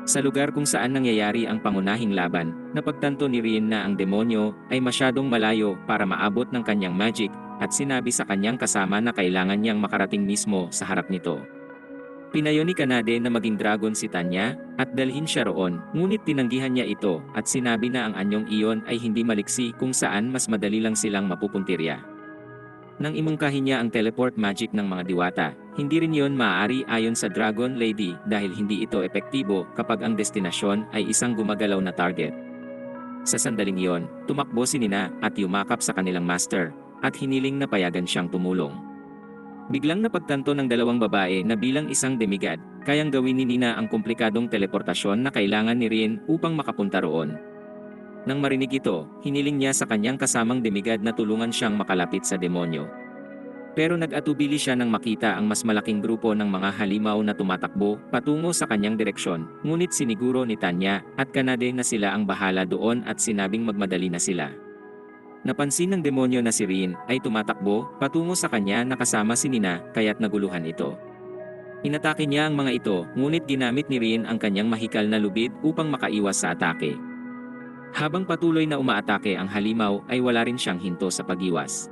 Sa lugar kung saan nangyayari ang pangunahing laban, napagtanto ni Rin na ang demonyo ay masyadong malayo para maabot ng kanyang magic at sinabi sa kanyang kasama na kailangan niyang makarating mismo sa harap nito. Pinayo ni Kanade na maging dragon si Tanya at dalhin siya roon, ngunit tinanggihan niya ito at sinabi na ang anyong iyon ay hindi maliksi kung saan mas madali lang silang mapupuntirya. Nang imungkahin niya ang teleport magic ng mga diwata, hindi rin iyon maaari ayon sa Dragon Lady dahil hindi ito epektibo kapag ang destinasyon ay isang gumagalaw na target. Sa sandaling iyon, tumakbo si Nina at yumakap sa kanilang master at hiniling na payagan siyang tumulong. Biglang napagtanto ng dalawang babae na bilang isang demigod, kayang gawin ni Nina ang komplikadong teleportasyon na kailangan ni Rin upang makapunta roon. Nang marinig ito, hiniling niya sa kanyang kasamang demigod na tulungan siyang makalapit sa demonyo. Pero nag-atubili siya nang makita ang mas malaking grupo ng mga halimaw na tumatakbo patungo sa kanyang direksyon, ngunit siniguro ni Tanya at Kanade na sila ang bahala doon at sinabing magmadali na sila. Napansin ng demonyo na si Rin ay tumatakbo patungo sa kanya na kasama si Nina kaya't naguluhan ito. Inatake niya ang mga ito ngunit ginamit ni Rin ang kanyang mahikal na lubid upang makaiwas sa atake. Habang patuloy na umaatake ang halimaw ay wala rin siyang hinto sa pagiwas.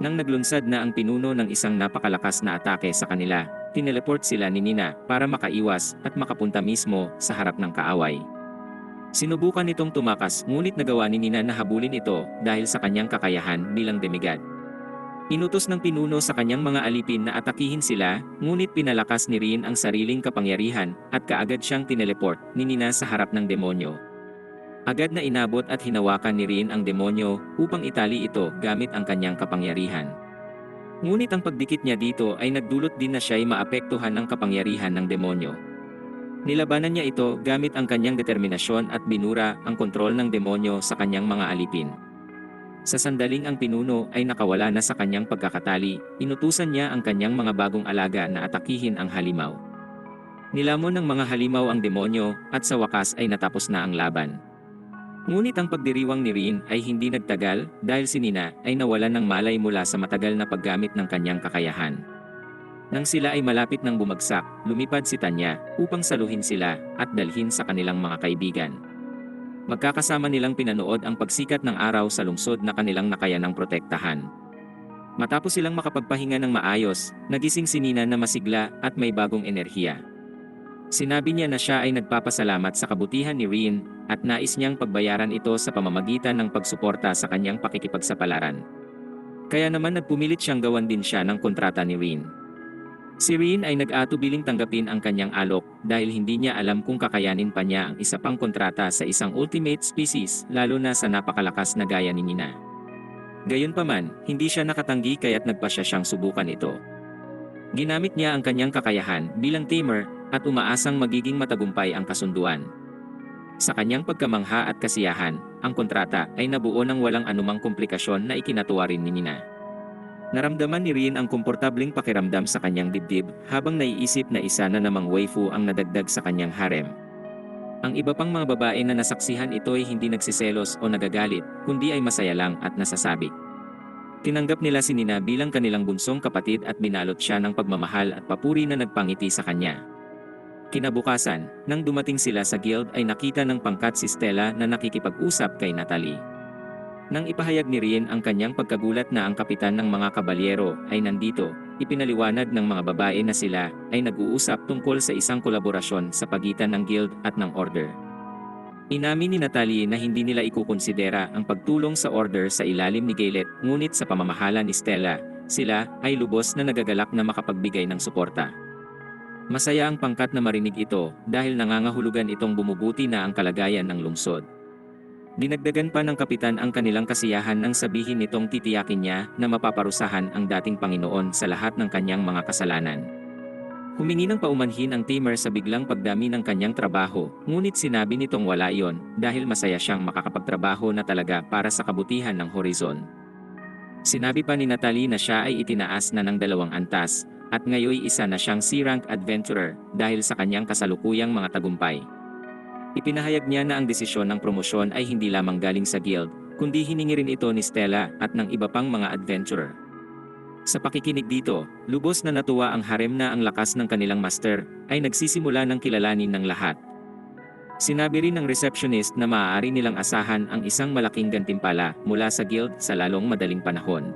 Nang naglunsad na ang pinuno ng isang napakalakas na atake sa kanila, tineleport sila ni Nina para makaiwas at makapunta mismo sa harap ng kaaway. Sinubukan itong tumakas ngunit nagawa ni Nina na habulin ito dahil sa kanyang kakayahan bilang demigod. Inutos ng pinuno sa kanyang mga alipin na atakihin sila, ngunit pinalakas ni Rin ang sariling kapangyarihan at kaagad siyang tineleport ni Nina sa harap ng demonyo. Agad na inabot at hinawakan ni Rin ang demonyo upang itali ito gamit ang kanyang kapangyarihan. Ngunit ang pagdikit niya dito ay nagdulot din na siya'y maapektuhan ng kapangyarihan ng demonyo. Nilabanan niya ito gamit ang kanyang determinasyon at binura ang kontrol ng demonyo sa kanyang mga alipin. Sa sandaling ang pinuno ay nakawala na sa kanyang pagkakatali, inutusan niya ang kanyang mga bagong alaga na atakihin ang halimaw. Nilamon ng mga halimaw ang demonyo at sa wakas ay natapos na ang laban. Ngunit ang pagdiriwang ni Rin ay hindi nagtagal dahil si Nina ay nawalan ng malay mula sa matagal na paggamit ng kanyang kakayahan. Nang sila ay malapit ng bumagsak, lumipad si Tanya upang saluhin sila at dalhin sa kanilang mga kaibigan. Magkakasama nilang pinanood ang pagsikat ng araw sa lungsod na kanilang nakayanang protektahan. Matapos silang makapagpahinga ng maayos, nagising si Nina na masigla at may bagong enerhiya. Sinabi niya na siya ay nagpapasalamat sa kabutihan ni Rin at nais niyang pagbayaran ito sa pamamagitan ng pagsuporta sa kanyang pakikipagsapalaran. Kaya naman nagpumilit siyang gawan din siya ng kontrata ni Rin. Si Rin ay nag-atubiling tanggapin ang kanyang alok dahil hindi niya alam kung kakayanin pa niya ang isa pang kontrata sa isang ultimate species lalo na sa napakalakas na gaya ni Nina. Gayunpaman, hindi siya nakatanggi kaya't nagpasya siyang subukan ito. Ginamit niya ang kanyang kakayahan bilang tamer at umaasang magiging matagumpay ang kasunduan. Sa kanyang pagkamangha at kasiyahan, ang kontrata ay nabuo ng walang anumang komplikasyon na ikinatuwa rin ni Nina. Naramdaman ni Rin ang komportabling pakiramdam sa kanyang dibdib habang naiisip na isa na namang waifu ang nadagdag sa kanyang harem. Ang iba pang mga babae na nasaksihan ito ay hindi nagsiselos o nagagalit, kundi ay masaya lang at nasasabi. Tinanggap nila si Nina bilang kanilang bunsong kapatid at binalot siya ng pagmamahal at papuri na nagpangiti sa kanya. Kinabukasan, nang dumating sila sa guild ay nakita ng pangkat si Stella na nakikipag-usap kay Natalie. Nang ipahayag ni Rin ang kanyang pagkagulat na ang kapitan ng mga kabalyero ay nandito, ipinaliwanag ng mga babae na sila ay nag-uusap tungkol sa isang kolaborasyon sa pagitan ng guild at ng order. Inamin ni Natalie na hindi nila ikukonsidera ang pagtulong sa order sa ilalim ni Gaylet, ngunit sa pamamahala ni Stella, sila ay lubos na nagagalak na makapagbigay ng suporta. Masaya ang pangkat na marinig ito dahil nangangahulugan itong bumubuti na ang kalagayan ng lungsod. Dinagdagan pa ng kapitan ang kanilang kasiyahan nang sabihin nitong titiyakin niya na mapaparusahan ang dating Panginoon sa lahat ng kanyang mga kasalanan. Humingi ng paumanhin ang tamer sa biglang pagdami ng kanyang trabaho, ngunit sinabi nitong wala iyon dahil masaya siyang makakapagtrabaho na talaga para sa kabutihan ng horizon. Sinabi pa ni Natalie na siya ay itinaas na ng 2 antas, at ngayoy isa na siyang C-rank adventurer dahil sa kanyang kasalukuyang mga tagumpay. Ipinahayag niya na ang desisyon ng promosyon ay hindi lamang galing sa guild, kundi hiningi rin ito ni Stella at ng iba pang mga adventurer. Sa pakikinig dito, lubos na natuwa ang harem na ang lakas ng kanilang master ay nagsisimula ng kilalanin ng lahat. Sinabi rin ng receptionist na maaari nilang asahan ang isang malaking gantimpala mula sa guild sa lalong madaling panahon.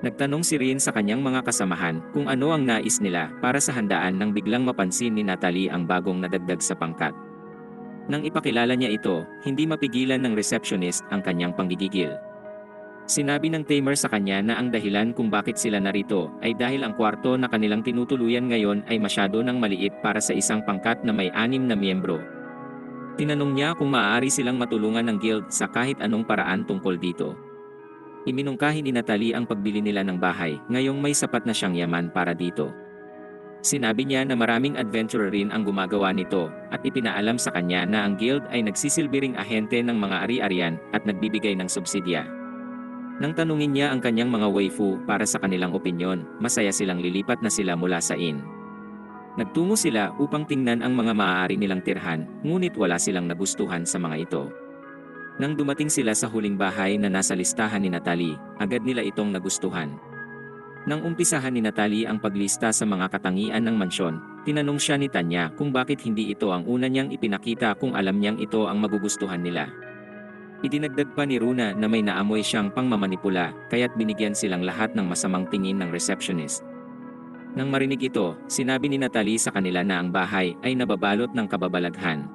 Nagtanong si Rin sa kanyang mga kasamahan kung ano ang nais nila para sa handaan nang biglang mapansin ni Natalie ang bagong nadagdag sa pangkat. Nang ipakilala niya ito, hindi mapigilan ng receptionist ang kanyang panggigigil. Sinabi ng tamer sa kanya na ang dahilan kung bakit sila narito ay dahil ang kwarto na kanilang tinutuluyan ngayon ay masyado nang maliit para sa isang pangkat na may 6 na miyembro. Tinanong niya kung maaari silang matulungan ng guild sa kahit anong paraan tungkol dito. Iminungkahi ni Natalie ang pagbili nila ng bahay, ngayong may sapat na siyang yaman para dito. Sinabi niya na maraming adventurer rin ang gumagawa nito at ipinaalam sa kanya na ang guild ay nagsisilbing ahente ng mga ari-arian at nagbibigay ng subsidya. Nang tanungin niya ang kanyang mga waifu para sa kanilang opinyon, masaya silang lilipat na sila mula sa inn. Nagtungo sila upang tingnan ang mga maaari nilang tirhan, ngunit wala silang nagustuhan sa mga ito. Nang dumating sila sa huling bahay na nasa listahan ni Natalie, agad nila itong nagustuhan. Nang umpisahan ni Natalie ang paglista sa mga katangian ng mansyon, tinanong siya ni Tanya kung bakit hindi ito ang una niyang ipinakita kung alam niyang ito ang magugustuhan nila. Idinagdag pa ni Runa na may naamoy siyang pangmamanipula, kaya't binigyan silang lahat ng masamang tingin ng receptionist. Nang marinig ito, sinabi ni Natalie sa kanila na ang bahay ay nababalot ng kababalaghan.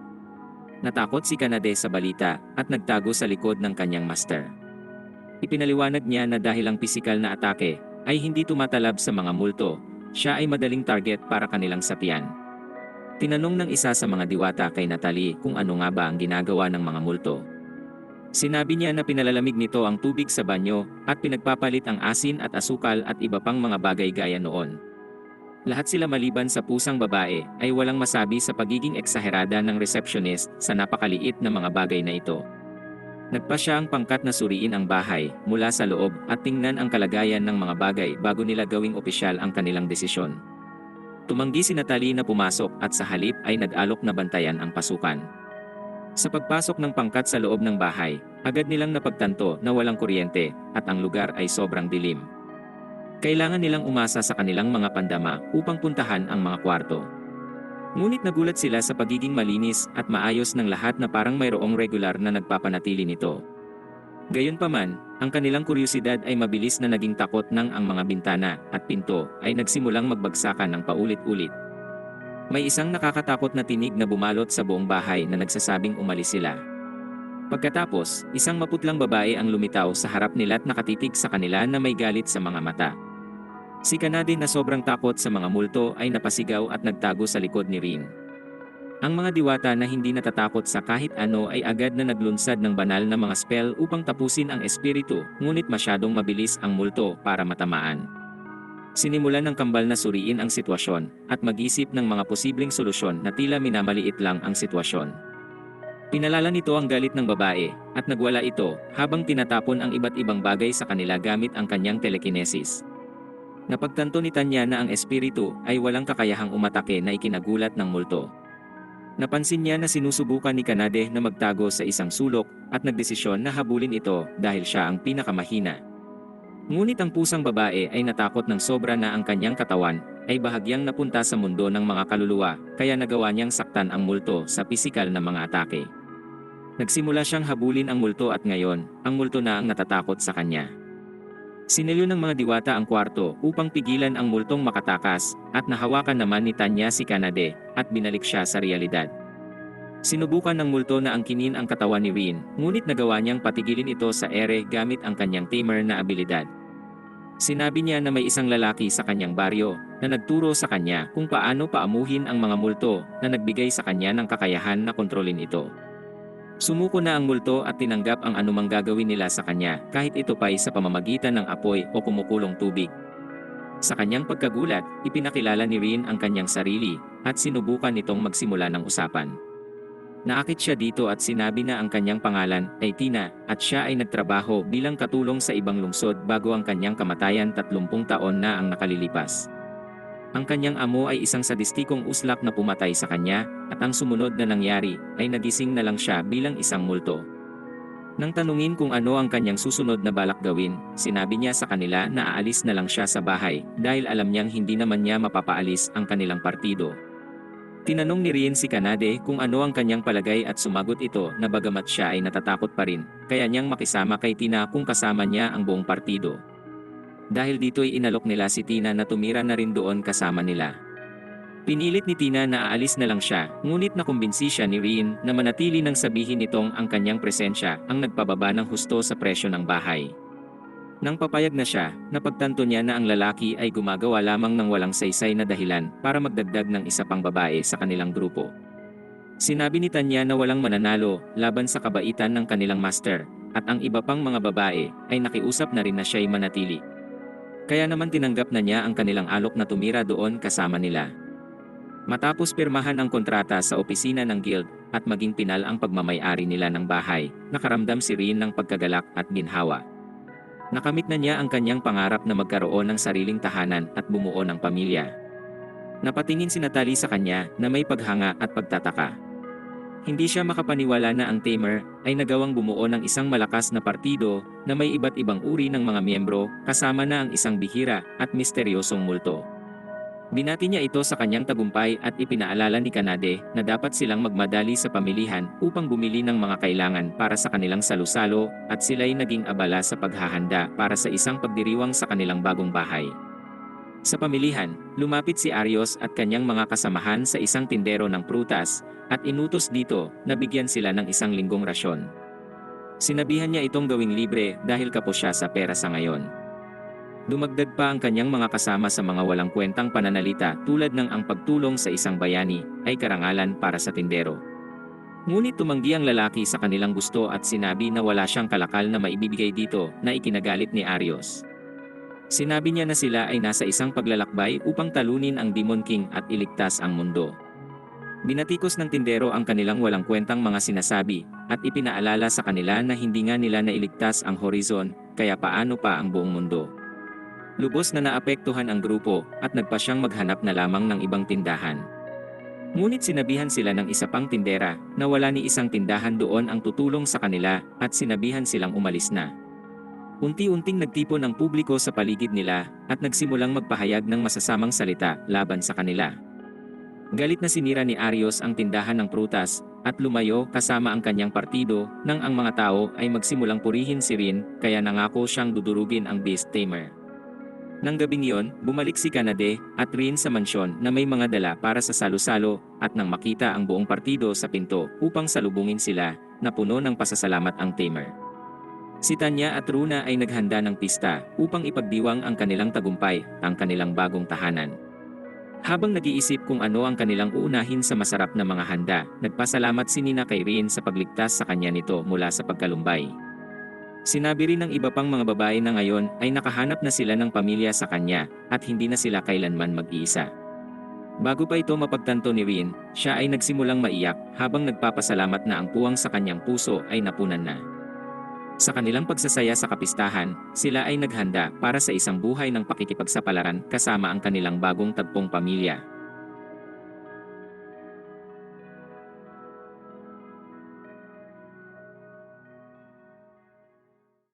Natakot si Kanade sa balita at nagtago sa likod ng kanyang master. Ipinaliwanag niya na dahil ang pisikal na atake ay hindi tumatalab sa mga multo, siya ay madaling target para kanilang sapian. Tinanong ng isa sa mga diwata kay Natalie kung ano nga ba ang ginagawa ng mga multo. Sinabi niya na pinalalamig nito ang tubig sa banyo at pinagpapalit ang asin at asukal at iba pang mga bagay gaya noon. Lahat sila maliban sa pusang babae ay walang masabi sa pagiging eksaherada ng receptionist sa napakaliit na mga bagay na ito. Nagpasya ang pangkat na suriin ang bahay mula sa loob at tingnan ang kalagayan ng mga bagay bago nila gawing opisyal ang kanilang desisyon. Tumanggi si Natalie na pumasok at sa halip ay nag-alok na bantayan ang pasukan. Sa pagpasok ng pangkat sa loob ng bahay, agad nilang napagtanto na walang kuryente at ang lugar ay sobrang dilim. Kailangan nilang umasa sa kanilang mga pandama upang puntahan ang mga kwarto. Ngunit nagulat sila sa pagiging malinis at maayos ng lahat na parang mayroong regular na nagpapanatili nito. Gayunpaman, ang kanilang kuryosidad ay mabilis na naging takot nang ang mga bintana at pinto ay nagsimulang magbagsakan ng paulit-ulit. May isang nakakatakot na tinig na bumalot sa buong bahay na nagsasabing umalis sila. Pagkatapos, isang maputlang babae ang lumitaw sa harap nila at nakatitig sa kanila na may galit sa mga mata. Si Kanade na sobrang takot sa mga multo ay napasigaw at nagtago sa likod ni Rin. Ang mga diwata na hindi natatakot sa kahit ano ay agad na naglunsad ng banal na mga spell upang tapusin ang espiritu, ngunit masyadong mabilis ang multo para matamaan. Sinimulan ng kambal na suriin ang sitwasyon at mag-isip ng mga posibleng solusyon na tila minamaliit lang ang sitwasyon. Pinalala nito ang galit ng babae at nagwala ito habang tinatapon ang iba't ibang bagay sa kanila gamit ang kanyang telekinesis. Napagtanto ni Tanya na ang espiritu ay walang kakayahang umatake na ikinagulat ng multo. Napansin niya na sinusubukan ni Kanade na magtago sa isang sulok at nagdesisyon na habulin ito dahil siya ang pinakamahina. Ngunit ang pusang babae ay natakot ng sobra na ang kanyang katawan ay bahagyang napunta sa mundo ng mga kaluluwa, kaya nagawa niyang saktan ang multo sa pisikal na mga atake. Nagsimula siyang habulin ang multo at ngayon, ang multo na ang natatakot sa kanya. Sinilyo ng mga diwata ang kwarto upang pigilan ang multong makatakas at nahawakan naman ni Tanya si Kanade at binalik siya sa realidad. Sinubukan ng multo na angkinin ang katawan ni Rin, ngunit nagawa niyang patigilin ito sa ere gamit ang kanyang tamer na abilidad. Sinabi niya na may isang lalaki sa kanyang baryo na nagturo sa kanya kung paano paamuhin ang mga multo na nagbigay sa kanya ng kakayahan na kontrolin ito. Sumuko na ang multo at tinanggap ang anumang gagawin nila sa kanya, kahit ito pa'y sa pamamagitan ng apoy o kumukulong tubig. Sa kanyang pagkagulat, ipinakilala ni Rin ang kanyang sarili at sinubukan nitong magsimula ng usapan. Naakit siya dito at sinabi na ang kanyang pangalan ay Tina at siya ay nagtrabaho bilang katulong sa ibang lungsod bago ang kanyang kamatayan 30 taon na ang nakalilipas. Ang kanyang amo ay isang sadistikong uslak na pumatay sa kanya, at ang sumunod na nangyari ay nagising na lang siya bilang isang multo. Nang tanungin kung ano ang kanyang susunod na balak gawin, sinabi niya sa kanila na aalis na lang siya sa bahay dahil alam niyang hindi naman niya mapapaalis ang kanilang partido. Tinanong ni Rin si Kanade kung ano ang kanyang palagay at sumagot ito na bagamat siya ay natatakot pa rin, kaya niyang makisama kay Tina kung kasama niya ang buong partido. Dahil dito'y inalok nila si Tina na tumira na rin doon kasama nila. Pinilit ni Tina na aalis na lang siya, ngunit nakumbinsi siya ni Rin na manatili nang sabihin nitong ang kanyang presensya ang nagpababa ng husto sa presyo ng bahay. Nang papayag na siya, napagtanto niya na ang lalaki ay gumagawa lamang ng walang saysay na dahilan para magdagdag ng isa pang babae sa kanilang grupo. Sinabi ni Tanya na walang mananalo laban sa kabaitan ng kanilang master, at ang iba pang mga babae ay nakiusap na rin na siya'y manatili. Kaya naman tinanggap na niya ang kanilang alok na tumira doon kasama nila. Matapos pirmahan ang kontrata sa opisina ng guild at maging pinal ang pagmamay-ari nila ng bahay, nakaramdam si Rin ng pagkagalak at ginhawa. Nakamit na niya ang kanyang pangarap na magkaroon ng sariling tahanan at bumuo ng pamilya. Napatingin si Natalie sa kanya na may paghanga at pagtataka. Hindi siya makapaniwala na ang tamer ay nagawang bumuo ng isang malakas na partido na may iba't ibang uri ng mga miyembro, kasama na ang isang bihira at misteryosong multo. Binati niya ito sa kanyang tagumpay at ipinaalala ni Kanade na dapat silang magmadali sa pamilihan upang bumili ng mga kailangan para sa kanilang salusalo, at sila'y naging abala sa paghahanda para sa isang pagdiriwang sa kanilang bagong bahay. Sa pamilihan, lumapit si Arios at kanyang mga kasamahan sa isang tindero ng prutas, at inutos dito na bigyan sila ng isang linggong rasyon. Sinabihan niya itong gawing libre dahil kapos siya sa pera sa ngayon. Dumagdag pa ang kanyang mga kasama sa mga walang kwentang pananalita tulad ng ang pagtulong sa isang bayani ay karangalan para sa tindero. Ngunit tumanggi ang lalaki sa kanilang gusto at sinabi na wala siyang kalakal na maibibigay dito, na ikinagalit ni Arios. Sinabi niya na sila ay nasa isang paglalakbay upang talunin ang Demon King at iligtas ang mundo. Binatikos ng tindero ang kanilang walang kwentang mga sinasabi, at ipinaalala sa kanila na hindi nga nila nailigtas ang horizon, kaya paano pa ang buong mundo. Lubos na naapektuhan ang grupo, at nagpa siyang maghanap na lamang ng ibang tindahan. Ngunit sinabihan sila ng isa pang tindera, na wala ni isang tindahan doon ang tutulong sa kanila, at sinabihan silang umalis na. Unti-unting nagtipon ang publiko sa paligid nila, at nagsimulang magpahayag ng masasamang salita laban sa kanila. Galit na sinira ni Arios ang tindahan ng prutas, at lumayo kasama ang kanyang partido, nang ang mga tao ay magsimulang purihin si Rin, kaya nangako siyang dudurugin ang Beast Tamer. Nang gabing iyon, bumalik si Kanade at Rin sa mansyon na may mga dala para sa salo-salo, at nang makita ang buong partido sa pinto upang salubungin sila, napuno ng pasasalamat ang Tamer. Si Tanya at Runa ay naghanda ng pista upang ipagdiwang ang kanilang tagumpay, ang kanilang bagong tahanan. Habang nag-iisip kung ano ang kanilang uunahin sa masarap na mga handa, nagpasalamat si Nina kay Rian sa pagligtas sa kanya nito mula sa pagkalumbay. Sinabi rin ng iba pang mga babae na ngayon ay nakahanap na sila ng pamilya sa kanya at hindi na sila kailanman mag-iisa. Bago pa ito mapagtanto ni Rian, siya ay nagsimulang maiyak habang nagpapasalamat na ang puwang sa kanyang puso ay napunan na. Sa kanilang pagsasaya sa kapistahan, sila ay naghanda para sa isang buhay ng pakikipagsapalaran kasama ang kanilang bagong tagpong pamilya.